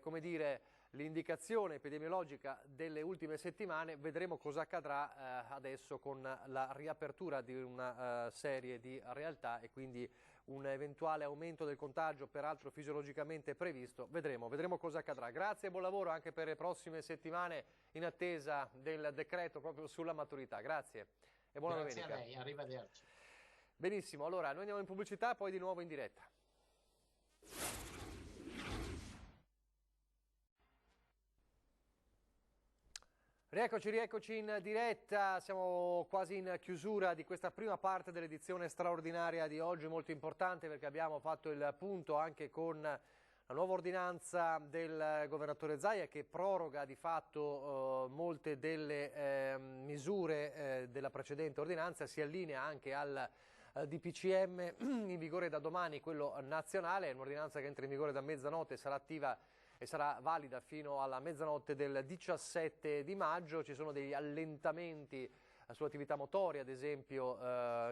come dire, l'indicazione epidemiologica delle ultime settimane. Vedremo cosa accadrà adesso con la riapertura di una serie di realtà, e quindi un eventuale aumento del contagio, peraltro fisiologicamente previsto. Vedremo cosa accadrà. Grazie e buon lavoro anche per le prossime settimane in attesa del decreto proprio sulla maturità. Grazie e buona domenica. Grazie a lei, arrivederci. Benissimo, allora noi andiamo in pubblicità, poi di nuovo in diretta. Rieccoci in diretta, siamo quasi in chiusura di questa prima parte dell'edizione straordinaria di oggi, molto importante perché abbiamo fatto il punto anche con la nuova ordinanza del governatore Zaia, che proroga di fatto molte delle misure della precedente ordinanza, si allinea anche al DPCM in vigore da domani, quello nazionale. È un'ordinanza che entra in vigore da mezzanotte, sarà attiva e sarà valida fino alla mezzanotte del 17 di maggio. Ci sono degli allentamenti sull'attività motoria, ad esempio,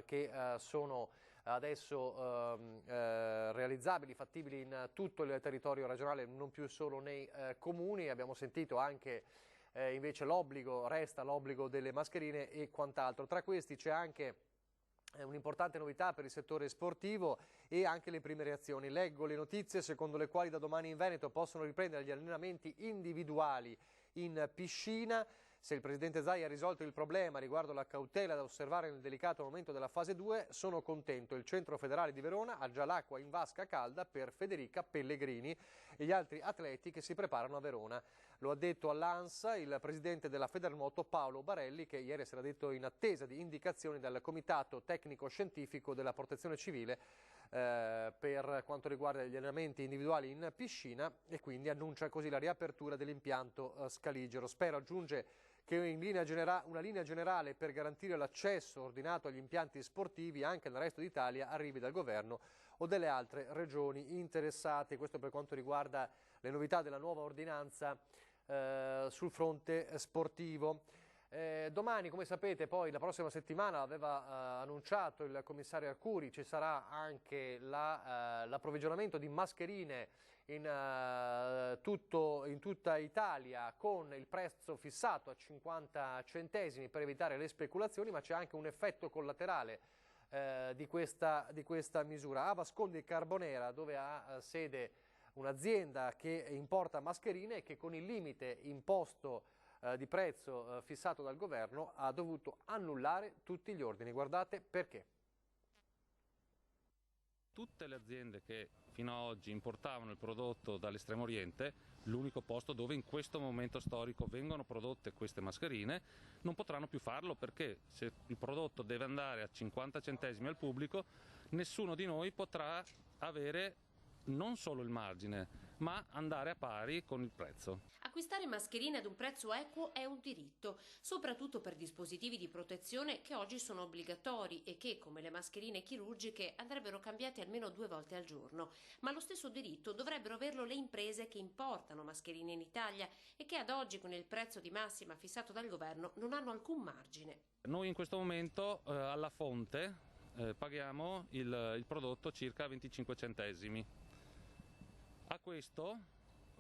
che sono adesso realizzabili, fattibili in tutto il territorio regionale, non più solo nei comuni. Abbiamo sentito anche invece resta l'obbligo delle mascherine e quant'altro. Tra questi c'è anche un'importante novità per il settore sportivo e anche le prime reazioni. Leggo le notizie secondo le quali da domani in Veneto possono riprendere gli allenamenti individuali in piscina. Se il presidente Zaia ha risolto il problema riguardo la cautela da osservare nel delicato momento della fase 2, sono contento. Il Centro Federale di Verona ha già l'acqua in vasca calda per Federica Pellegrini e gli altri atleti che si preparano a Verona. Lo ha detto all'ANSA il presidente della Federmoto Paolo Barelli, che ieri si era detto in attesa di indicazioni dal Comitato Tecnico Scientifico della Protezione Civile per quanto riguarda gli allenamenti individuali in piscina, e quindi annuncia così la riapertura dell'impianto Scaligero. Spero, aggiunge, che una linea generale per garantire l'accesso ordinato agli impianti sportivi anche nel resto d'Italia arrivi dal governo o delle altre regioni interessate. Questo per quanto riguarda le novità della nuova ordinanza sul fronte sportivo. Domani, come sapete, poi la prossima settimana aveva annunciato il commissario Arcuri, ci sarà anche l'approvvigionamento di mascherine in tutta Italia con il prezzo fissato a 50 centesimi per evitare le speculazioni, ma c'è anche un effetto collaterale di questa misura. A Vascondi Carbonera, dove ha sede un'azienda che importa mascherine e che con il limite imposto di prezzo fissato dal governo ha dovuto annullare tutti gli ordini. Guardate perché. Tutte le aziende che fino ad oggi importavano il prodotto dall'Estremo Oriente, l'unico posto dove in questo momento storico vengono prodotte queste mascherine, non potranno più farlo, perché se il prodotto deve andare a 50 centesimi al pubblico, nessuno di noi potrà avere non solo il margine, ma andare a pari con il prezzo. Acquistare mascherine ad un prezzo equo è un diritto, soprattutto per dispositivi di protezione che oggi sono obbligatori e che, come le mascherine chirurgiche, andrebbero cambiati almeno 2 volte al giorno. Ma lo stesso diritto dovrebbero averlo le imprese che importano mascherine in Italia e che ad oggi, con il prezzo di massima fissato dal governo, non hanno alcun margine. Noi in questo momento alla fonte paghiamo il prodotto circa 25 centesimi. A questo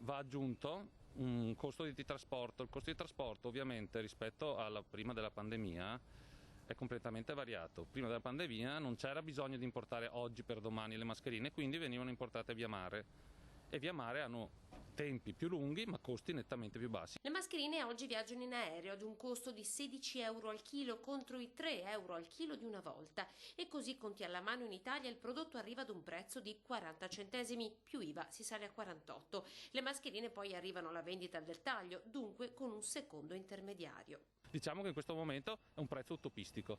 va aggiunto un costo di trasporto. Il costo di trasporto ovviamente rispetto alla prima della pandemia è completamente variato. Prima della pandemia non c'era bisogno di importare oggi per domani le mascherine, quindi venivano importate via mare, e via mare hanno tempi più lunghi ma costi nettamente più bassi. Le mascherine oggi viaggiano in aereo ad un costo di 16 euro al chilo contro i 3 euro al chilo di una volta, e così, conti alla mano, in Italia il prodotto arriva ad un prezzo di 40 centesimi, più IVA si sale a 48. Le mascherine poi arrivano alla vendita al dettaglio, dunque con un secondo intermediario. Diciamo che in questo momento è un prezzo utopistico.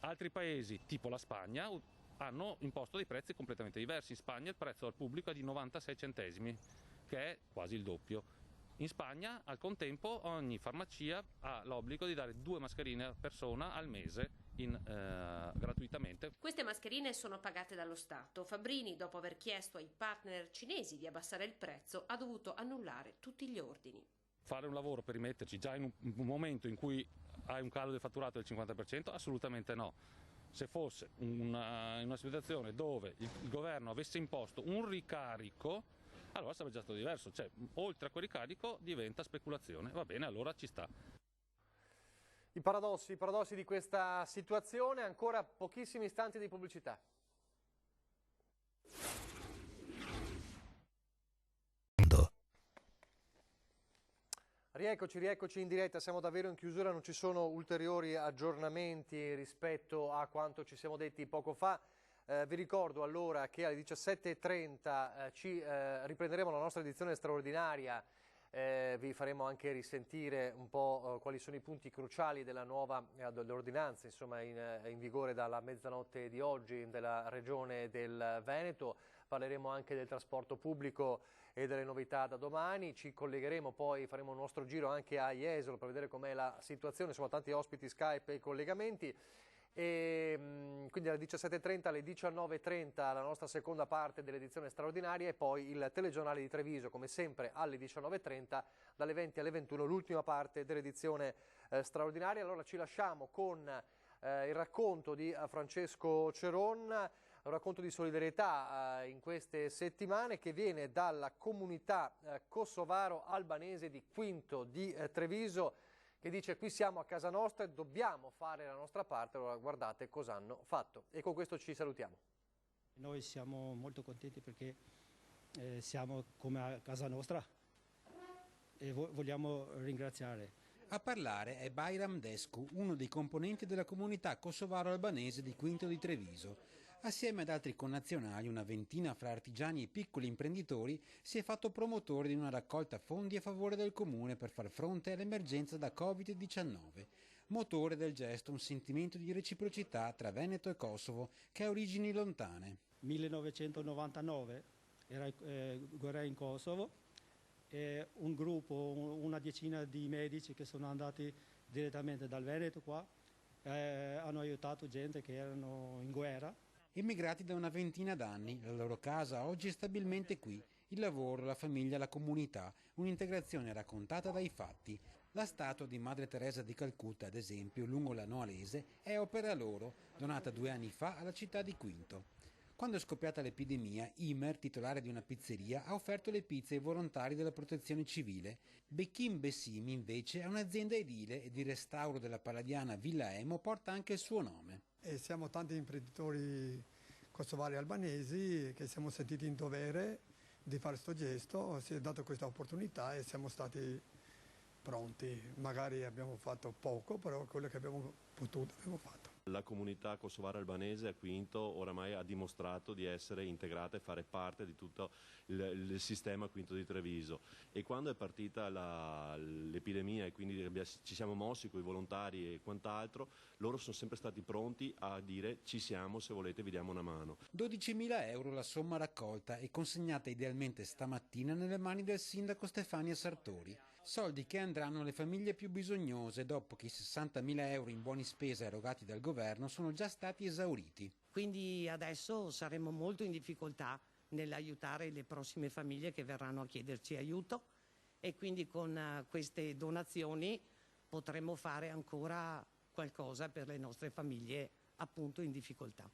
Altri paesi, tipo la Spagna, hanno imposto dei prezzi completamente diversi. In Spagna il prezzo al pubblico è di 96 centesimi, che è quasi il doppio. In Spagna, al contempo, ogni farmacia ha l'obbligo di dare 2 mascherine a persona al mese gratuitamente. Queste mascherine sono pagate dallo Stato. Fabbrini, dopo aver chiesto ai partner cinesi di abbassare il prezzo, ha dovuto annullare tutti gli ordini. Fare un lavoro per rimetterci già in un momento in cui hai un calo del fatturato del 50%? Assolutamente no. Se fosse una situazione dove il governo avesse imposto un ricarico, allora sarebbe già stato diverso. Cioè, oltre a quel ricarico diventa speculazione. Va bene, allora ci sta. I paradossi di questa situazione. Ancora pochissimi istanti di pubblicità. Rieccoci in diretta, siamo davvero in chiusura, non ci sono ulteriori aggiornamenti rispetto a quanto ci siamo detti poco fa. Vi ricordo allora che alle 17:30 riprenderemo la nostra edizione straordinaria, vi faremo anche risentire un po' quali sono i punti cruciali della nuova dell'ordinanza, insomma, in vigore dalla mezzanotte di oggi della Regione del Veneto. Parleremo anche del trasporto pubblico e delle novità da domani. Ci collegheremo poi, faremo il nostro giro anche a Jesolo per vedere com'è la situazione, insomma tanti ospiti Skype e collegamenti. E quindi alle 17:30 alle 19:30 la nostra seconda parte dell'edizione straordinaria, e poi il telegiornale di Treviso come sempre alle 19:30, dalle 20 alle 21 l'ultima parte dell'edizione straordinaria. Allora ci lasciamo con il racconto di Francesco Ceron, un racconto di solidarietà in queste settimane che viene dalla comunità kosovaro-albanese di Quinto di Treviso, che dice: qui siamo a casa nostra e dobbiamo fare la nostra parte. Allora guardate cosa hanno fatto, e con questo ci salutiamo. Noi siamo molto contenti perché siamo come a casa nostra e vogliamo ringraziare. A parlare è Bayram Descu, uno dei componenti della comunità kosovaro-albanese di Quinto di Treviso. Assieme ad altri connazionali, una ventina fra artigiani e piccoli imprenditori, si è fatto promotore di una raccolta fondi a favore del comune per far fronte all'emergenza da Covid-19. Motore del gesto un sentimento di reciprocità tra Veneto e Kosovo che ha origini lontane. 1999 era guerra in Kosovo e un gruppo, una decina di medici che sono andati direttamente dal Veneto qua, hanno aiutato gente che erano in guerra. Immigrati da una ventina d'anni, la loro casa oggi è stabilmente qui, il lavoro, la famiglia, la comunità, un'integrazione raccontata dai fatti. La statua di Madre Teresa di Calcutta, ad esempio, lungo la Noalese, è opera loro, donata 2 anni fa alla città di Quinto. Quando è scoppiata l'epidemia, Imer, titolare di una pizzeria, ha offerto le pizze ai volontari della protezione civile. Becchim Bessimi, invece, è un'azienda edile e di restauro della palladiana Villa Emo porta anche il suo nome. E siamo tanti imprenditori kosovari albanesi che siamo sentiti in dovere di fare questo gesto, si è data questa opportunità e siamo stati pronti. Magari abbiamo fatto poco, però quello che abbiamo potuto abbiamo fatto. La comunità kosovara albanese a Quinto oramai ha dimostrato di essere integrata e fare parte di tutto il sistema Quinto di Treviso, e quando è partita l'epidemia e quindi ci siamo mossi con i volontari e quant'altro, loro sono sempre stati pronti a dire ci siamo, se volete vi diamo una mano. 12.000 euro la somma raccolta e consegnata idealmente stamattina nelle mani del sindaco Stefania Sartori. Soldi che andranno alle famiglie più bisognose dopo che i 60.000 euro in buoni spesa erogati dal governo sono già stati esauriti. Quindi adesso saremo molto in difficoltà nell'aiutare le prossime famiglie che verranno a chiederci aiuto, e quindi con queste donazioni potremo fare ancora qualcosa per le nostre famiglie appunto in difficoltà.